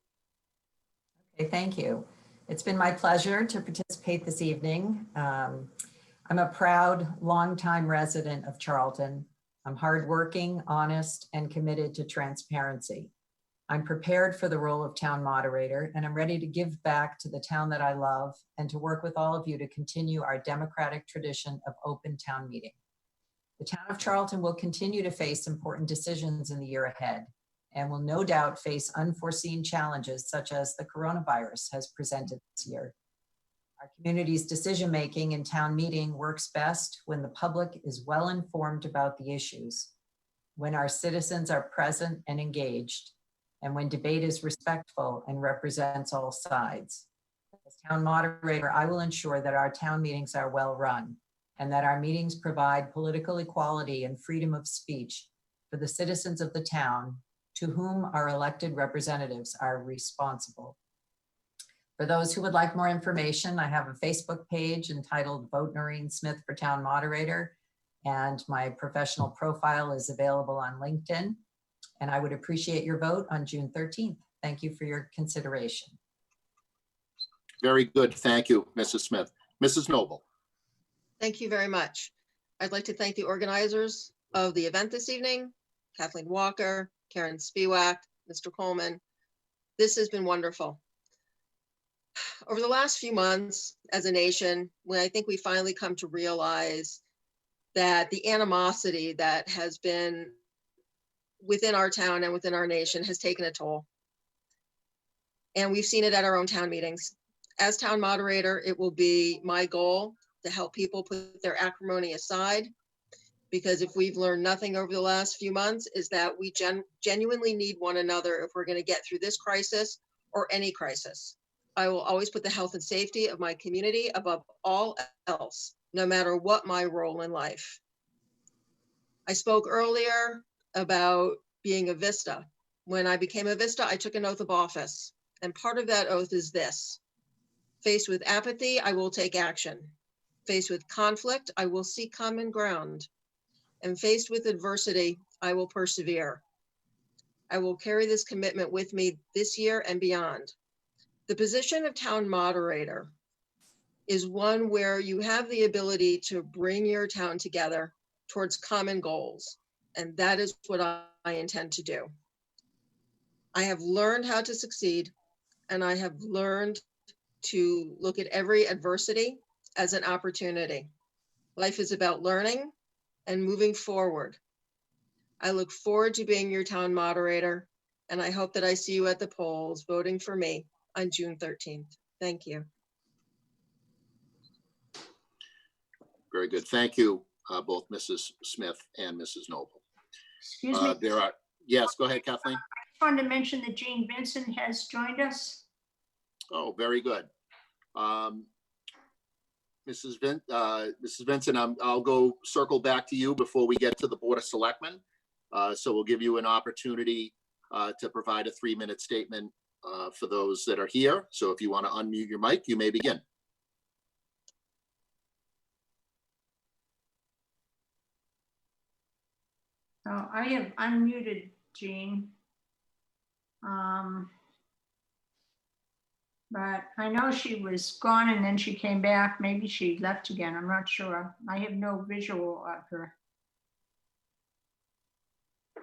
Okay, thank you. It's been my pleasure to participate this evening. I'm a proud, longtime resident of Charlton. I'm hardworking, honest, and committed to transparency. I'm prepared for the role of town moderator, and I'm ready to give back to the town that I love and to work with all of you to continue our democratic tradition of open town meeting. The town of Charlton will continue to face important decisions in the year ahead and will no doubt face unforeseen challenges such as the coronavirus has presented this year. Our community's decision-making in town meeting works best when the public is well informed about the issues, when our citizens are present and engaged, and when debate is respectful and represents all sides. As town moderator, I will ensure that our town meetings are well run and that our meetings provide political equality and freedom of speech for the citizens of the town to whom our elected representatives are responsible. For those who would like more information, I have a Facebook page entitled Vote Noreen Smith for Town Moderator, and my professional profile is available on LinkedIn. And I would appreciate your vote on June 13th. Thank you for your consideration. Very good, thank you, Mrs. Smith. Mrs. Noble. Thank you very much. I'd like to thank the organizers of the event this evening, Kathleen Walker, Karen Spiewak, Mr. Coleman. This has been wonderful. Over the last few months as a nation, when I think we finally come to realize that the animosity that has been within our town and within our nation has taken a toll. And we've seen it at our own town meetings. As town moderator, it will be my goal to help people put their acrimony aside, because if we've learned nothing over the last few months is that we genuinely need one another if we're going to get through this crisis or any crisis. I will always put the health and safety of my community above all else, no matter what my role in life. I spoke earlier about being a Vista. When I became a Vista, I took an oath of office. And part of that oath is this: Faced with apathy, I will take action. Faced with conflict, I will seek common ground. And faced with adversity, I will persevere. I will carry this commitment with me this year and beyond. The position of town moderator is one where you have the ability to bring your town together towards common goals. And that is what I intend to do. I have learned how to succeed, and I have learned to look at every adversity as an opportunity. Life is about learning and moving forward. I look forward to being your town moderator, and I hope that I see you at the polls voting for me on June 13th. Thank you. Very good. Thank you, both Mrs. Smith and Mrs. Noble. Excuse me. Yes, go ahead, Kathleen. I just wanted to mention that Jean Vincent has joined us. Oh, very good. Mrs. Vincent, I'll go circle back to you before we get to the Board of Selectmen. So we'll give you an opportunity to provide a 3-minute statement for those that are here. So if you want to unmute your mic, you may begin. Oh, I have unmuted Jean. But I know she was gone and then she came back. Maybe she left again. I'm not sure. I have no visual of her.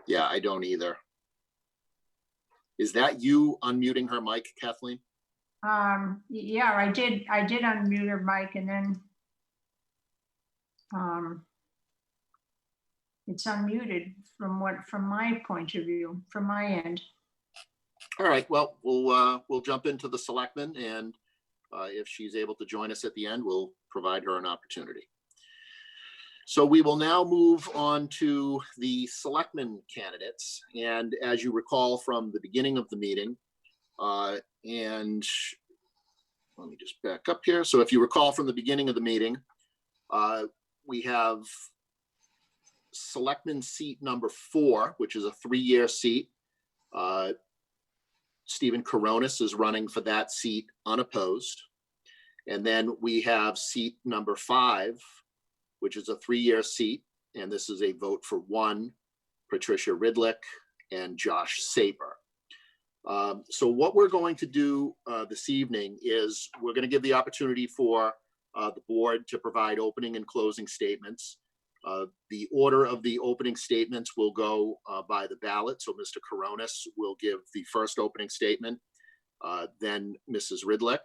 Yeah, I don't either. Is that you unmuting her mic, Kathleen? Yeah, I did unmute her mic, and then it's unmuted from my point of view, from my end. All right, well, we'll jump into the selectmen, and if she's able to join us at the end, we'll provide her an opportunity. So we will now move on to the selectmen candidates. And as you recall from the beginning of the meeting, and let me just back up here. So if you recall from the beginning of the meeting, we have selectman seat number 4, which is a 3-year seat. Stephen Koronis is running for that seat unopposed. And then we have seat number 5, which is a 3-year seat. And this is a vote for 1, Patricia Ridlick and Josh Saper. So what we're going to do this evening is we're going to give the opportunity for the board to provide opening and closing statements. The order of the opening statements will go by the ballot. So Mr. Koronis will give the first opening statement, then Mrs. Ridlick,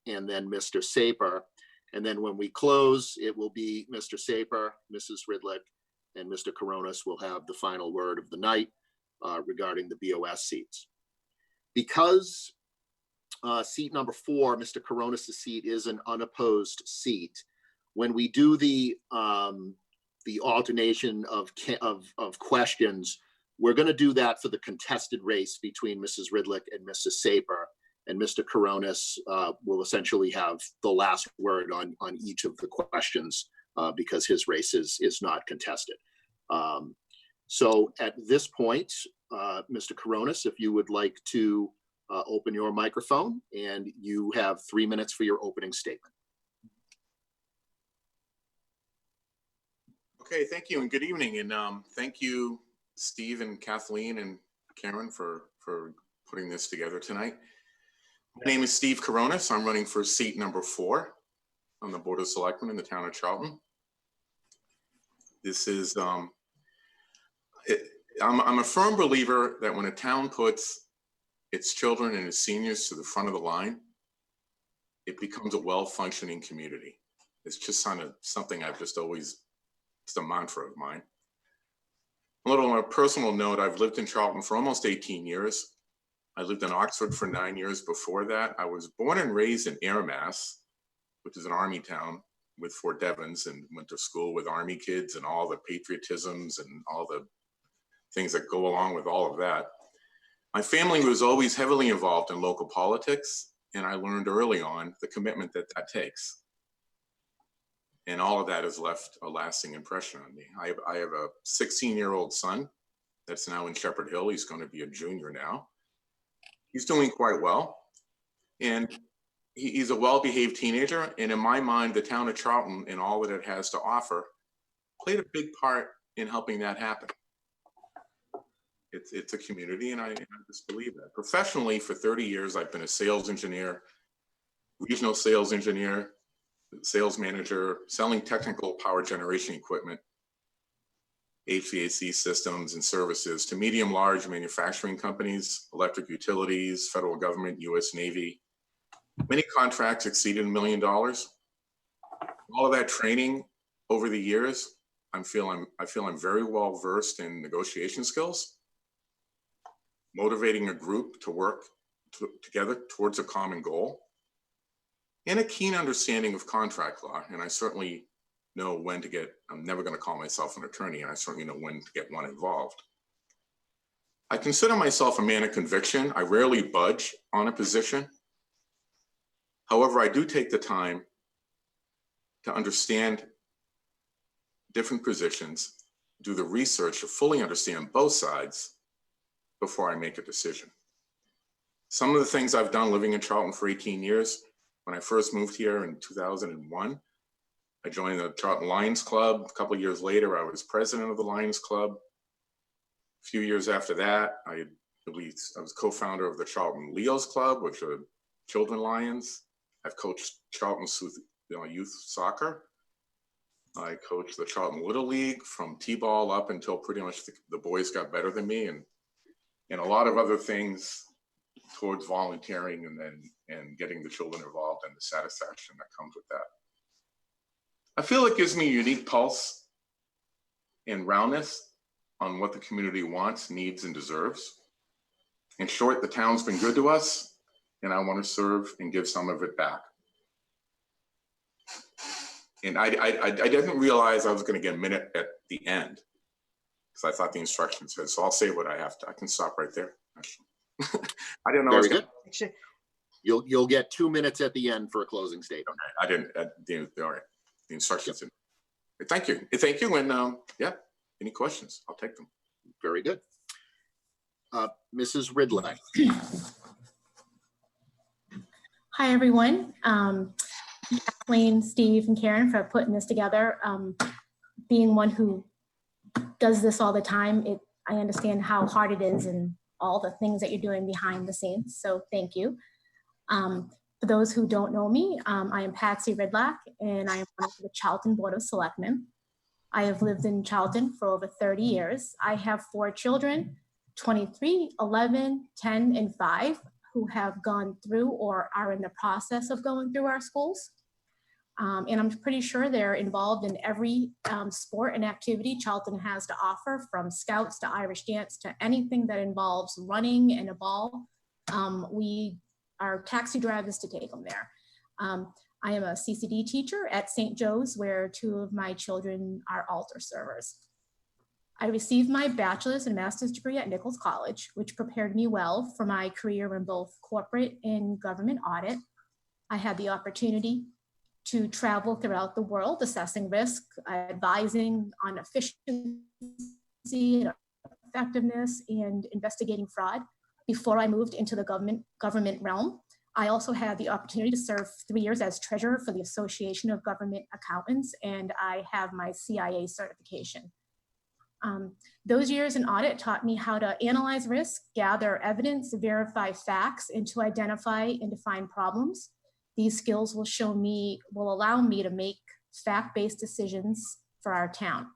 and then Mr. Saper. And then when we close, it will be Mr. Saper, Mrs. Ridlick, and Mr. Koronis will have the final word of the night regarding the BOS seats. Because seat number 4, Mr. Koronis' seat, is an unopposed seat, when we do the alternation of questions, we're going to do that for the contested race between Mrs. Ridlick and Mrs. Saper, and Mr. Koronis will essentially have the last word on each of the questions because his race is not contested. So at this point, Mr. Koronis, if you would like to open your microphone, and you have 3 minutes for your opening statement. Okay, thank you and good evening. And thank you, Steve and Kathleen and Karen for putting this together tonight. My name is Steve Koronis. I'm running for seat number 4 on the Board of Selectmen in the town of Charlton. This is, I'm a firm believer that when a town puts its children and its seniors to the front of the line, it becomes a well-functioning community. It's just kind of something I've just always, it's a mantra of mine. A little on a personal note, I've lived in Charlton for almost 18 years. I lived in Oxford for 9 years before that. I was born and raised in Airmass, which is an Army town with Fort Devens, and went to school with Army kids and all the patriotisms and all the things that go along with all of that. My family was always heavily involved in local politics, and I learned early on the commitment that that takes. And all of that has left a lasting impression on me. I have a 16-year-old son that's now in Shepherd Hill. He's going to be a junior now. He's doing quite well. And he's a well-behaved teenager, and in my mind, the town of Charlton and all that it has to offer played a big part in helping that happen. It's a community, and I just believe that. Professionally, for 30 years, I've been a sales engineer, regional sales engineer, sales manager, selling technical power generation equipment, HVAC systems and services to medium, large manufacturing companies, electric utilities, federal government, US Navy. Many contracts exceeded $1 million. All of that training over the years, I feel I'm very well versed in negotiation skills, motivating a group to work together towards a common goal, and a keen understanding of contract law. And I certainly know when to get, I'm never going to call myself an attorney, and I certainly know when to get one involved. I consider myself a man of conviction. I rarely budge on a position. However, I do take the time to understand different positions, do the research to fully understand both sides before I make a decision. Some of the things I've done living in Charlton for 18 years, when I first moved here in 2001, I joined the Charlton Lions Club. A couple of years later, I was president of the Lions Club. A few years after that, I was co-founder of the Charlton Leos Club, which are children lions. I've coached Charlton's youth soccer. I coached the Charlton Little League from T-ball up until pretty much the boys got better than me, and a lot of other things towards volunteering and getting the children involved and the satisfaction that comes with that. I feel it gives me a unique pulse and roundness on what the community wants, needs, and deserves. In short, the town's been good to us, and I want to serve and give some of it back. And I didn't realize I was going to get a minute at the end, because I thought the instructions said, so I'll say what I have to. I can stop right there. I didn't know. Very good. You'll get 2 minutes at the end for a closing statement. Okay. I didn't. All right. The instructions. Yep. Thank you. Thank you. And yeah, any questions? I'll take them. Very good. Mrs. Ridley. Hi, everyone. Kathleen, Steve, and Karen for putting this together. Being one who does this all the time, I understand how hard it is and all the things that you're doing behind the scenes. So thank you. For those who don't know me, I am Patsy Ridlack, and I am one of the Charlton Board of Selectmen. I have lived in Charlton for over 30 years. I have 4 children, 23, 11, 10, and 5, who have gone through or are in the process of going through our schools. And I'm pretty sure they're involved in every sport and activity Charlton has to offer, from scouts to Irish dance to anything that involves running and a ball. We are taxi drivers to take them there. I am a CCD teacher at St. Joe's, where 2 of my children are altar servers. I received my bachelor's and master's degree at Nichols College, which prepared me well for my career in both corporate and government audit. I had the opportunity to travel throughout the world, assessing risk, advising on efficiency and effectiveness, and investigating fraud. Before I moved into the government realm, I also had the opportunity to serve 3 years as treasurer for the Association of Government Accountants, and I have my CIA certification. Those years in audit taught me how to analyze risk, gather evidence, verify facts, and to identify and define problems. These skills will allow me to make fact-based decisions for our town.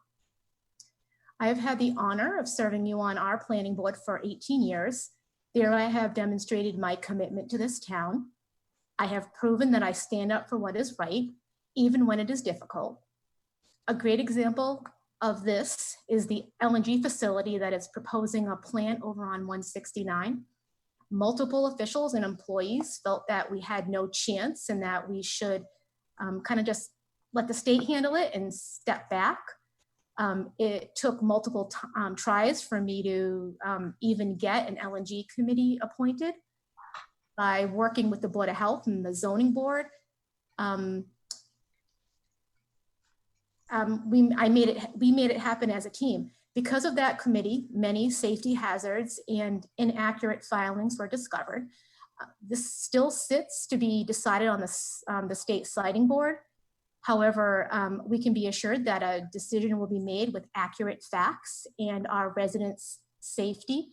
I have had the honor of serving you on our planning board for 18 years. There I have demonstrated my commitment to this town. I have proven that I stand up for what is right, even when it is difficult. A great example of this is the LNG facility that is proposing a plant over on 169. Multiple officials and employees felt that we had no chance and that we should kind of just let the state handle it and step back. It took multiple tries for me to even get an LNG committee appointed. By working with the Board of Health and the zoning board, we made it happen as a team. Because of that committee, many safety hazards and inaccurate filings were discovered. This still sits to be decided on the state siting board. However, we can be assured that a decision will be made with accurate facts and our residents' safety,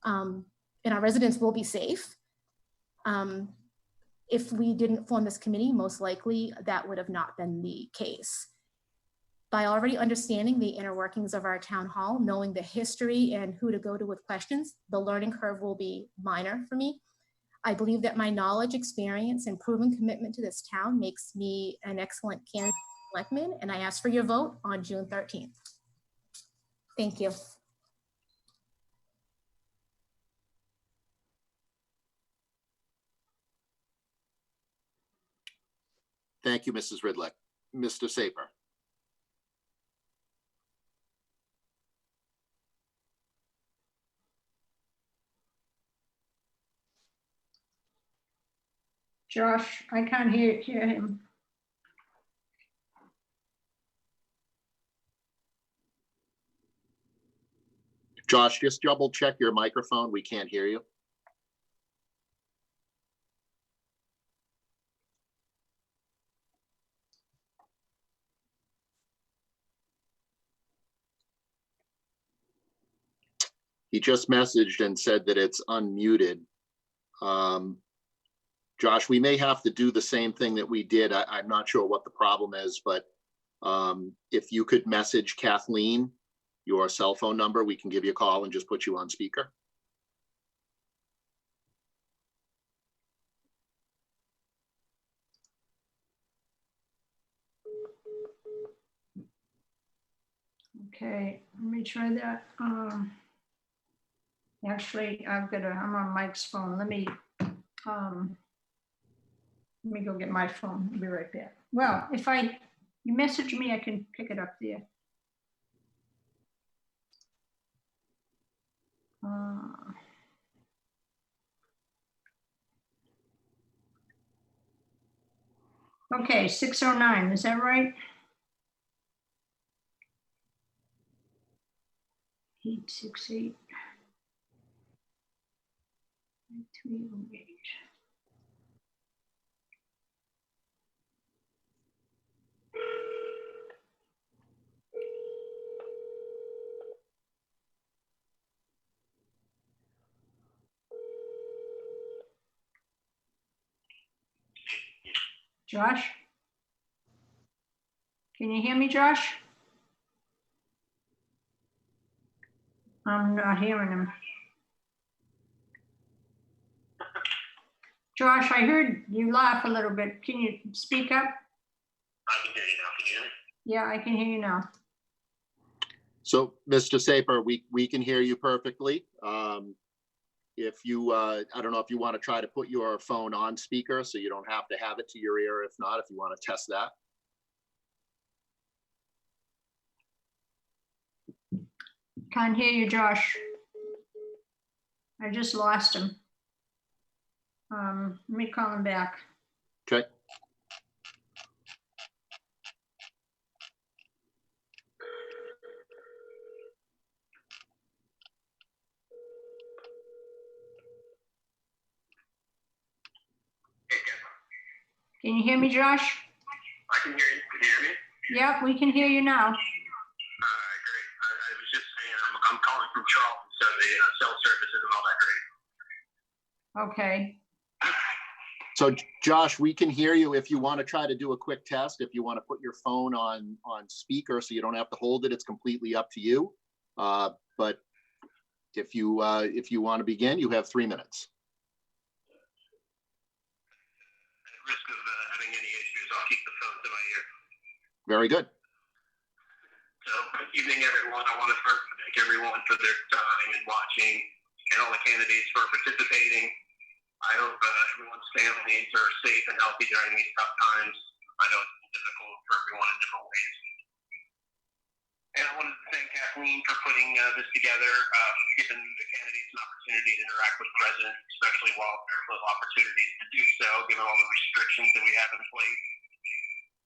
and our residents will be safe. If we didn't form this committee, most likely that would have not been the case. By already understanding the inner workings of our town hall, knowing the history and who to go to with questions, the learning curve will be minor for me. I believe that my knowledge, experience, and proven commitment to this town makes me an excellent candidate for selectman, and I ask for your vote on June 13th. Thank you. Thank you, Mrs. Ridlick. Mr. Saper. Josh, I can't hear him. Josh, just double check your microphone. We can't hear you. He just messaged and said that it's unmuted. Josh, we may have to do the same thing that we did. I'm not sure what the problem is, but if you could message Kathleen your cell phone number, we can give you a call and just put you on speaker. Okay, let me try that. Actually, I'm on Mike's phone. Let me go get my phone. I'll be right back. Well, if you message me, I can pick it up there. Okay, 609, is that right? 868. 308. Josh? Can you hear me, Josh? I'm not hearing him. Josh, I heard you laugh a little bit. Can you speak up? I can hear you now. Can you hear me? Yeah, I can hear you now. So, Mr. Saper, we can hear you perfectly. If you, I don't know if you want to try to put your phone on speaker so you don't have to have it to your ear. If not, if you want to test that. Can't hear you, Josh. I just lost him. Let me call him back. Okay. Can you hear me, Josh? I can hear you. Can you hear me? Yep, we can hear you now. All right, great. I was just saying, I'm calling from Charlton, so the cell service isn't all that great. Okay. So, Josh, we can hear you. If you want to try to do a quick test, if you want to put your phone on speaker so you don't have to hold it, it's completely up to you. But if you want to begin, you have 3 minutes. At risk of having any issues, I'll keep the phone to my ear. Very good. So, good evening, everyone. I want to first thank everyone for their time and watching, and all the candidates for participating. I hope everyone's families are safe and healthy during these tough times. I know it's difficult for everyone in different ways. And I wanted to thank Kathleen for putting this together, giving the candidates an opportunity to interact with residents, especially while there are little opportunities to do so, given all the restrictions that we have in place.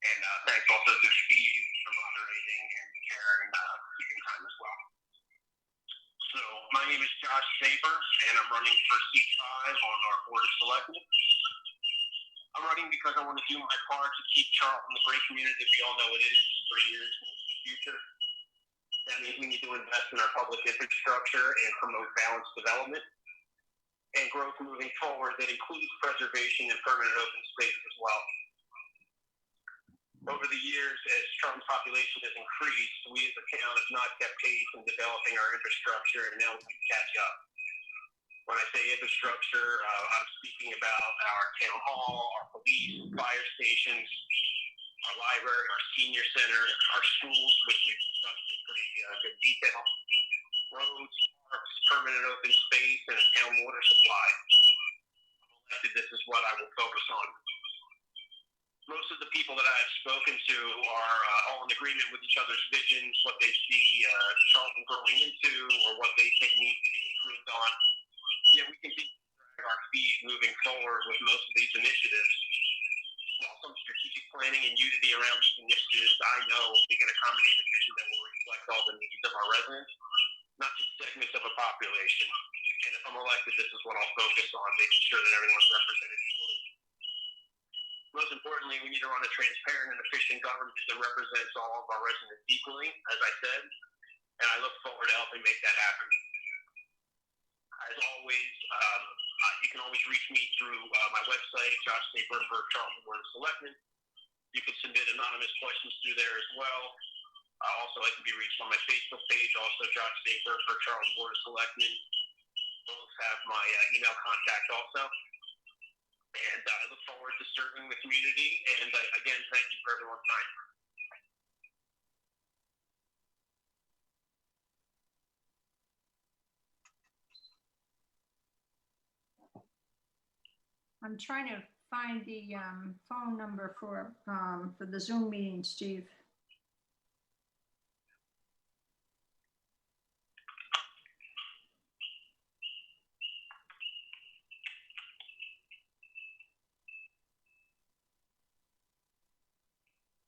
And thanks also to Steve for moderating and Karen keeping time as well. So My name is Josh Saper, and I'm running for seat 5 on our Board of Selectmen. I'm running because I want to do my part to keep Charlton the great community that we all know it is for years in the future. That means we need to invest in our public infrastructure and promote balanced development and growth moving forward that includes preservation and permanent open space as well. Over the years, as Charlton's population has increased, we as a town have not kept pace in developing our infrastructure, and now we can catch up. When I say infrastructure, I'm speaking about our town hall, our police, fire stations, our library, our senior center, our schools, which we've discussed in pretty good detail, roads, parks, permanent open space, and a town water supply. This is what I will focus on. Most of the people that I've spoken to are all in agreement with each other's visions, what they see Charlton growing into, or what they think needs to be improved on. Yet we continue to drag our feet moving forward with most of these initiatives. While some strategic planning and unity around these initiatives, I know we can accommodate a vision that will reflect all the needs of our residents, not just segments of a population. And if I'm elected, this is what I'll focus on, making sure that everyone's represented equally. Most importantly, we need to run a transparent and efficient government that represents all of our residents equally, as I said, and I look forward to helping make that happen. As always, you can always reach me through my website, Josh Saper for Charlton Board of Selectmen. You can submit anonymous questions through there as well. Also, I can be reached on my Facebook page, also Josh Saper for Charlton Board of Selectmen. Both have my email contact also. And I look forward to serving the community. And again, thank you for everyone's time. I'm trying to find the phone number for the Zoom meeting, Steve.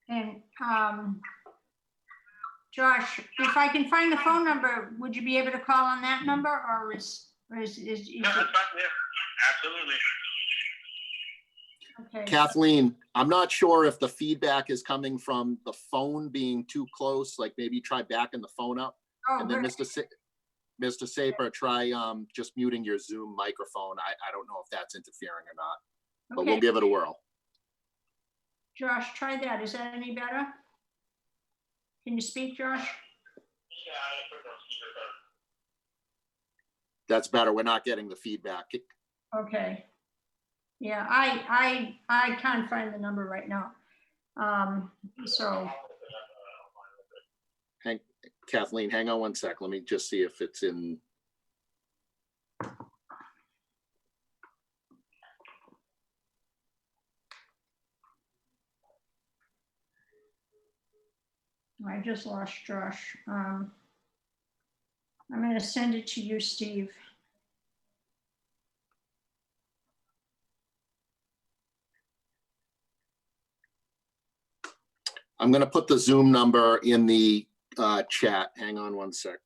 And Josh, if I can find the phone number, would you be able to call on that number, or is No, that's fine. Yeah, absolutely. Okay. Kathleen, I'm not sure if the feedback is coming from the phone being too close, like maybe try backing the phone up. Oh, And then good. Mr. Saper, try just muting your Zoom microphone. I don't know if that's interfering or not, but we'll Okay. give it a whirl. Josh, try that. Is that any better? Can you speak, Josh? Yeah, I put those speaker better. That's better. We're not getting the feedback. Okay. Yeah, I can't find the number right now. So, Kathleen, hang on one sec. Let me just see if it's in. I just lost Josh. I'm going to send it to you, Steve. I'm going to put the Zoom number in the chat. Hang on one sec.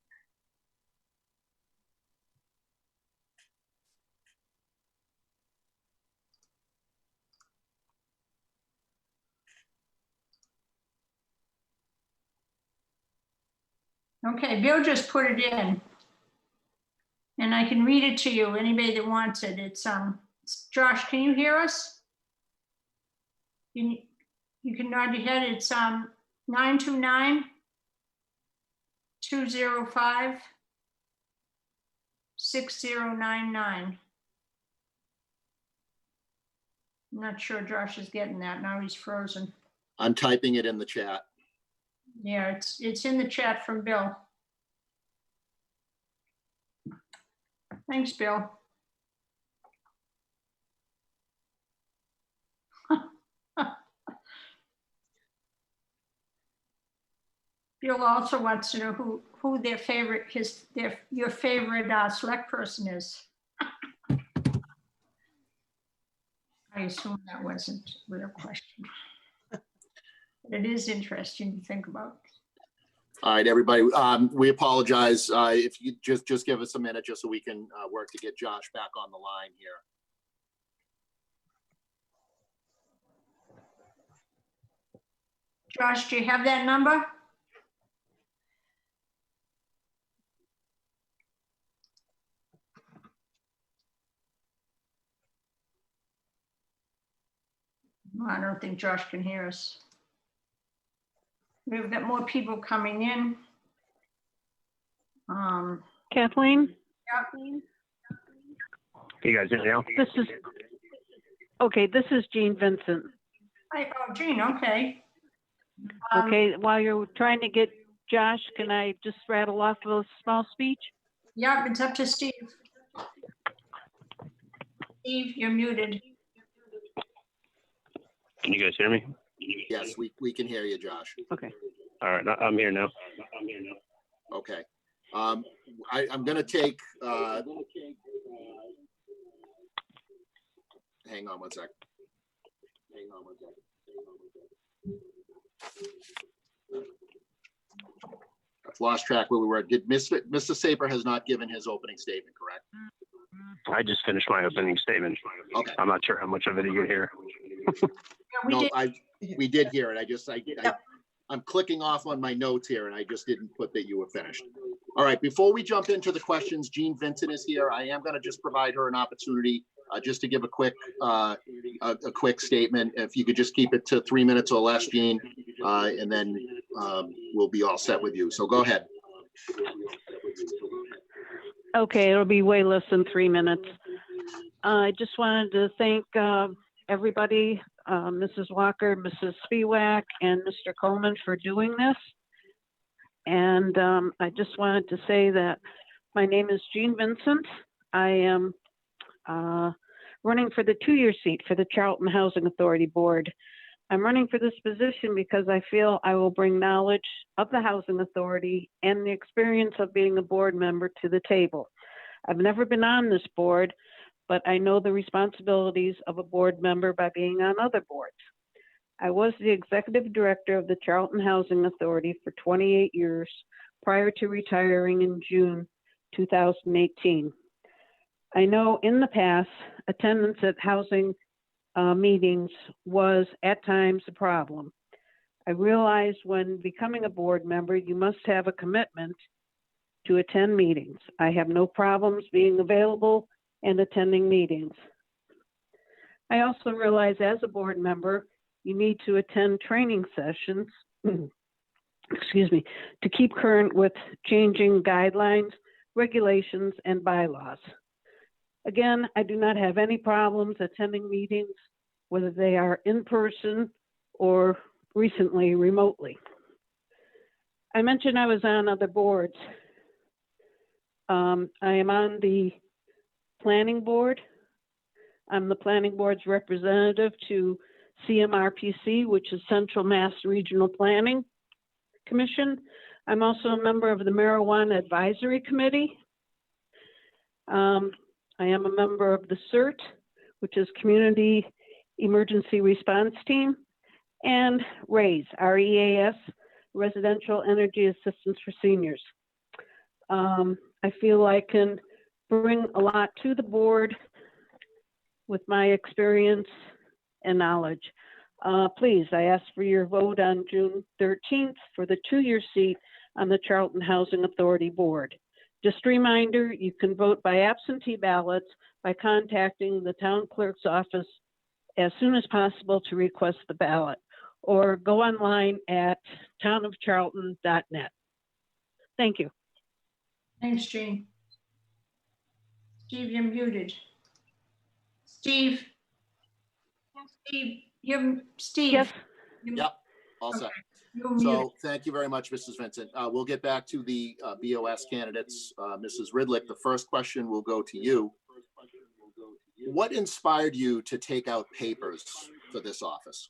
Okay, Bill just put it in. And I can read it to you, anybody that wants it. It's, Josh, can you hear us? You can nod your head. It's 929-205-6099. I'm not sure Josh is getting that. Now he's frozen. I'm typing it in the chat. Yeah, it's in the chat from Bill. Thanks, Bill. Bill also wants to know who their favorite, your favorite select person is. I assume that wasn't a real question. But it is interesting to think about. All right, everybody, we apologize. If you just give us a minute just so we can work to get Josh back on the line here. Josh, do you have that number? I don't think Josh can hear us. We've got more people coming in. Kathleen? Kathleen? Can you guys hear me now? This is Jean Vincent. Hi, oh, Jean, okay. Okay, while you're trying to get Josh, can I just rattle off a small speech? Yeah, it's up to Steve. Steve, you're muted. Can you guys hear me? Yes, we can hear you, Josh. Okay. All right, I'm here now. Okay. I'm going to take, hang on one sec. I've lost track where we were. Did Mr. Saper has not given his opening statement, correct? I just finished my opening statement. Okay. I'm not sure how much of it you hear. No, we did hear it. I'm clicking off on my notes here and I just didn't put that you were finished. All right, before we jump into the questions, Jean Vincent is here. I am going to just provide her an opportunity just to give a quick statement. If you could just keep it to 3 minutes or less, Jean, and then we'll be all set with you. So go ahead. Okay, it'll be way less than 3 minutes. I just wanted to thank everybody, Mrs. Walker, Mrs. Spiewak, and Mr. Coleman for doing this. And I just wanted to say that my name is Jean Vincent. I am running for the 2-year seat for the Charlton Housing Authority Board. I'm running for this position because I feel I will bring knowledge of the Housing Authority and the experience of being a board member to the table. I've never been on this board, but I know the responsibilities of a board member by being on other boards. I was the executive director of the Charlton Housing Authority for 28 years prior to retiring in June 2018. I know in the past, attendance at housing meetings was at times a problem. I realized when becoming a board member, you must have a commitment to attend meetings. I have no problems being available and attending meetings. I also realize as a board member, you need to attend training sessions, excuse me, to keep current with changing guidelines, regulations, and bylaws. Again, I do not have any problems attending meetings, whether they are in person or recently remotely. I mentioned I was on other boards. I am on the planning board. I'm the planning board's representative to CMRPC, which is Central Mass Regional Planning Commission. I'm also a member of the Marijuana Advisory Committee. I am a member of the CERT, which is Community Emergency Response Team, and RAISE, R-E-A-S, Residential Energy Assistance for Seniors. I feel I can bring a lot to the board with my experience and knowledge. Please, I ask for your vote on June 13th for the 2-year seat on the Charlton Housing Authority Board. Just a reminder, you can vote by absentee ballots by contacting the town clerk's office as soon as possible to request the ballot, or go online at townofcharlton.net. Thank you. Thanks, Jean. Steve, you're muted. Steve? Steve, Steve? Yes. Yep, all set. You're muted. So thank you very much, Mrs. Vincent. We'll get back to the BOS candidates. Mrs. Ridlick, the first question will go to you. What inspired you to take out papers for this office?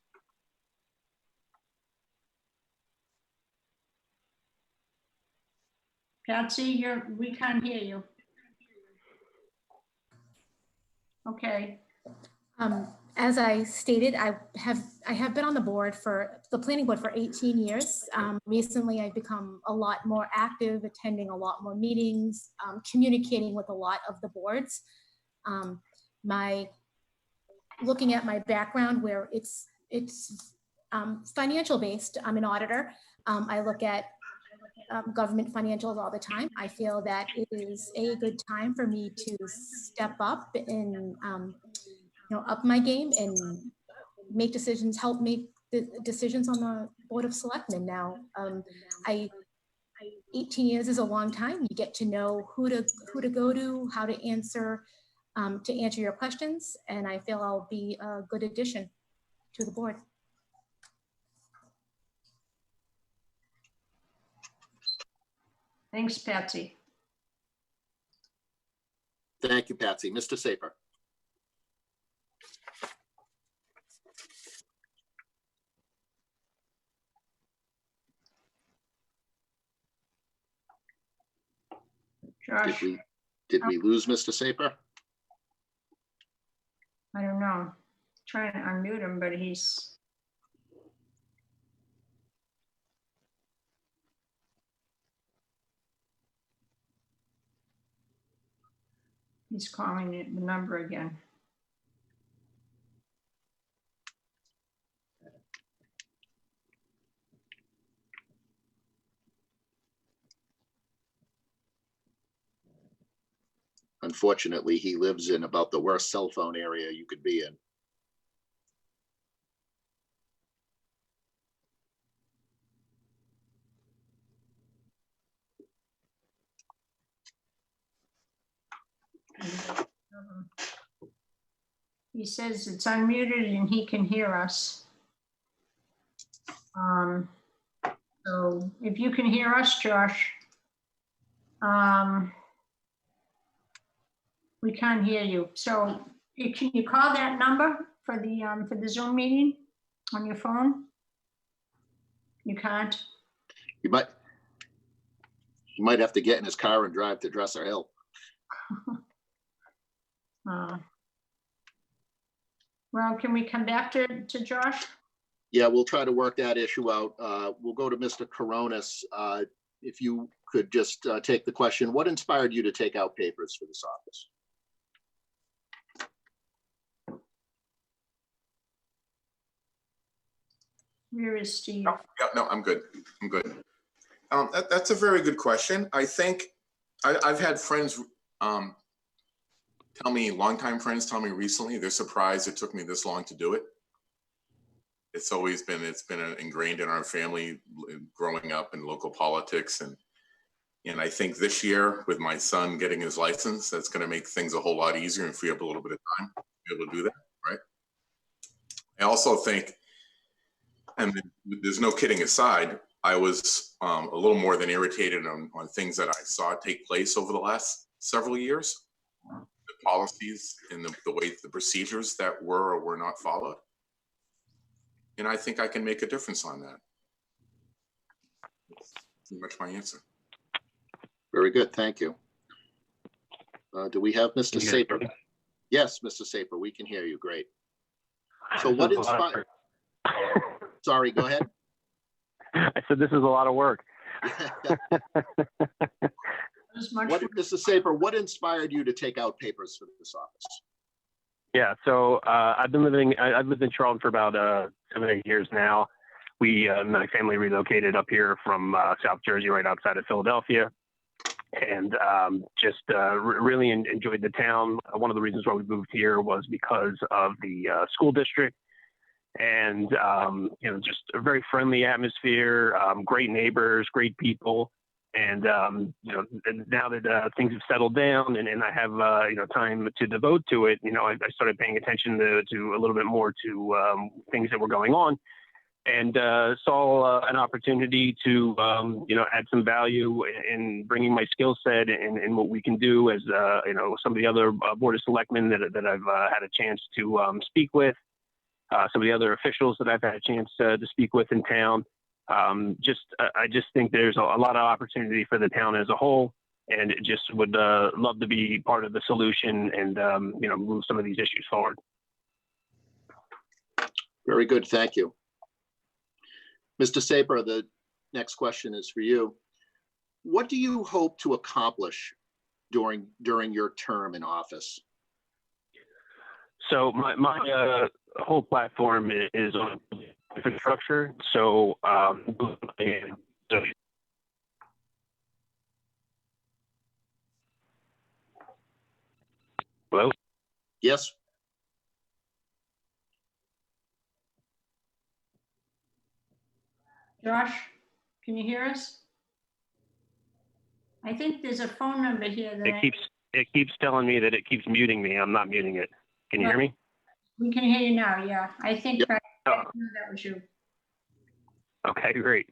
Patsy, we can't hear you. Okay. as I stated, I have been on the board for the planning board for 18 years. Recently, I've become a lot more active, attending a lot more meetings, communicating with a lot of the boards. Looking at my background, where it's financial based, I'm an auditor. I look at government financials all the time. I feel that it is a good time for me to step up and up my game and make decisions, help make the decisions on the Board of Selectmen. Now, 18 years is a long time. You get to know who to go to, how to answer your questions, and I feel I'll be a good addition to the board. Thanks, Patsy. Thank you, Patsy. Mr. Saper. Josh, Did we lose Mr. Saper? I don't know. Trying to unmute him, but he's. He's calling it the number again. Unfortunately, he lives in about the worst cell phone area you could be in. He says it's unmuted and he can hear us. So if you can hear us, Josh, we can't hear you. So can you call that number for the Zoom meeting on your phone? You can't? You might have to get in his car and drive to Dresser Hill. Well, can we come back to Josh? Yeah, we'll try to work that issue out. We'll go to Mr. Coronis. If you could just take the question, what inspired you to take out papers for this office? Where is Steve? Yeah, no, I'm good. I'm good. That's a very good question. I think I've had friends longtime friends tell me recently, they're surprised it took me this long to do it. It's been ingrained in our family growing up in local politics. And I think this year with my son getting his license, that's going to make things a whole lot easier and free up a little bit of time to be able to do that, right? I also think, and there's no kidding aside, I was a little more than irritated on things that I saw take place over the last several years, the policies and the way the procedures that were or were not followed. And I think I can make a difference on that. That's pretty much my answer. Very good, thank you. Do we have Mr. Saper? Yes, Mr. Saper, we can hear you, great. So what inspired? Sorry, go ahead. I said this is a lot of work. Mr. Saper, what inspired you to take out papers for this office? Yeah, so I've lived in Charlton for about 7 or 8 years now. My family relocated up here from South Jersey, right outside of Philadelphia, and really enjoyed the town. One of the reasons why we moved here was because of the school district, and just a very friendly atmosphere, great neighbors, great people. And now that things have settled down and I have time to devote to it, I started paying attention to a little bit more to things that were going on, and saw an opportunity to add some value in bringing my skill set and what we can do as some of the other Board of Selectmen that I've had a chance to speak with, some of the other officials that I've had a chance to speak with in town. I just think there's a lot of opportunity for the town as a whole, and just would love to be part of the solution and move some of these issues forward. Very good, thank you. Mr. Saper, the next question is for you. What do you hope to accomplish during your term in office? So my whole platform is on infrastructure. So hello? Yes. Josh, can you hear us? I think there's a phone number here that It keeps telling me that it keeps muting me. I'm not muting it. Can you hear me? we can hear you now. Yeah, I think that Oh, was you. okay, great.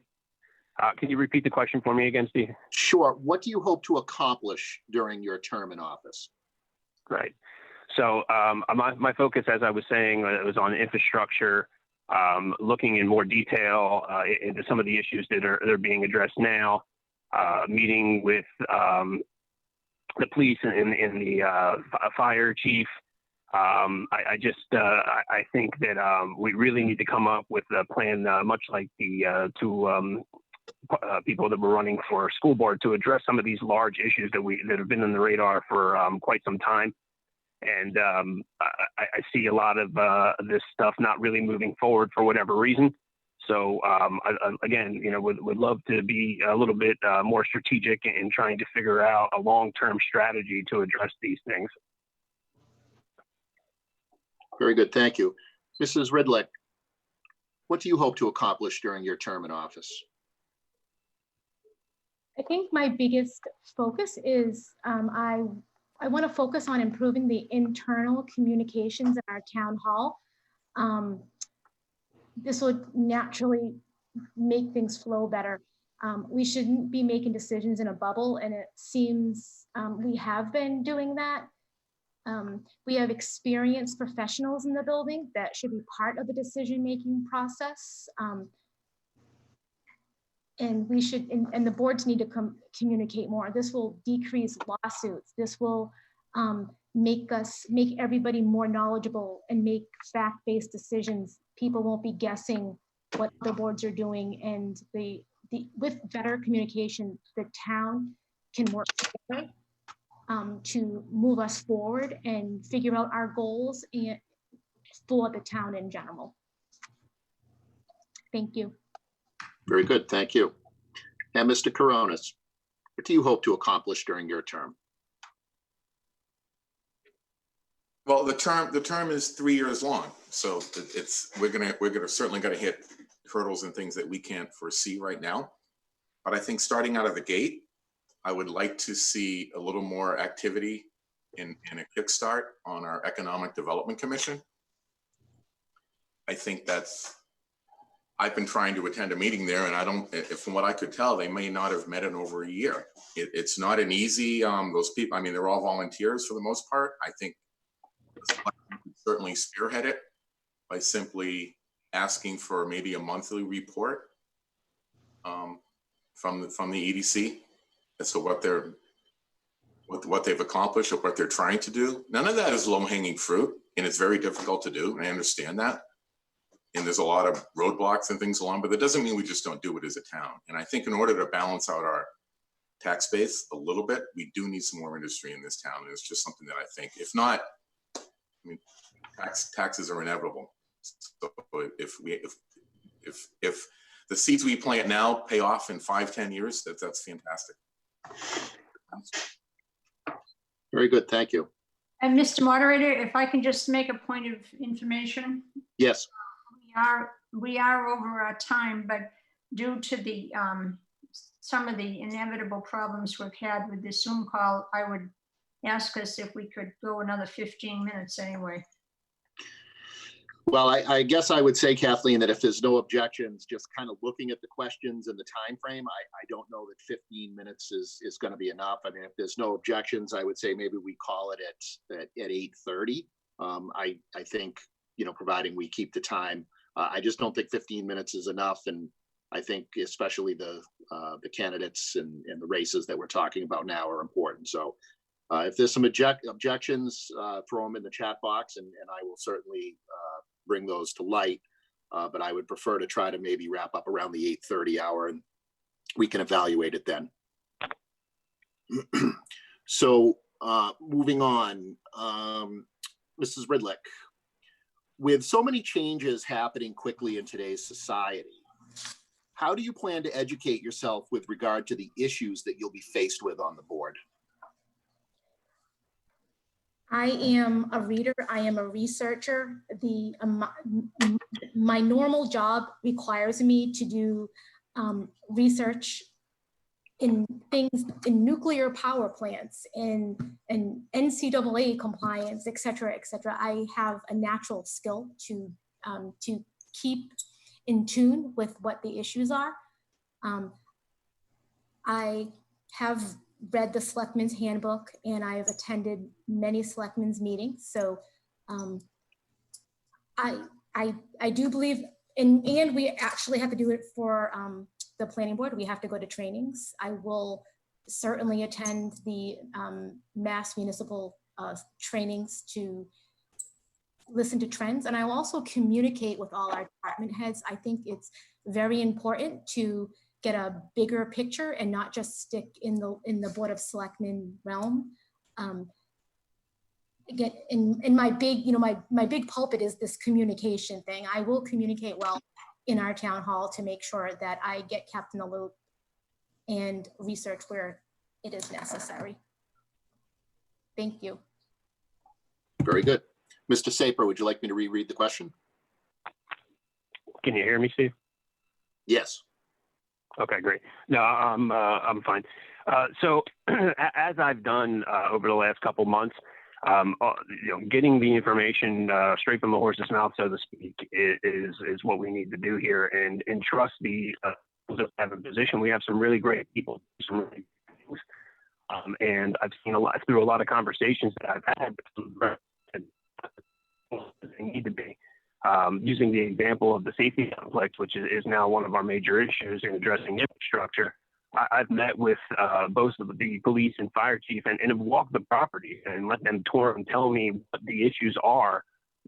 Can you repeat the question for me again, Steve? Sure. What do you hope to accomplish during your term in office? Right. So my focus, as I was saying, was on infrastructure, looking in more detail into some of the issues that are being addressed now, meeting with the police and the fire chief. I think that we really need to come up with a plan, much like the two people that were running for school board, to address some of these large issues that have been on the radar for quite some time. And I see a lot of this stuff not really moving forward for whatever reason. So again, would love to be a little bit more strategic in trying to figure out a long-term strategy to address these things. Very good, thank you. Mrs. Ridlick, what do you hope to accomplish during your term in office? I think my biggest focus is I want to focus on improving the internal communications in our town hall. This would naturally make things flow better. We shouldn't be making decisions in a bubble, and it seems we have been doing that. We have experienced professionals in the building that should be part of the decision-making process. And we should, and the boards need to communicate more. This will decrease lawsuits. This will make everybody more knowledgeable and make fact-based decisions. People won't be guessing what the boards are doing, and with better communication, the town can work together to move us forward and figure out our goals and for the town in general. Thank you. Very good, thank you. And Mr. Coronas, what do you hope to accomplish during your term? Well, the term is 3 years long, so we're certainly gonna hit hurdles and things that we can't foresee right now. But I think starting out of the gate, I would like to see a little more activity in a kickstart on our Economic Development Commission. I think I've been trying to attend a meeting there, and from what I could tell, they may not have met in over a year. It's not an easy, those people, I mean, they're all volunteers for the most part. I think certainly spearhead it by simply asking for maybe a monthly report from the EDC as to what they've accomplished or what they're trying to do. None of that is low-hanging fruit, and it's very difficult to do, and I understand that. And there's a lot of roadblocks and things along, but that doesn't mean we just don't do it as a town. And I think in order to balance out our tax base a little bit, we do need some more industry in this town. And it's just something that I think, if not, I mean, taxes are inevitable. So if the seeds we plant now pay off in 5-10 years, that's fantastic. Very good, thank you. And Mr. Moderator, if I can just make a point of information. Yes. We are over our time, but due to the some of the inevitable problems we've had with this Zoom call, I would ask us if we could go another 15 minutes anyway. Well, I guess I would say, Kathleen, that if there's no objections, just kind of looking at the questions and the time frame, I don't know that 15 minutes is going to be enough. I mean, if there's no objections, I would say maybe we call it at 8:30. I think, providing we keep the time. I just don't think 15 minutes is enough, and I think especially the candidates and the races that we're talking about now are important. So if there's some objections, throw them in the chat box, and I will certainly bring those to light. but I would prefer to try to maybe wrap up around the 8:30 hour, and we can evaluate it then. So moving on, Mrs. Ridlick, with so many changes happening quickly in today's society, how do you plan to educate yourself with regard to the issues that you'll be faced with on the board? I am a reader. I am a researcher. My normal job requires me to do research in things in nuclear power plants, in NCAA compliance, et cetera, et cetera. I have a natural skill to keep in tune with what the issues are. I have read the Selectmen's Handbook, and I have attended many Selectmen's meetings. So I do believe, and we actually have to do it for the planning board. We have to go to trainings. I will certainly attend the Mass Municipal trainings to listen to trends. And I will also communicate with all our department heads. I think it's very important to get a bigger picture and not just stick in the Board of Selectmen realm. Again, in my big, my big pulpit is this communication thing. I will communicate well in our town hall to make sure that I get kept in the loop and research where it is necessary. Thank you. Very good. Mr. Saper, would you like me to reread the question? Can you hear me, Steve? Yes. Okay, great. No, I'm fine. So as I've done over the last couple months, getting the information straight from the horse's mouth, so to speak, is what we need to do here, and trust the have a position. We have some really great people, some really good things, and I've seen through a lot of conversations that I've had. They need to be. Using the example of the safety complex, which is now one of our major issues in addressing infrastructure. I've met with both of the police and fire chief and have walked the property and let them tour and tell me what the issues are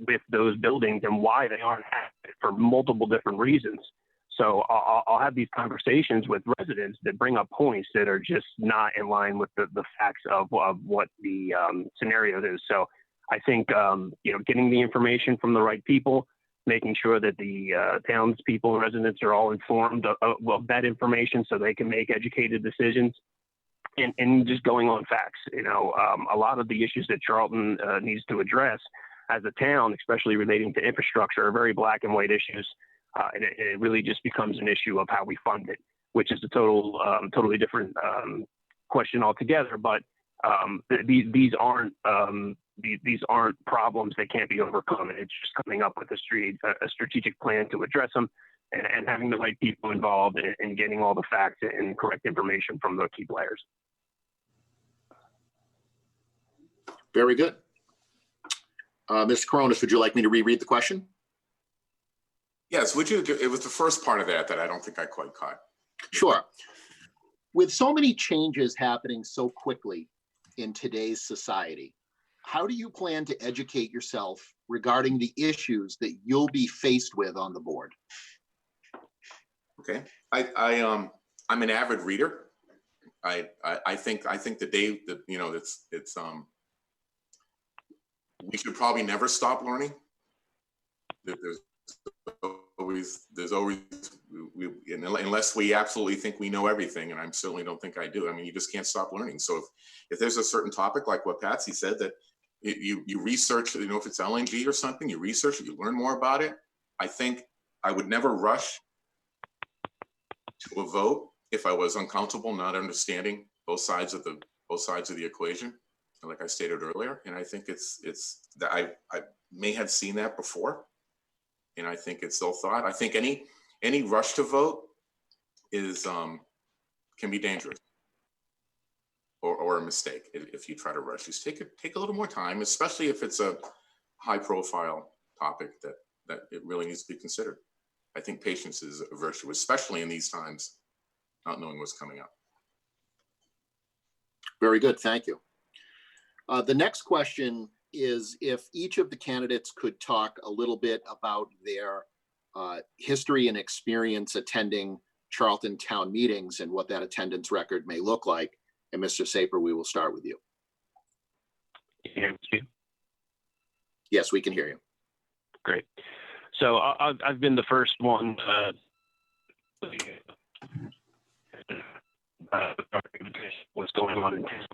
with those buildings and why they aren't active for multiple different reasons. So I'll have these conversations with residents that bring up points that are just not in line with the facts of what the scenario is. So I think, getting the information from the right people, making sure that the townspeople and residents are all informed of that information so they can make educated decisions, and just going on facts. A lot of the issues that Charlton needs to address as a town, especially relating to infrastructure, are very black and white issues. And it really just becomes an issue of how we fund it, which is a totally different question altogether. But these aren't problems that can't be overcome. It's just coming up with a strategic plan to address them, and having the right people involved and getting all the facts and correct information from the key players. Very good. Mr. Coronis, would you like me to reread the question? Yes, would you? It was the first part of that I don't think I quite caught. Sure. With so many changes happening so quickly in today's society, how do you plan to educate yourself regarding the issues that you'll be faced with on the board? Okay, I'm an avid reader. I think the day that it's we should probably never stop learning. There's always unless we absolutely think we know everything, and I certainly don't think I do. I mean, you just can't stop learning. So if there's a certain topic like what Patsy said, that you research, if it's LNG or something, you research it, you learn more about it. I think I would never rush to a vote if I was uncomfortable not understanding both sides of the equation, like I stated earlier. And I think it's that I may have seen that before, and I think it's still thought. I think any rush to vote is can be dangerous or a mistake if you try to rush. Just take a little more time, especially if it's a high profile topic that it really needs to be considered. I think patience is a virtue, especially in these times, not knowing what's coming up. Very good, thank you. The next question is if each of the candidates could talk a little bit about their history and experience attending Charlton town meetings and what that attendance record may look like. And Mr. Saper, we will start with you. Yes, we can hear you. Great. So I've been the first one what's going on in town.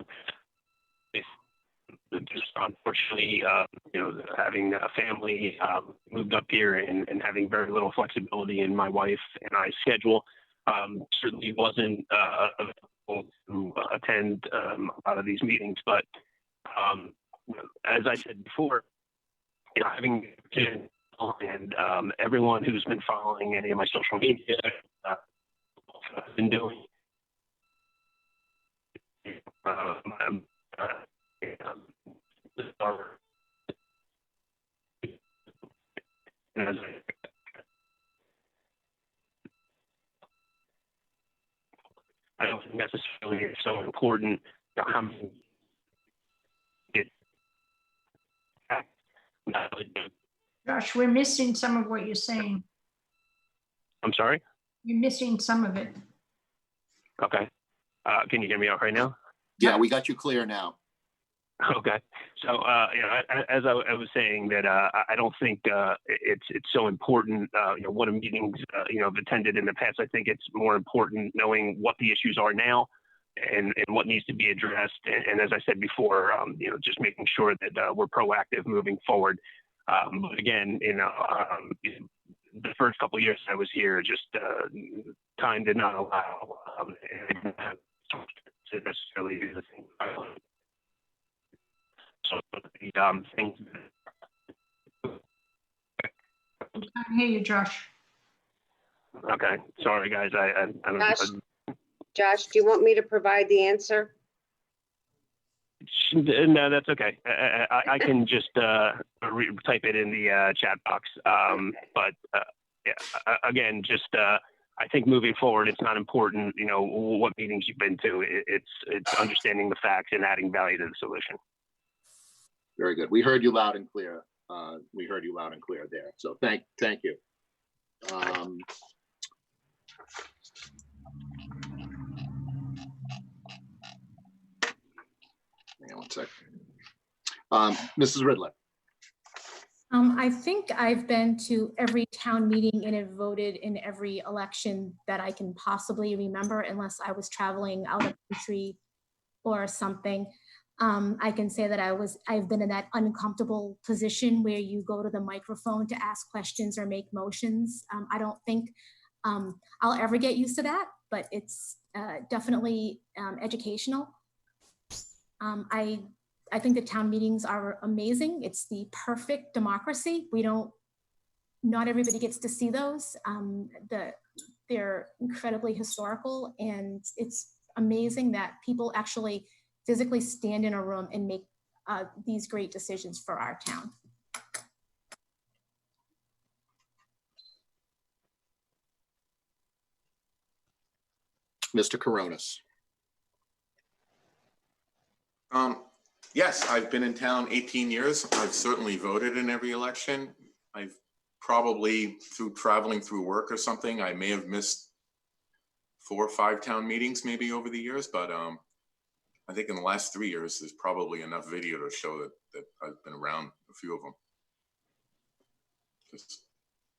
Just unfortunately, having a family moved up here and having very little flexibility in my wife and I's schedule, certainly wasn't available to attend a lot of these meetings. But as I said before, having and everyone who's been following any of my social media, I've been doing. I don't think necessarily it's so important how many Josh, we're missing some of what you're saying. I'm sorry? You're missing some of it. Okay. Can you hear me out right now? Yeah, we got you clear now. Okay. So, as I was saying that I don't think it's so important, what a meetings, I've attended in the past. I think it's more important knowing what the issues are now and what needs to be addressed. And as I said before, just making sure that we're proactive moving forward. But again, the first couple of years I was here, just time did not allow, and I didn't have to necessarily do the thing. So the things. I can't hear you, Josh. Okay, sorry guys. I don't know. Josh, do you want me to provide the answer? No, that's okay. I can just type it in the chat box. But again, just I think moving forward, it's not important, what meetings you've been to. It's understanding the facts and adding value to the solution. Very good. We heard you loud and clear. We heard you loud and clear there. So thank you. Hang on one sec. Mrs. Ridley. I think I've been to every town meeting and have voted in every election that I can possibly remember, unless I was traveling out of country or something. I can say that I've been in that uncomfortable position where you go to the microphone to ask questions or make motions. I don't think I'll ever get used to that, but it's definitely educational. I think the town meetings are amazing. It's the perfect democracy. Not everybody gets to see those. They're incredibly historical, and it's amazing that people actually physically stand in a room and make these great decisions for our town. Mr. Coronis. Yes, I've been in town 18 years. I've certainly voted in every election. I've probably, through traveling through work or something, I may have missed 4 or 5 town meetings maybe over the years, but I think in the last 3 years, there's probably enough video to show that I've been around a few of them.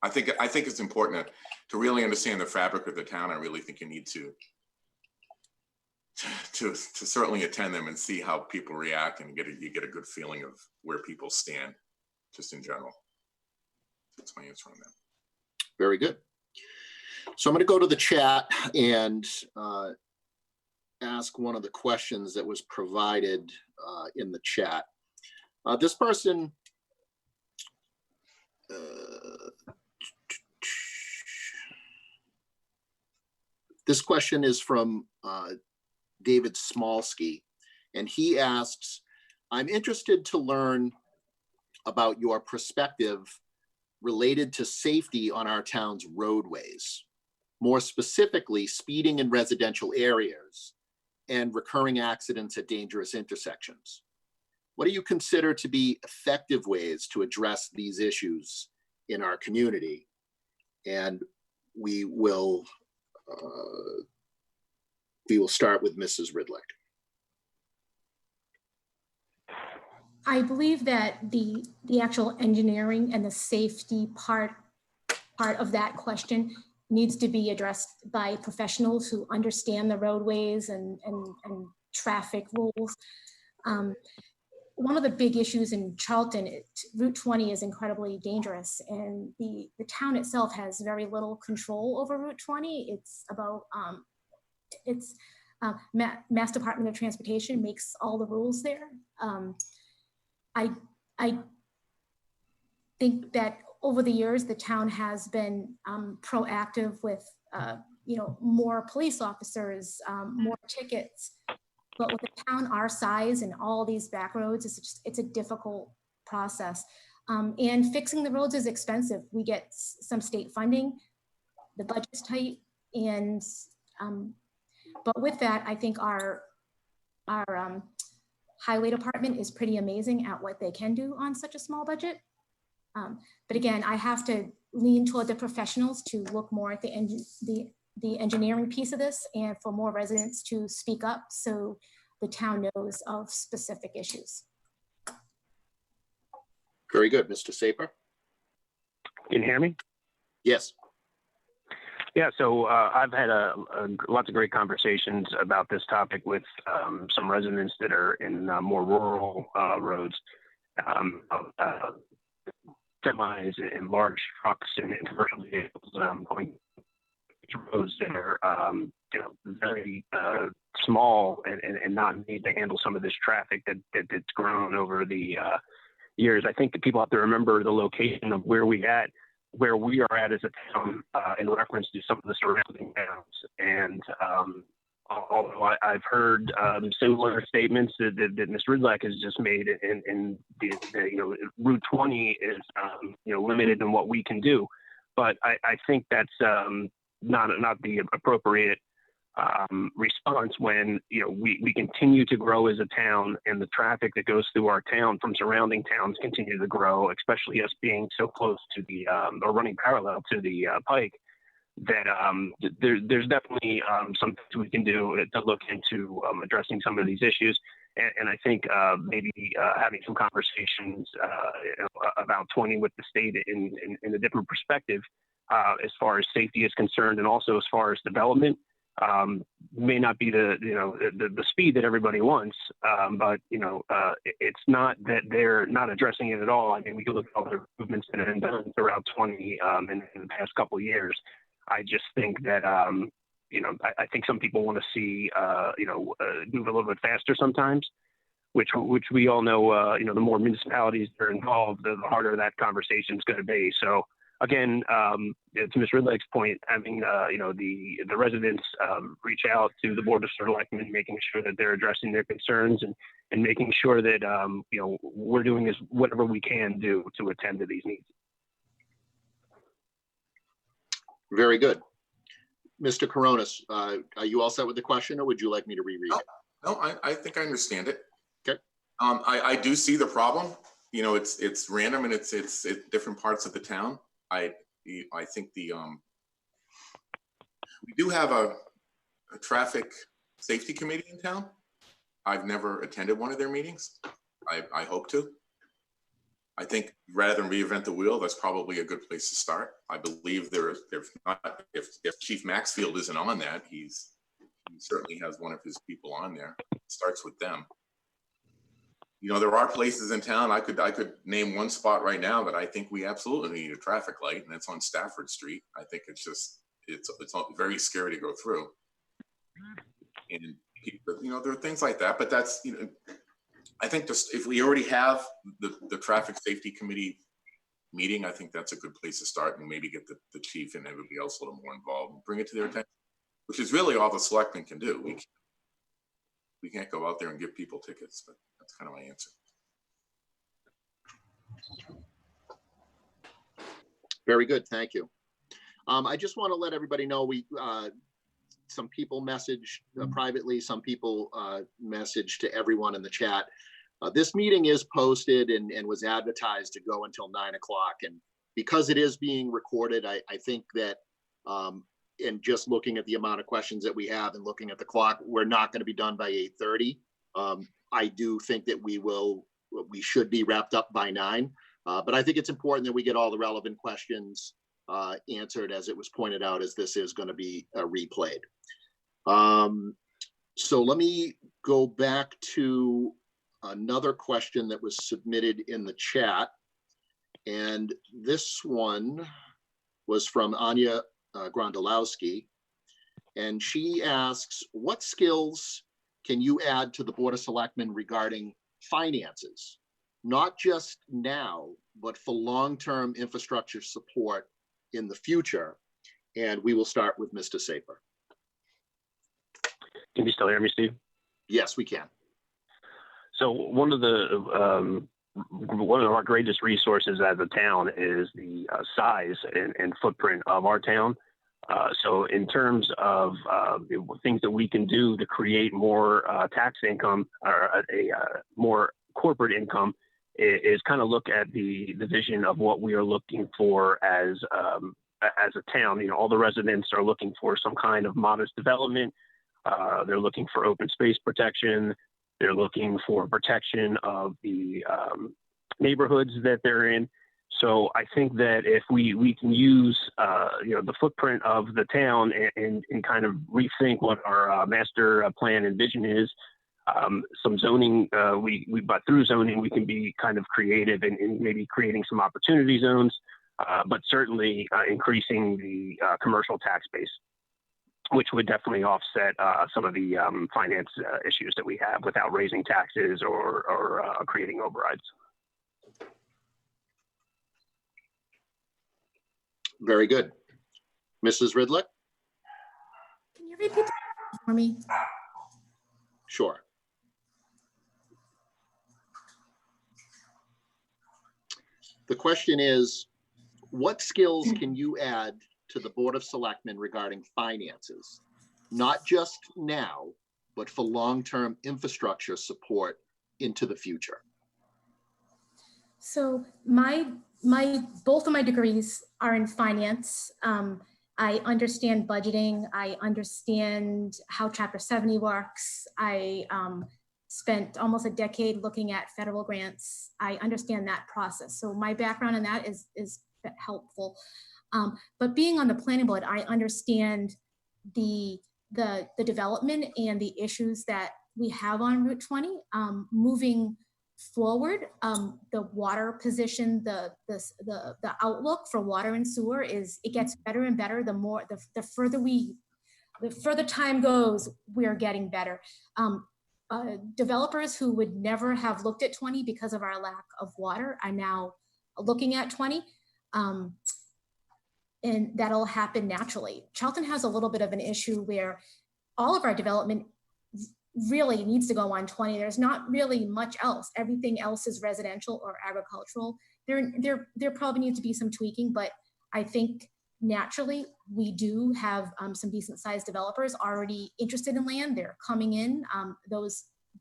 I think it's important to really understand the fabric of the town. I really think you need to certainly attend them and see how people react, and you get a good feeling of where people stand, just in general. That's my answer on that. Very good. So I'm going to go to the chat and ask one of the questions that was provided in the chat. This person, this question is from David Smolsky, and he asks, I'm interested to learn about your perspective related to safety on our town's roadways, more specifically speeding in residential areas and recurring accidents at dangerous intersections. What do you consider to be effective ways to address these issues in our community? And we will start with Mrs. Ridlick. I believe that the actual engineering and the safety part of that question needs to be addressed by professionals who understand the roadways and traffic rules. One of the big issues in Charlton, Route 20 is incredibly dangerous, and the town itself has very little control over Route 20. It's about, Mass Department of Transportation makes all the rules there. I think that over the years, the town has been proactive with, more police officers, more tickets. But with a town our size and all these back roads, it's a difficult process. And fixing the roads is expensive. We get some state funding, the budget's tight, and but with that, I think our highway department is pretty amazing at what they can do on such a small budget. But again, I have to lean toward the professionals to look more at the engineering piece of this, and for more residents to speak up so the town knows of specific issues. Very good. Mr. Saper? Can you hear me? Yes. Yeah, so I've had lots of great conversations about this topic with some residents that are in more rural roads, semis and large trucks and commercial vehicles going to roads that are very small and not made to handle some of this traffic that's grown over the years. I think that people have to remember the location of where we are at as a town in reference to some of the surrounding towns. And although I've heard similar statements that Ms. Ridlack has just made, and Route 20 is limited in what we can do, but I think that's not the appropriate response when we continue to grow as a town, and the traffic that goes through our town from surrounding towns continue to grow, especially us being so close to the or running parallel to the Pike, that there's definitely some things we can do to look into addressing some of these issues. And I think maybe having some conversations about 20 with the state in a different perspective as far as safety is concerned, and also as far as development. May not be the speed that everybody wants, but it's not that they're not addressing it at all. I mean, we can look at all the improvements that have been done throughout 20 in the past couple of years. I just think that I think some people want to see move a little bit faster sometimes, which we all know. The more municipalities that are involved, the harder that conversation is going to be. So. Again, to Ms. Ridlack's point, having the residents reach out to the Board of Selectmen, making sure that they're addressing their concerns and making sure that we're doing whatever we can do to attend to these needs. Very good. Mr. Coronis, are you all set with the question, or would you like me to reread it? No, I think I understand it. Okay. I do see the problem. It's random, and it's different parts of the town. I think we do have a traffic safety committee in town. I've never attended one of their meetings. I hope to. I think rather than reinvent the wheel, that's probably a good place to start. I believe if Chief Maxfield isn't on that, he certainly has one of his people on there. It starts with them. There are places in town, I could name one spot right now that I think we absolutely need a traffic light, and it's on Stafford Street. I think it's very scary to go through. And, there are things like that, but that's, I think just if we already have the traffic safety committee meeting, I think that's a good place to start, and maybe get the chief and everybody else a little more involved and bring it to their attention, which is really all the selectmen can do. We can't go out there and give people tickets, but that's kind of my answer. Very good, thank you. I just want to let everybody know some people messaged privately, some people messaged to everyone in the chat. This meeting is posted and was advertised to go until 9 o'clock, and because it is being recorded, I think that, and just looking at the amount of questions that we have and looking at the clock, we're not going to be done by 8:30. I do think that we should be wrapped up by 9. But I think it's important that we get all the relevant questions answered, as it was pointed out, as this is going to be replayed. So let me go back to another question that was submitted in the chat. And this one was from Anya Grondolowski. And she asks, what skills can you add to the Board of Selectmen regarding finances? Not just now, but for long-term infrastructure support in the future. And we will start with Mr. Saper. Can you still hear me, Steve? Yes, we can. So one of our greatest resources as a town is the size and footprint of our town. So in terms of things that we can do to create more tax income or a more corporate income is kind of look at the vision of what we are looking for as a town. You know, all the residents are looking for some kind of modest development. They're looking for open space protection. They're looking for protection of the neighborhoods that they're in. So I think that if we can use the footprint of the town and kind of rethink what our master plan and vision is, some zoning, but through zoning we can be kind of creative in maybe creating some opportunity zones, but certainly increasing the commercial tax base, which would definitely offset some of the finance issues that we have without raising taxes or creating overrides. Very good. Mrs. Ridlick? Can you repeat that for me? Sure. The question is, what skills can you add to the Board of Selectmen regarding finances, not just now, but for long-term infrastructure support into the future? So both of my degrees are in finance. I understand budgeting. I understand how Chapter 70 works. I spent almost a decade looking at federal grants. I understand that process. So my background in that is helpful. But being on the planning board, I understand the development and the issues that we have on Route 20. Moving forward, the water position, the outlook for water and sewer it gets better and better. The further time goes, we are getting better. Developers who would never have looked at 20 because of our lack of water are now looking at 20. And that'll happen naturally. Charlton has a little bit of an issue where all of our development really needs to go on 20. There's not really much else. Everything else is residential or agricultural. There probably needs to be some tweaking, but I think naturally we do have some decent sized developers already interested in land. They're coming in,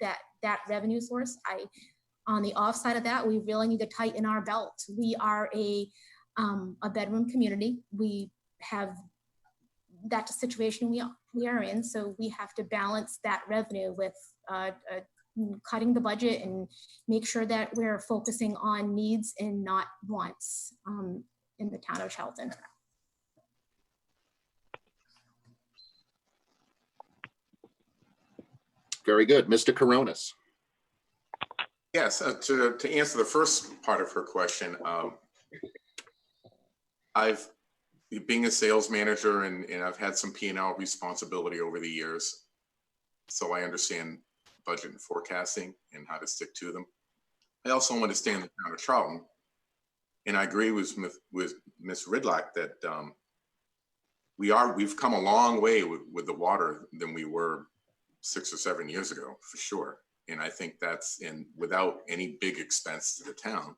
that revenue source. On the offside of that, we really need to tighten our belt. We are a bedroom community. We have that's a situation we are in. So we have to balance that revenue with cutting the budget and make sure that we're focusing on needs and not wants in the town of Charlton. Very good. Mr. Coronis. Yes, to answer the first part of her question, I've being a sales manager and I've had some P&L responsibility over the years. So I understand budget and forecasting and how to stick to them. I also understand the town of Charlton. And I agree with Ms. Ridlock that we've come a long way with the water than we were 6 or 7 years ago, for sure. And I think that's without any big expense to the town.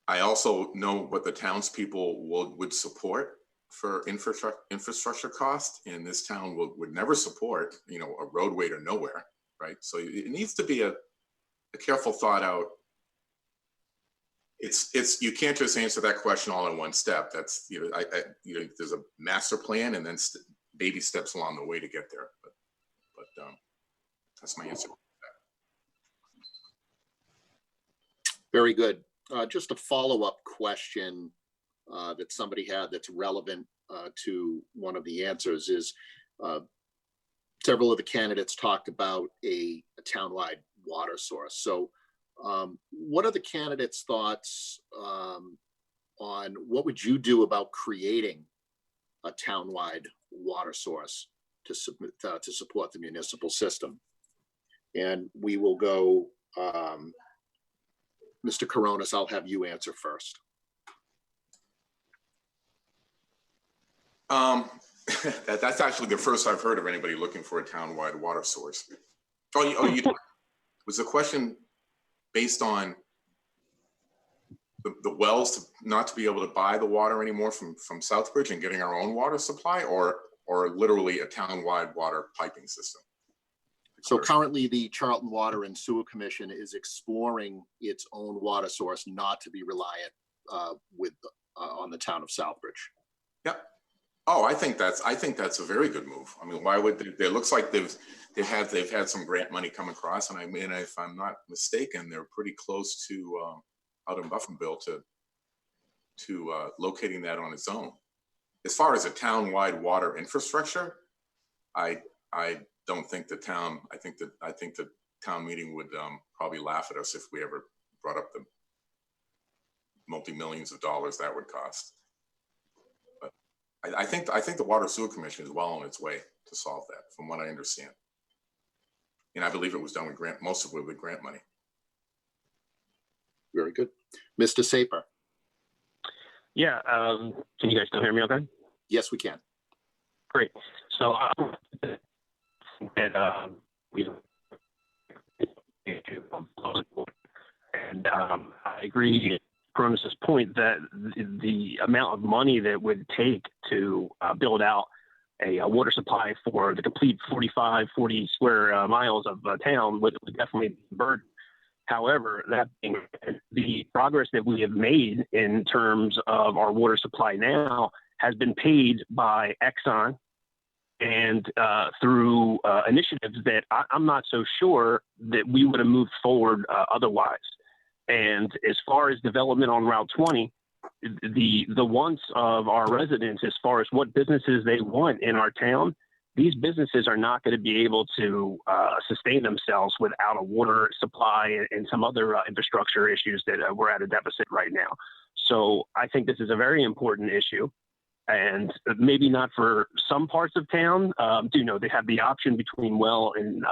I also know what the townspeople would support for infrastructure cost, and this town would never support, a roadway to nowhere, right? So it needs to be a careful thought out It's you can't just answer that question all in one step. That's there's a master plan and then baby steps along the way to get there. But that's my answer. Very good. Just a follow-up question that somebody had that's relevant to one of the answers is several of the candidates talked about a townwide water source. So what are the candidates' thoughts on what would you do about creating a townwide water source to support the municipal system? And we will go, Mr. Coronis, I'll have you answer first. That's actually the first I've heard of anybody looking for a townwide water source. Was the question based on the wells not to be able to buy the water anymore from Southbridge and getting our own water supply, or literally a townwide water piping system? So currently the Charlton Water and Sewer Commission is exploring its own water source not to be reliant on the town of Southbridge. Yep. Oh, I think that's a very good move. I mean, why would they? It looks like they've had some grant money come across, and I mean, if I'm not mistaken, they're pretty close to out in Buffinville to locating that on its own. As far as a town-wide water infrastructure, I don't think the town. I think the town meeting would probably laugh at us if we ever brought up the multi-millions of dollars that would cost. I think the Water Sewer Commission is well on its way to solve that, from what I understand. And I believe it was done with most of it with grant money. Very good. Mr. Saper. Yeah, can you guys still hear me okay? Yes, we can. Great. So and I agree with Coronis's point that the amount of money that would take to build out a water supply for the complete 40 square miles of town would definitely be a burden. However, that being the progress that we have made in terms of our water supply now has been paid by Exxon and through initiatives that I'm not so sure that we would have moved forward otherwise. And as far as development on Route 20, the wants of our residents, as far as what businesses they want in our town, these businesses are not going to be able to sustain themselves without a water supply and some other infrastructure issues that we're at a deficit right now. So I think this is a very important issue. And maybe not for some parts of town. They have the option between well and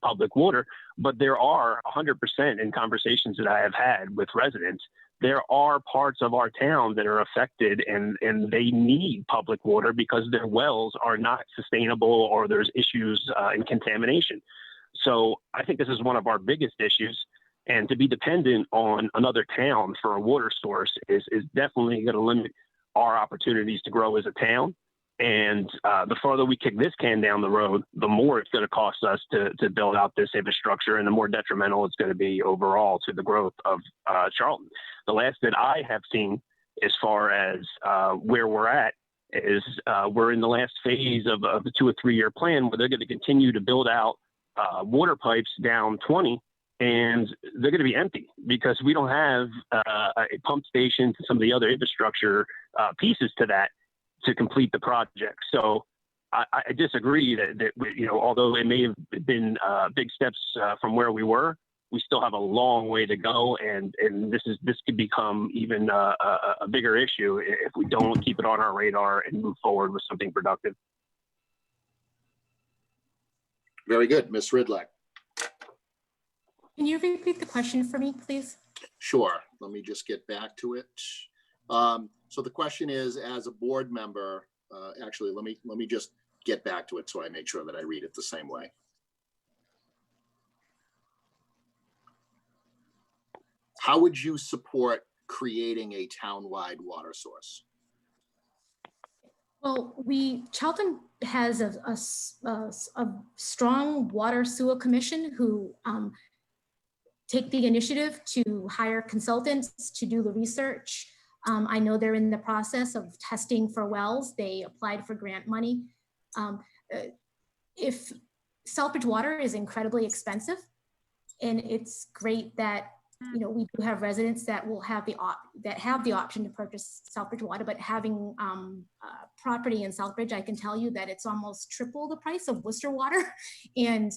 public water, but there are 100% in conversations that I have had with residents. There are parts of our town that are affected and they need public water because their wells are not sustainable or there's issues in contamination. So I think this is one of our biggest issues. And to be dependent on another town for a water source is definitely going to limit our opportunities to grow as a town. And the farther we kick this can down the road, the more it's going to cost us to build out this infrastructure and the more detrimental it's going to be overall to the growth of Charlton. The last that I have seen as far as where we're at is we're in the last phase of the 2 or 3 year plan where they're going to continue to build out water pipes down 20. And they're going to be empty because we don't have a pump station and some of the other infrastructure pieces to that to complete the project. So I disagree that although it may have been big steps from where we were, we still have a long way to go. And this could become even a bigger issue if we don't keep it on our radar and move forward with something productive. Very good. Ms. Ridlack. Can you repeat the question for me, please? Sure. Let me just get back to it. So the question is, as a board member, actually, let me just get back to it so I make sure that I read it the same way. How would you support creating a town-wide water source? Well, Charlton has a strong water sewer commission who take the initiative to hire consultants to do the research. I know they're in the process of testing for wells. They applied for grant money. If Southbridge water is incredibly expensive, and it's great that we do have residents that will have the option to purchase Southbridge water, but having property in Southbridge, I can tell you that it's almost triple the price of Worcester water. And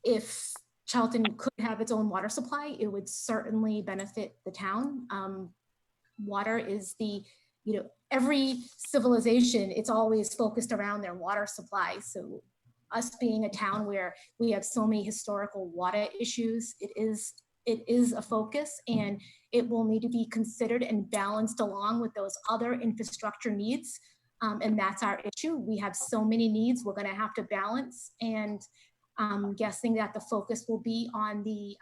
if Charlton could have its own water supply, it would certainly benefit the town. Water is every civilization, it's always focused around their water supply. So us being a town where we have so many historical water issues, it is a focus, and it will need to be considered and balanced along with those other infrastructure needs. And that's our issue. We have so many needs we're going to have to balance, and I'm guessing that the focus will be on the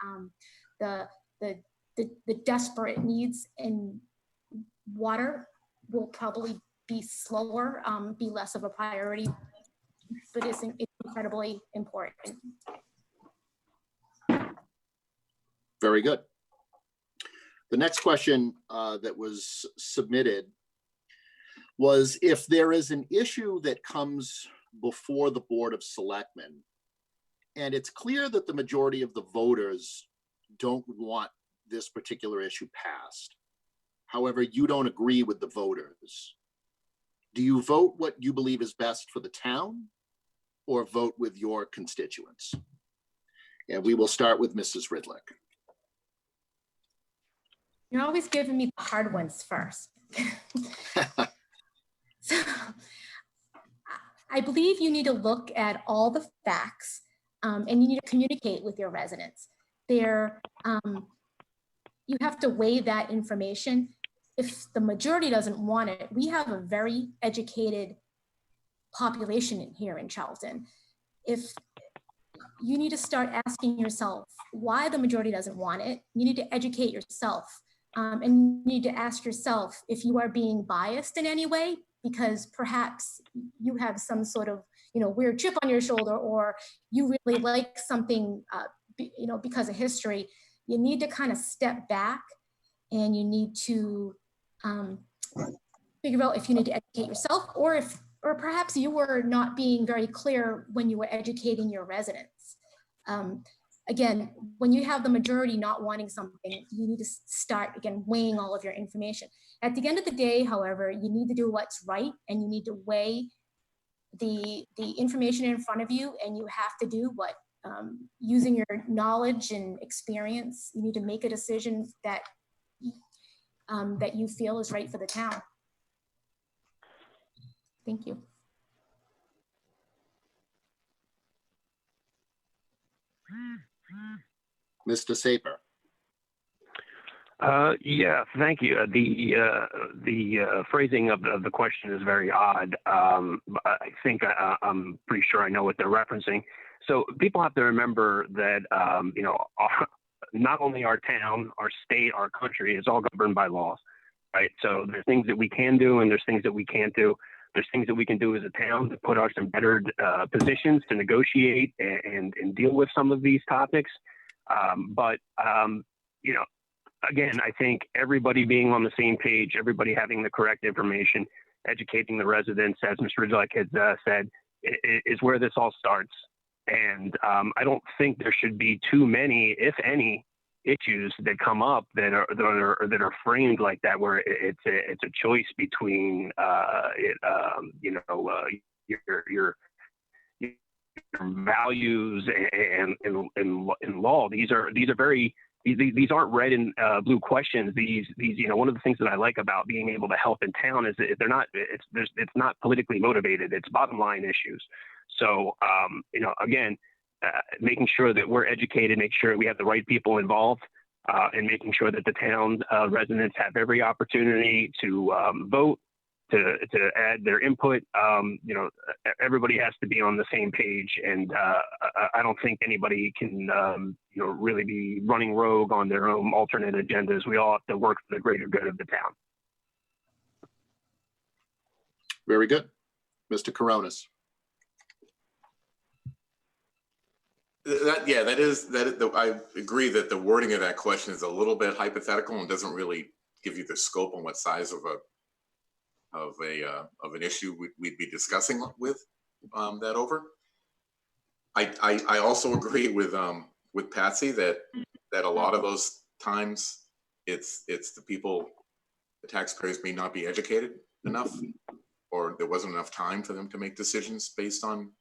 desperate needs, and water will probably be slower, be less of a priority, but it's incredibly important. Very good. The next question that was submitted was, if there is an issue that comes before the Board of Selectmen, and it's clear that the majority of the voters don't want this particular issue passed, however, you don't agree with the voters, do you vote what you believe is best for the town, or vote with your constituents? And we will start with Mrs. Ridlick. You're always giving me the hard ones first. So, I believe you need to look at all the facts, and you need to communicate with your residents. You have to weigh that information. If the majority doesn't want it, we have a very educated population here in Charlton. If you need to start asking yourself why the majority doesn't want it, you need to educate yourself. And you need to ask yourself if you are being biased in any way, because perhaps you have some sort of weird chip on your shoulder, or you really like something because of history. You need to kind of step back, and you need to figure out if you need to educate yourself, or perhaps you were not being very clear when you were educating your residents. Again, when you have the majority not wanting something, you need to start, again, weighing all of your information. At the end of the day, however, you need to do what's right, and you need to weigh the information in front of you, and you have to do what, using your knowledge and experience, you need to make a decision that you feel is right for the town. Thank you. Mr. Saper. Yeah, thank you. The phrasing of the question is very odd. I think I'm pretty sure I know what they're referencing. So people have to remember that not only our town, our state, our country is all governed by laws, right? So there's things that we can do, and there's things that we can't do. There's things that we can do as a town to put us in better positions to negotiate and deal with some of these topics. Again, I think everybody being on the same page, everybody having the correct information, educating the residents, as Ms. Ridlick had said, is where this all starts. And I don't think there should be too many, if any, issues that come up that are framed like that, where it's a choice between your values and law. These aren't red and blue questions. These one of the things that I like about being able to help in town is that it's not politically motivated. It's bottom line issues. So again, making sure that we're educated, make sure we have the right people involved, and making sure that the town residents have every opportunity to vote, to add their input. Everybody has to be on the same page, and I don't think anybody can really be running rogue on their own alternate agendas. We all have to work for the greater good of the town. Very good. Mr. Coronis. I agree that the wording of that question is a little bit hypothetical and doesn't really give you the scope on what size of an issue we'd be discussing with that over. I also agree with Patsy that a lot of those times it's the people, the taxpayers may not be educated enough, or there wasn't enough time for them to make decisions based on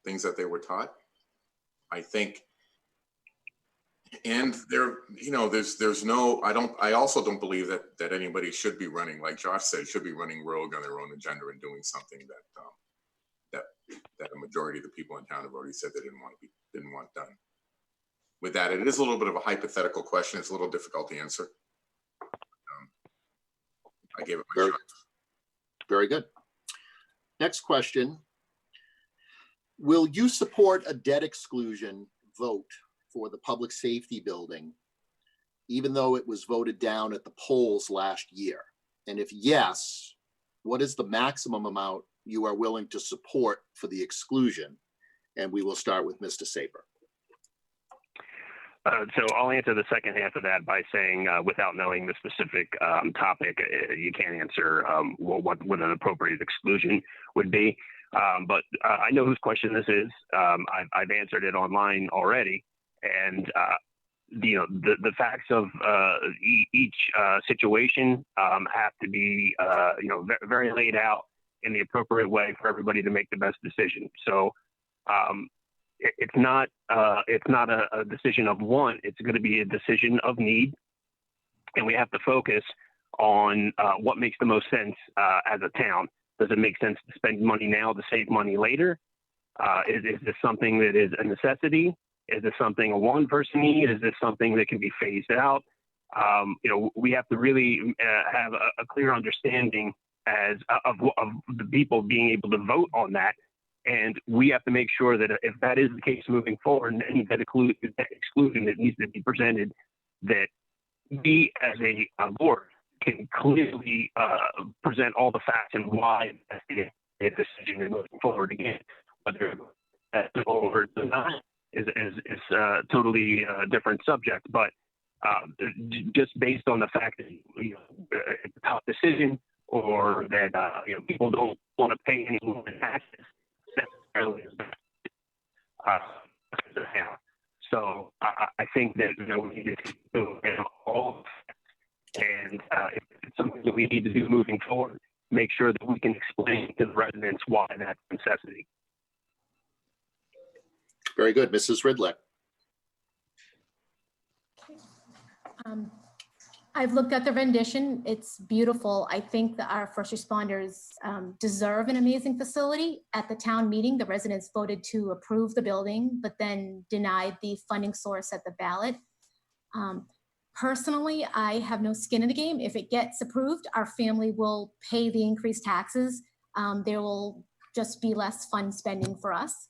things that they were taught. I think, and there's no, I also don't believe that anybody should be running, like Josh said, should be running rogue on their own agenda and doing something that a majority of the people in town have already said they didn't want done. With that, it is a little bit of a hypothetical question. It's a little difficult to answer. I gave it my shot. Very good. Next question. Will you support a debt exclusion vote for the public safety building, even though it was voted down at the polls last year? And if yes, what is the maximum amount you are willing to support for the exclusion? And we will start with Mr. Saper. So I'll answer the second half of that by saying, without knowing the specific topic, you can't answer what an appropriate exclusion would be. But I know whose question this is. I've answered it online already, and the facts of each situation have to be very laid out in the appropriate way for everybody to make the best decision. So it's not a decision of want. It's going to be a decision of need, and we have to focus on what makes the most sense as a town. Does it make sense to spend money now to save money later? Is this something that is a necessity? Is this something a one-person need? Is this something that can be phased out? We have to really have a clear understanding of the people being able to vote on that. And we have to make sure that if that is the case moving forward, and any debt exclusion that needs to be presented, that we as a board can clearly present all the facts and why that's a decision moving forward. Again, whether that's or not is a totally different subject. But just based on the fact that it's a tough decision, or that people don't want to pay any more taxes necessarily. So I think that we need to do all of that. And if it's something that we need to do moving forward, make sure that we can explain to the residents why that's a necessity. Very good. Mrs. Ridley. I've looked at the rendition. It's beautiful. I think that our first responders deserve an amazing facility. At the town meeting, the residents voted to approve the building, but then denied the funding source at the ballot. Personally, I have no skin in the game. If it gets approved, our family will pay the increased taxes. There will just be less fund spending for us.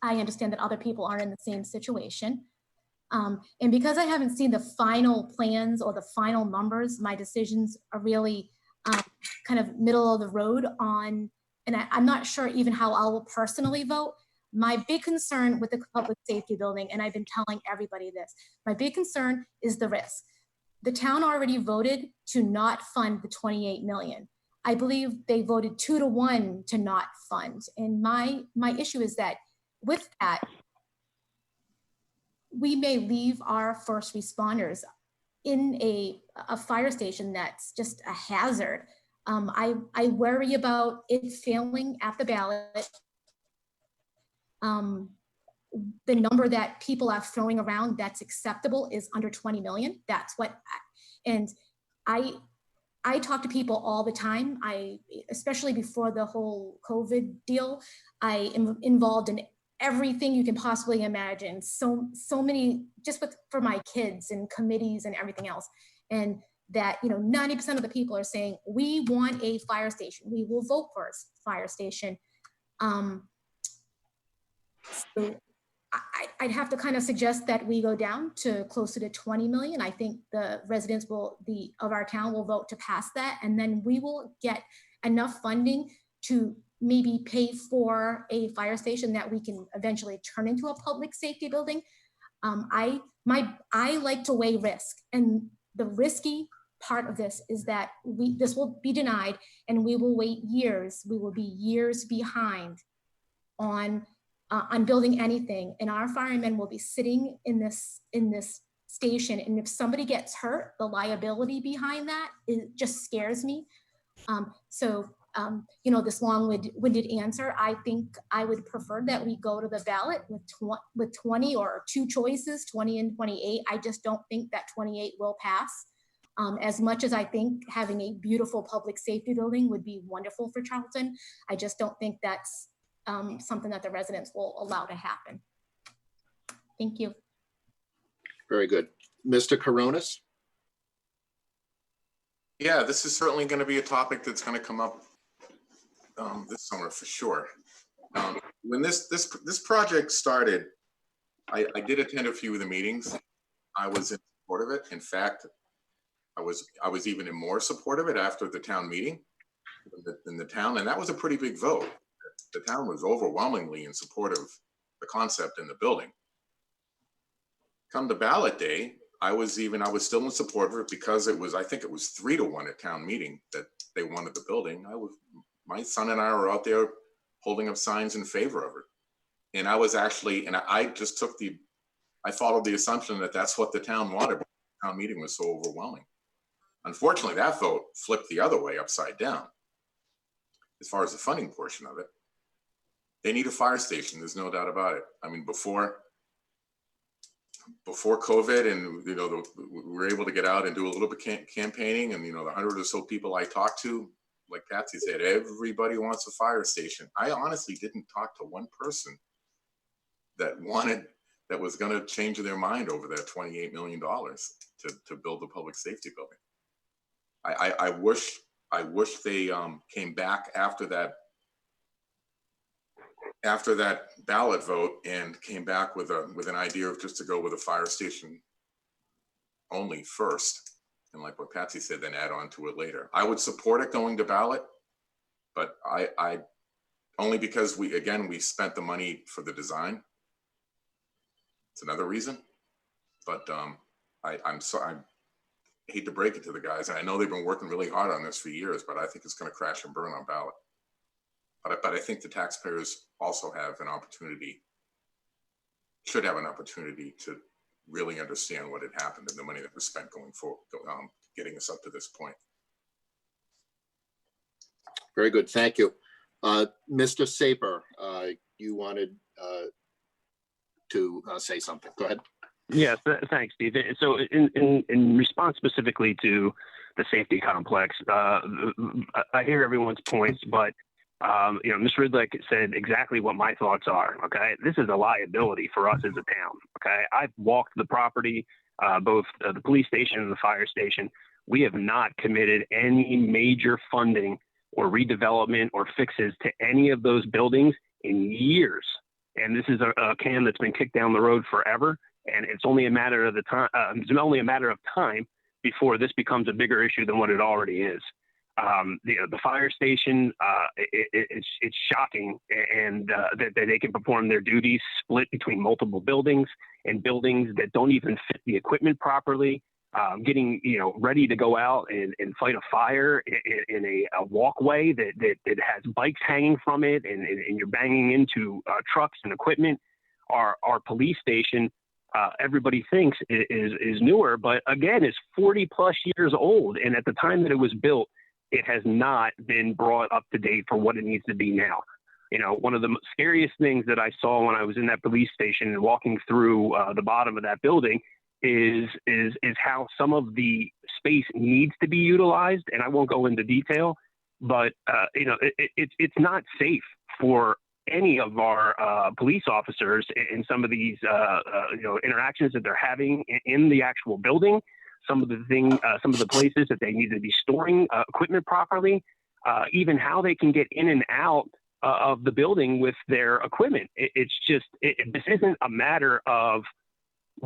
I understand that other people aren't in the same situation. And because I haven't seen the final plans or the final numbers, my decisions are really kind of middle of the road on, and I'm not sure even how I will personally vote. My big concern with the public safety building, and I've been telling everybody this, my big concern is the risk. The town already voted to not fund the 28 million. I believe they voted 2-1 to not fund. And my issue is that with that, we may leave our first responders in a fire station that's just a hazard. I worry about it failing at the ballot. The number that people are throwing around that's acceptable is under 20 million. That's what, and I talk to people all the time. Especially before the whole COVID deal, I am involved in everything you can possibly imagine. So many, just for my kids and committees and everything else. And that, 90% of the people are saying, we want a fire station. We will vote for a fire station. So I'd have to kind of suggest that we go down to closer to 20 million. I think the residents of our town will vote to pass that. And then we will get enough funding to maybe pay for a fire station that we can eventually turn into a public safety building. I like to weigh risk, and the risky part of this is that this will be denied, and we will wait years. We will be years behind on building anything, and our firemen will be sitting in this station. And if somebody gets hurt, the liability behind that just scares me. You know, this long-winded answer, I think I would prefer that we go to the ballot with 20 or 2 choices, 20 and 28. I just don't think that 28 will pass. As much as I think having a beautiful public safety building would be wonderful for Charlton, I just don't think that's something that the residents will allow to happen. Thank you. Very good. Mr. Coronis? Yeah, this is certainly going to be a topic that's going to come up this summer for sure. When this project started, I did attend a few of the meetings. I was in support of it. In fact, I was even in more support of it after the town meeting in the town, and that was a pretty big vote. The town was overwhelmingly in support of the concept in the building. Come to ballot day, I was still in support of it because I think it was 3-1 at town meeting that they wanted the building. My son and I were out there holding up signs in favor of it. And I followed the assumption that that's what the town wanted. But the town meeting was so overwhelming. Unfortunately, that vote flipped the other way, upside down. As far as the funding portion of it, they need a fire station. There's no doubt about it. I mean, before COVID, and you know, we were able to get out and do a little bit campaigning, and you know, the 100 or so people I talked to, like Patsy said, everybody wants a fire station. I honestly didn't talk to one person that was going to change their mind over that $28 million to build the public safety building. I wish they came back after that ballot vote and came back with an idea of just to go with a fire station only first. And like what Patsy said, then add on to it later. I would support it going to ballot, but I only because we spent the money for the design. It's another reason, but I hate to break it to the guys, and I know they've been working really hard on this for years, but I think it's going to crash and burn on ballot. But I think the taxpayers also should have an opportunity to really understand what had happened and the money that was spent going forward, getting us up to this point. Very good, thank you. Mr. Saper, you wanted to say something. Go ahead. Yes, thanks, Steve. So in response specifically to the safety complex, I hear everyone's points, but you know, Ms. Ridlick said exactly what my thoughts are. Okay, this is a liability for us as a town. Okay, I've walked the property, both the police station and the fire station. We have not committed any major funding or redevelopment or fixes to any of those buildings in years, and this is a can that's been kicked down the road forever. And it's only a matter of time before this becomes a bigger issue than what it already is. The fire station, it's shocking, and that they can perform their duties split between multiple buildings and buildings that don't even fit the equipment properly. Getting ready to go out and fight a fire in a walkway that has bikes hanging from it, and you're banging into trucks and equipment. Our police station, everybody thinks is newer, but again, is 40 plus years old. And at the time that it was built, it has not been brought up to date for what it needs to be now. You know, one of the scariest things that I saw when I was in that police station and walking through the bottom of that building is how some of the space needs to be utilized. And I won't go into detail, but it's not safe for any of our police officers in some of these interactions that they're having in the actual building. Some of the places that they need to be storing equipment properly, even how they can get in and out of the building with their equipment. This isn't a matter of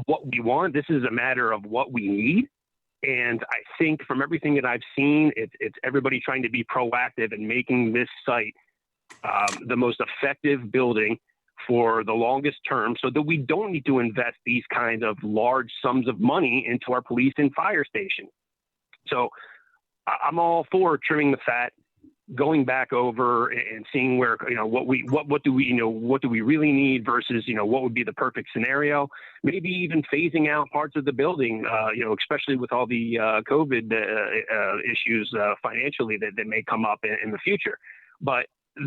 what we want. This is a matter of what we need. And I think from everything that I've seen, it's everybody trying to be proactive and making this site the most effective building for the longest term so that we don't need to invest these kinds of large sums of money into our police and fire station. So I'm all for trimming the fat, going back over and seeing where, what do we really need versus, what would be the perfect scenario, maybe even phasing out parts of the building, especially with all the COVID issues financially that may come up in the future. But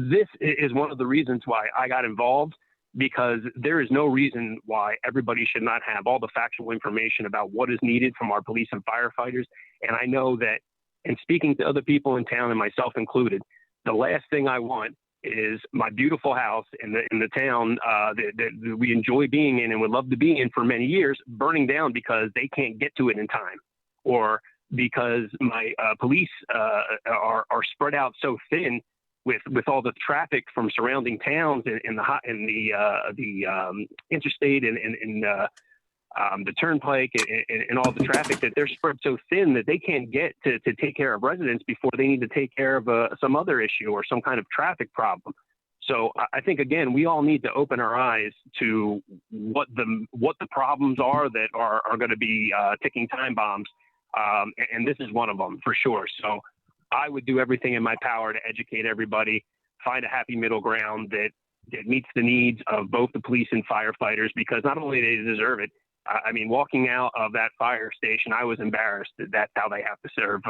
this is one of the reasons why I got involved, because there is no reason why everybody should not have all the factual information about what is needed from our police and firefighters. And I know that, and speaking to other people in town and myself included, the last thing I want is my beautiful house in the town that we enjoy being in and would love to be in for many years burning down because they can't get to it in time, or because my police are spread out so thin with all the traffic from surrounding towns in the interstate and the turnpike and all the traffic, that they're spread so thin that they can't get to take care of residents before they need to take care of some other issue or some kind of traffic problem. So I think, again, we all need to open our eyes to what the problems are that are going to be ticking time bombs. And this is one of them for sure. So I would do everything in my power to educate everybody, find a happy middle ground that meets the needs of both the police and firefighters, because not only do they deserve it, I mean, walking out of that fire station, I was embarrassed that that's how they have to serve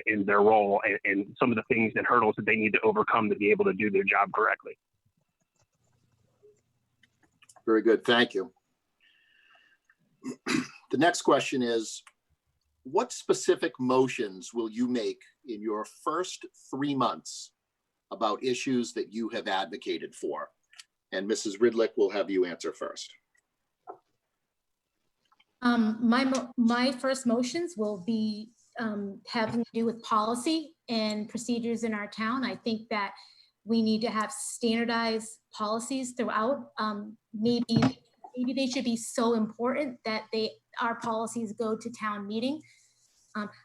in their role, and some of the things and hurdles that they need to overcome to be able to do their job correctly. Very good. Thank you. The next question is, what specific motions will you make in your first 3 months about issues that you have advocated for? And Mrs. Ridlick will have you answer first. My first motions will be having to do with policy and procedures in our town. I think that we need to have standardized policies throughout. Maybe they should be so important that our policies go to town meeting.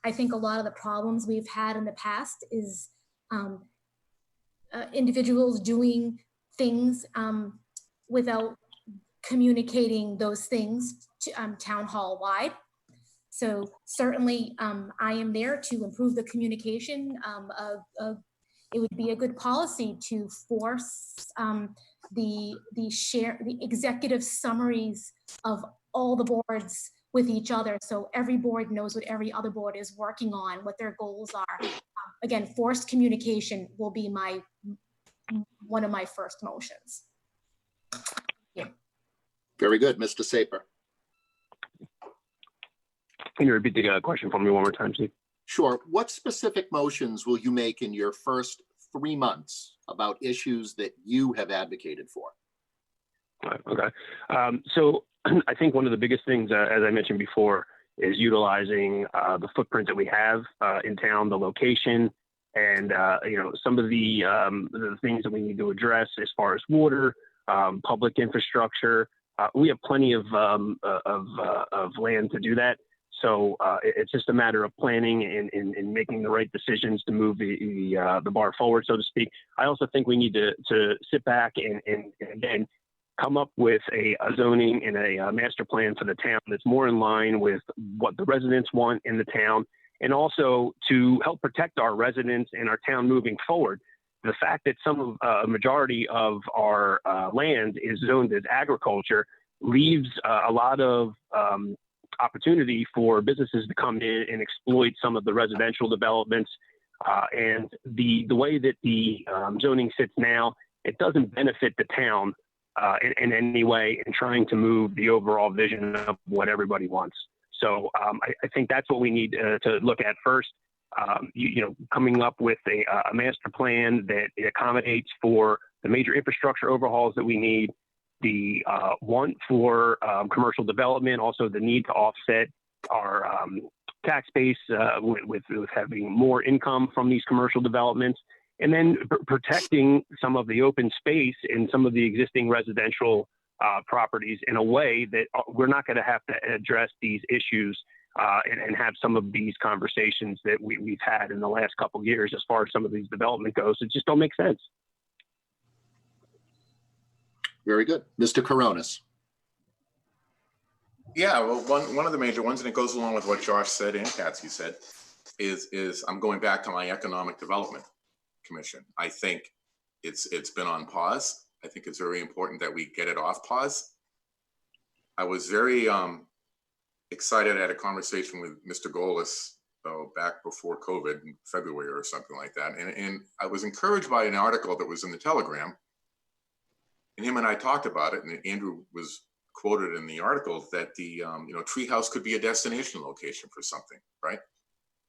I think a lot of the problems we've had in the past is individuals doing things without communicating those things to town hall wide. So certainly I am there to improve the communication it would be a good policy to force the executive summaries of all the boards with each other, so every board knows what every other board is working on, what their goals are. Again, forced communication will be one of my first motions. Yeah. Very good, Mr. Saper. Can you repeat the question for me one more time, Steve? Sure. What specific motions will you make in your first 3 months about issues that you have advocated for? Okay. So I think one of the biggest things, as I mentioned before, is utilizing the footprint that we have in town, the location, and some of the things that we need to address as far as water, public infrastructure. We have plenty of land to do that. So it's just a matter of planning and making the right decisions to move the bar forward, so to speak. I also think we need to sit back and come up with a zoning and a master plan for the town that's more in line with what the residents want in the town, and also to help protect our residents and our town moving forward. The fact that a majority of our land is zoned as agriculture leaves a lot of opportunity for businesses to come in and exploit some of the residential developments. And the way that the zoning sits now, it doesn't benefit the town in any way in trying to move the overall vision of what everybody wants. So I think that's what we need to look at first. Coming up with a master plan that accommodates for the major infrastructure overhauls that we need, the want for commercial development, also the need to offset our tax base with having more income from these commercial developments, and then protecting some of the open space in some of the existing residential properties in a way that we're not going to have to address these issues and have some of these conversations that we've had in the last couple of years as far as some of these development goes. It just don't make sense. Very good. Mr. Coronis. Yeah, well, one of the major ones, and it goes along with what Josh said and Patsy said, is I'm going back to my Economic Development Commission. I think it's been on pause. I think it's very important that we get it off pause. I was very excited. I had a conversation with Mr. Golis back before COVID in February or something like that. And I was encouraged by an article that was in the Telegram. And him and I talked about it, and Andrew was quoted in the article that the Treehouse could be a destination location for something, right?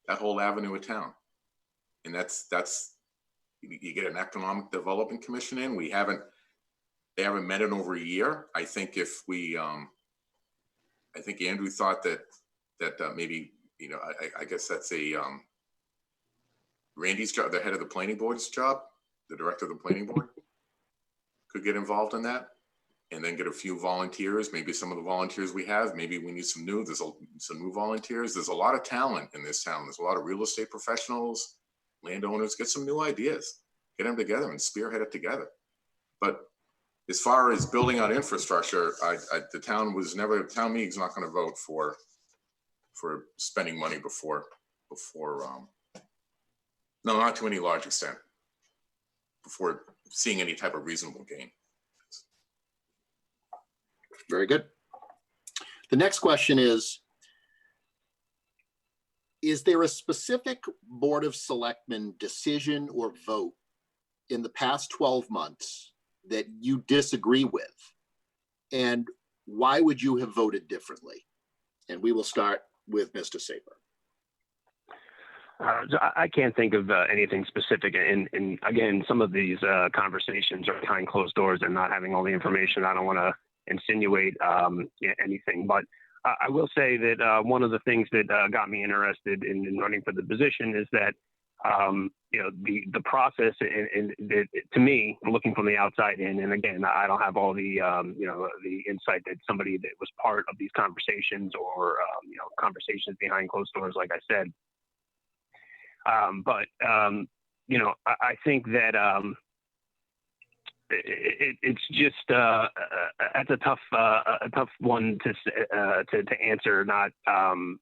That whole avenue of town. And that's you get an Economic Development Commission in. They haven't met in over a year. I think if we I think Andrew thought that maybe, I guess that's a Randy's job, the head of the planning board's job, the director of the planning board could get involved in that, and then get a few volunteers. Maybe some of the volunteers we have, maybe we need some new volunteers. There's a lot of talent in this town. There's a lot of real estate professionals, landowners. Get some new ideas, get them together and spearhead it together. But as far as building out infrastructure, the town meeting's not going to vote for spending money before no, not to any large extent, before seeing any type of reasonable gain. Very good. The next question is there a specific Board of Selectmen decision or vote in the past 12 months that you disagree with? And why would you have voted differently? And we will start with Mr. Saper. I can't think of anything specific. And again, some of these conversations are behind closed doors and not having all the information. I don't want to insinuate anything, but I will say that one of the things that got me interested in running for the position is that the process and to me, looking from the outside in, and again, I don't have all the the insight that somebody that was part of these conversations or conversations behind closed doors, like I said. But I think that it's just that's a tough one to answer. Not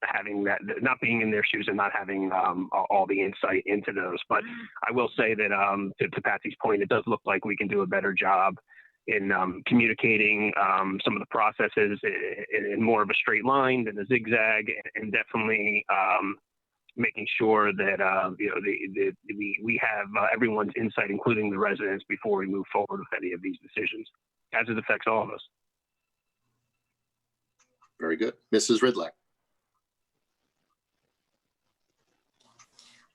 having that, not being in their shoes, and not having all the insight into those. But I will say that to Patsy's point, it does look like we can do a better job in communicating some of the processes in more of a straight line than a zigzag, and definitely making sure that we have everyone's insight, including the residents, before we move forward with any of these decisions, as it affects all of us. Very good. Mrs. Ridlack.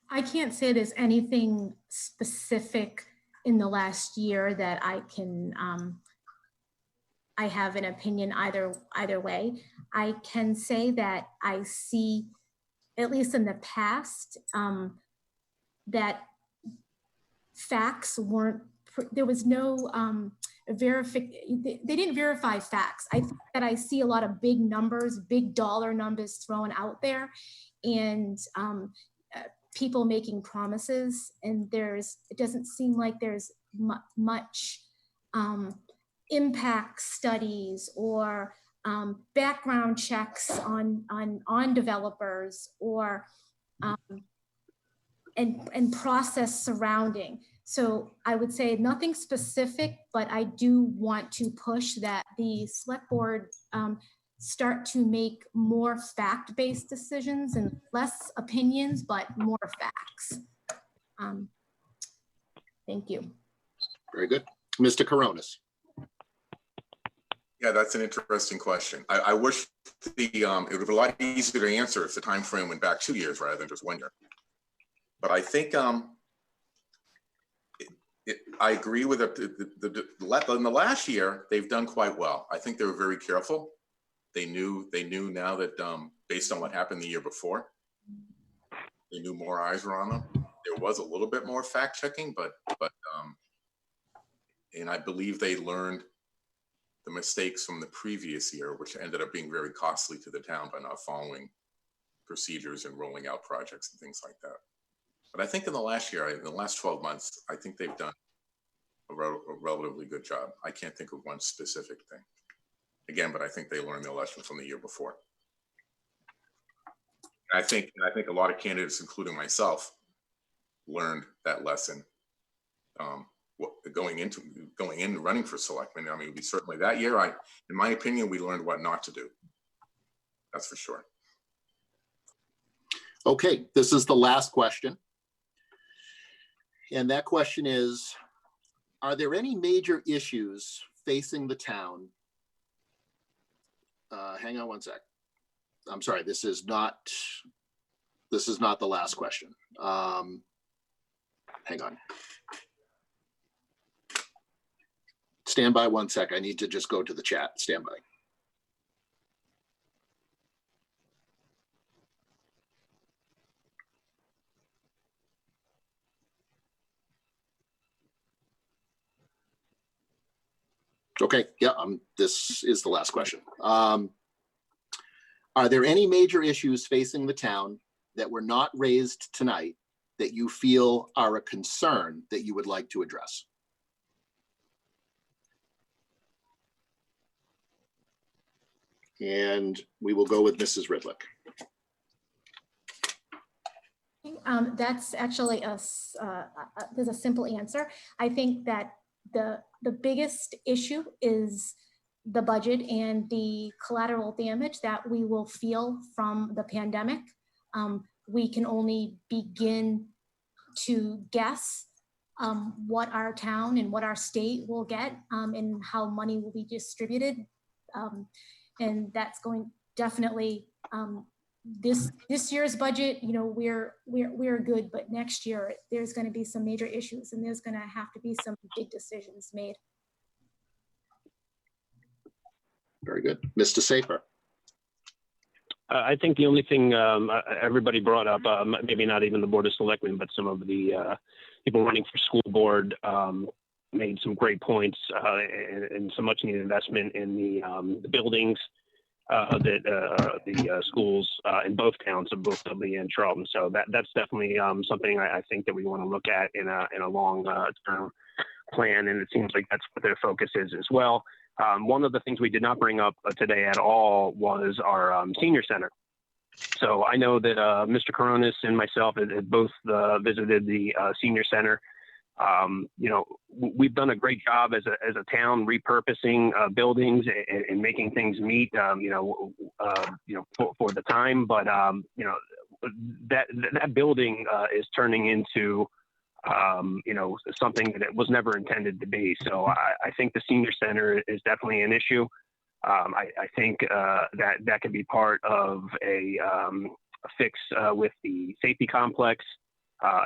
I can't say there's anything specific in the last year that I can, I have an opinion either way. I can say that I see, at least in the past, that facts weren't, there was no they didn't verify facts. I think that I see a lot of big numbers, big dollar numbers thrown out there, and people making promises, and it doesn't seem like there's much impact studies or background checks on developers or and process surrounding. So I would say nothing specific, but I do want to push that the select board start to make more fact-based decisions and less opinions, but more facts. Thank you. Very good. Mr. Coronis. Yeah, that's an interesting question. I wish it would be a lot easier to answer if the time frame went back 2 years rather than just 1 year. But I think I agree with it. In the last year, they've done quite well. I think they were very careful. They knew now that based on what happened the year before, they knew more eyes were on them. There was a little bit more fact checking, but and I believe they learned the mistakes from the previous year, which ended up being very costly to the town by not following procedures and rolling out projects and things like that. But I think in the last year, in the last 12 months, I think they've done a a relatively good job. I can't think of one specific thing. Again, but I think they learned their lesson from the year before. And I think a lot of candidates, including myself, learned that lesson going in running for selectmen. I mean, we certainly that year, in my opinion, we learned what not to do. That's for sure. Okay, this is the last question. And that question is, are there any major issues facing the town? Hang on one sec. I'm sorry, this is not the last question. Hang on. Stand by one sec. I need to just go to the chat. Stand by. Okay, yeah, this is the last question. Are there any major issues facing the town that were not raised tonight that you feel are a concern that you would like to address? And we will go with Mrs. Ridlick. That's actually there's a simple answer. I think that the biggest issue is the budget and the collateral damage that we will feel from the pandemic. We can only begin to guess what our town and what our state will get and how money will be distributed. And that's going definitely this year's budget, you know, we're good, but next year there's going to be some major issues and there's going to have to be some big decisions made. Very good. Mr. Safer. I think the only thing everybody brought up, maybe not even the Board of Selectmen, but some of the people running for school board made some great points and some much needed investment in the buildings, the schools in both towns of both Dudley and Charlton. So that's definitely something I think that we want to look at in a long term plan, and it seems like that's what their focus is as well. One of the things we did not bring up today at all was our senior center. So I know that Mr. Coronis and myself had both visited the senior center. You know, we've done a great job as a town repurposing buildings and making things meet, for the time. But that building is turning into something that it was never intended to be. So I think the senior center is definitely an issue. I think that could be part of a fix with the safety complex.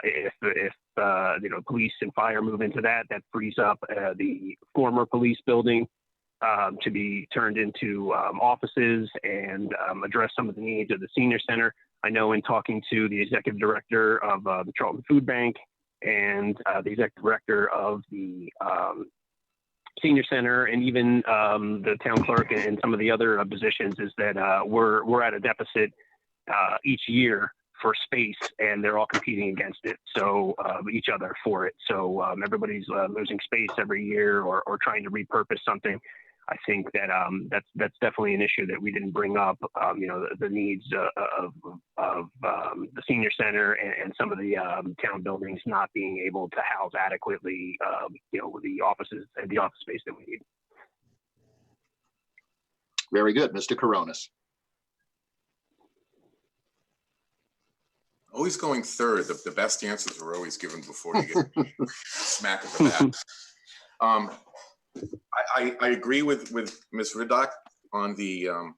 If police and fire move into that frees up the former police building to be turned into offices and address some of the needs of the senior center. I know in talking to the executive director of the Charlton Food Bank and the executive director of the senior center and even the town clerk and some of the other positions is that we're at a deficit each year for space, and they're all competing against it. So each other for it. So everybody's losing space every year or trying to repurpose something. I think that that's definitely an issue that we didn't bring up. The needs of the senior center and some of the town buildings not being able to house adequately, the offices and the office space that we need. Very good, Mr. Coronis. Always going third. The best answers are always given before you get smack of the bat. I agree with Ms. Riddock on the I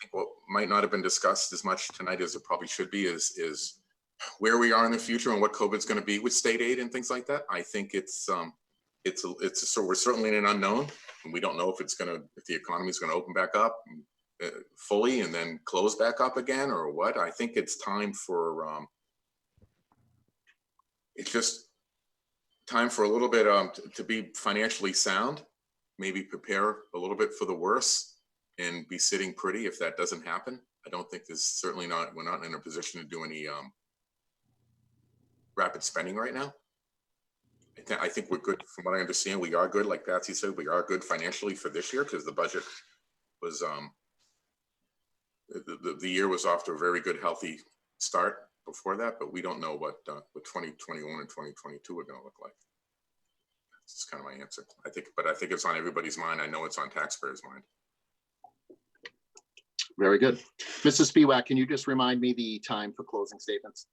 think what might not have been discussed as much tonight as it probably should be is where we are in the future and what COVID's going to be with state aid and things like that. I think so we're certainly in an unknown, and we don't know if the economy is going to open back up fully and then close back up again or what. I think it's time for it's just time for a little bit to be financially sound, maybe prepare a little bit for the worst and be sitting pretty if that doesn't happen. I don't think we're not in a position to do any rapid spending right now. I think we're good. From what I understand, we are good. Like Patsy said, we are good financially for this year because the budget was, the year was off to a very good, healthy start before that, but we don't know what 2021 and 2022 are going to look like. That's kind of my answer. I think it's on everybody's mind. I know it's on taxpayers' mind. Very good. Mrs. Spiewak, can you just remind me the time for closing statements?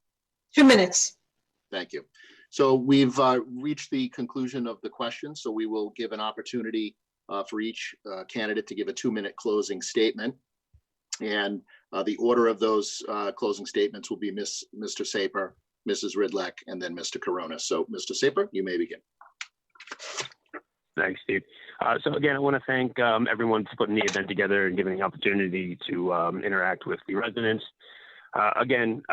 2 minutes. Thank you. So we've reached the conclusion of the questions, so we will give an opportunity for each candidate to give a 2-minute closing statement. And the order of those closing statements will be Mr. Saper, Mrs. Ridlack, and then Mr. Corona. So Mr. Saper, you may begin. Thanks, Steve. So again, I want to thank everyone for putting the event together and giving the opportunity to interact with the residents. Again,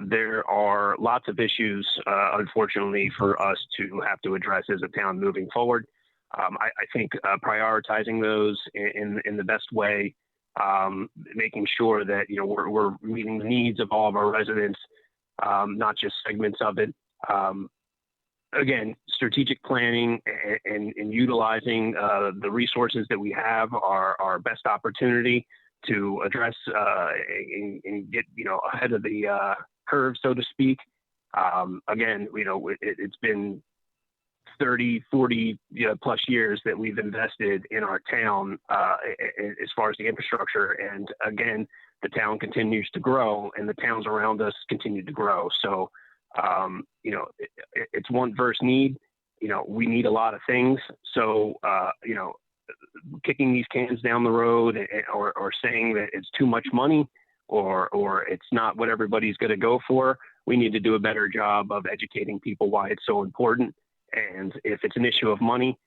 there are lots of issues, unfortunately, for us to have to address as a town moving forward. I think prioritizing those in the best way, making sure that we're meeting the needs of all of our residents, not just segments of it. Again, strategic planning and utilizing the resources that we have are our best opportunity to address and get ahead of the curve, so to speak. Again, it's been 30, 40 plus years that we've invested in our town as far as the infrastructure, and again, the town continues to grow, and the towns around us continue to grow. So it's want versus need. We need a lot of things. So, kicking these cans down the road or saying that it's too much money or it's not what everybody's going to go for, we need to do a better job of educating people why it's so important. And if it's an issue of money,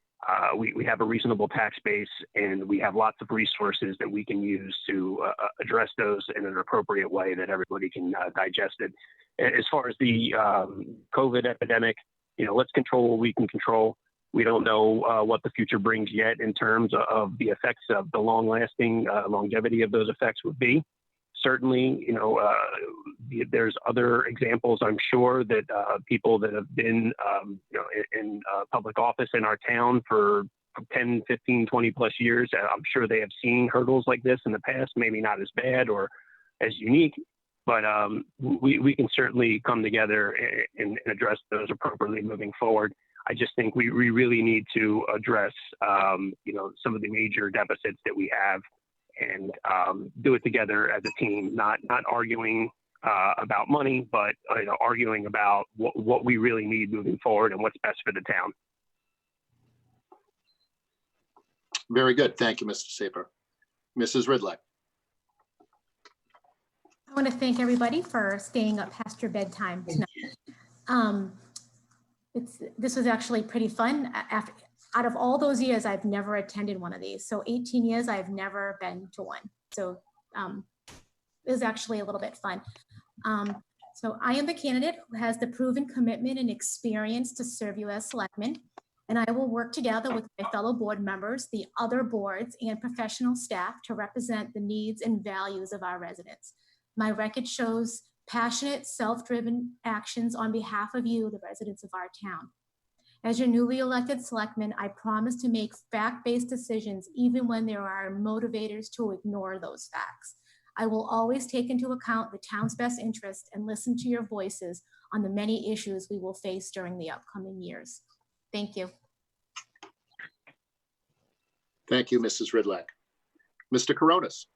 we have a reasonable tax base and we have lots of resources that we can use to address those in an appropriate way that everybody can digest it. As far as the COVID epidemic, let's control what we can control. We don't know what the future brings yet in terms of the effects of the long-lasting longevity of those effects would be. Certainly, there's other examples, I'm sure, that people that have been in public office in our town for 10, 15, 20 plus years, I'm sure they have seen hurdles like this in the past, maybe not as bad or as unique, but we can certainly come together and address those appropriately moving forward. I just think we really need to address, some of the major deficits that we have and do it together as a team, not arguing about money, but arguing about what we really need moving forward and what's best for the town. Very good. Thank you, Mr. Saper. Mrs. Ridlack. I want to thank everybody for staying up past your bedtime tonight. This was actually pretty fun. Out of all those years, I've never attended one of these. So 18 years, I've never been to one. So it was actually a little bit fun. So I am the candidate who has the proven commitment and experience to serve you as selectman. And I will work together with my fellow board members, the other boards, and professional staff to represent the needs and values of our residents. My record shows passionate, self-driven actions on behalf of you, the residents of our town. As your newly elected selectman, I promise to make fact-based decisions even when there are motivators to ignore those facts. I will always take into account the town's best interest and listen to your voices on the many issues we will face during the upcoming years. Thank you. Thank you, Mrs. Ridlack. Mr. Coronas.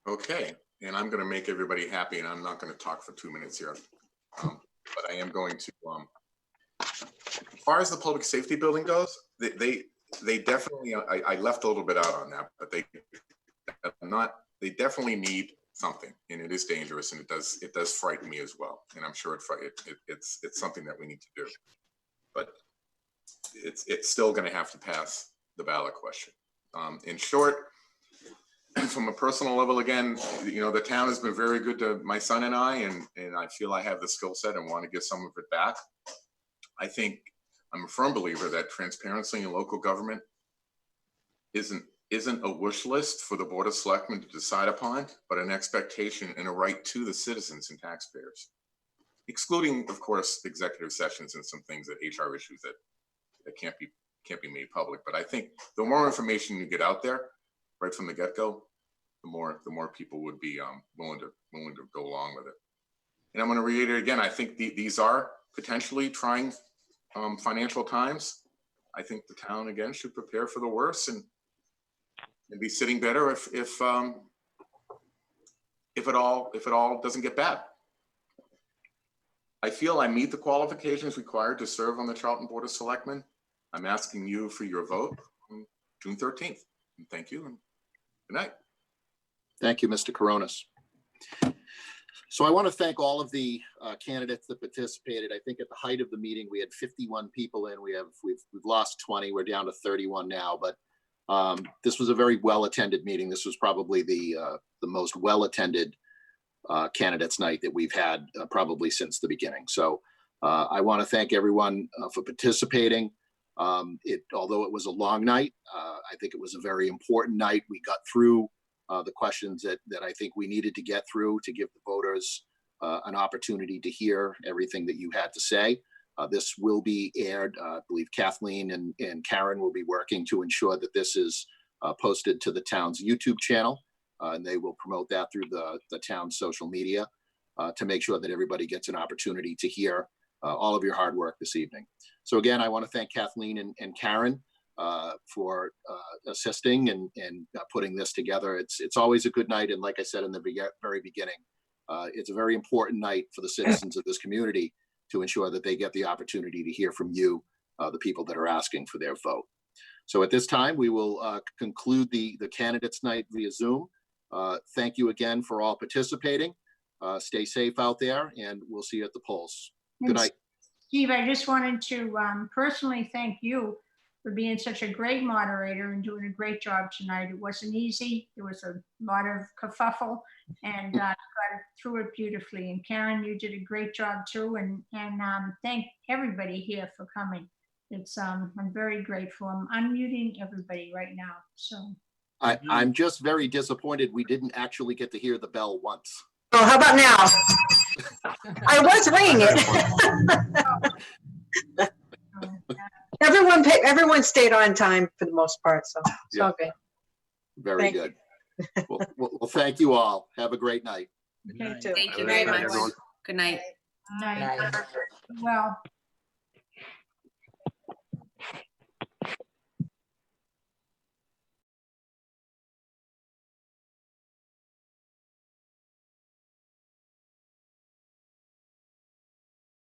Okay, and I'm going to make everybody happy, and I'm not going to talk for 2 minutes here, but I am going to. As far as the public safety building goes, they definitely. I left a little bit out on that, but they definitely need something, and it is dangerous, and it does frighten me as well, and I'm sure it's something that we need to do, but it's still going to have to pass the ballot question. In short, from a personal level, again, the town has been very good to my son and I, and I feel I have the skill set and want to give some of it back. I think I'm a firm believer that transparency in local government isn't a wish list for the Board of Selectmen to decide upon, but an expectation and a right to the citizens and taxpayers. excluding, of course, executive sessions and some things that HR issues that can't be made public. But I think the more information you get out there right from the get-go, the more people would be willing to go along with it. And I'm going to reiterate again, I think these are potentially trying financial times. I think the town again should prepare for the worst and be sitting better if it all doesn't get bad. I feel I meet the qualifications required to serve on the Charlton Board of Selectmen. I'm asking you for your vote on June 13th. And thank you and good night. Thank you, Mr. Coronas. So I want to thank all of the candidates that participated. I think at the height of the meeting, we had 51 people in. We've lost 20. We're down to 31 now, but this was a very well-attended meeting. This was probably the most well-attended candidates night that we've had probably since the beginning. So I want to thank everyone for participating. Although it was a long night, I think it was a very important night. We got through the questions that I think we needed to get through to give the voters an opportunity to hear everything that you had to say. This will be aired. I believe Kathleen and Karen will be working to ensure that this is posted to the town's YouTube channel. And they will promote that through the town's social media to make sure that everybody gets an opportunity to hear all of your hard work this evening. So again, I want to thank Kathleen and Karen for assisting and putting this together. It's always a good night. And like I said in the very beginning, it's a very important night for the citizens of this community to ensure that they get the opportunity to hear from you, the people that are asking for their vote. So at this time, we will conclude the candidates night via Zoom. Thank you again for all participating. Stay safe out there and we'll see you at the polls. Good night. Steve, I just wanted to personally thank you for being such a great moderator and doing a great job tonight. It wasn't easy. There was a lot of kerfuffle and got through it beautifully. And Karen, you did a great job too. And thank everybody here for coming. It's I'm very grateful. I'm unmuting everybody right now. So I'm just very disappointed we didn't actually get to hear the bell once. Oh, how about now? I was ringing it. Everyone stayed on time for the most part, so it's all good. Very Thank good. Well, thank you all. Have a great night. Okay, too. Thank you very much. Good night. Night. Well.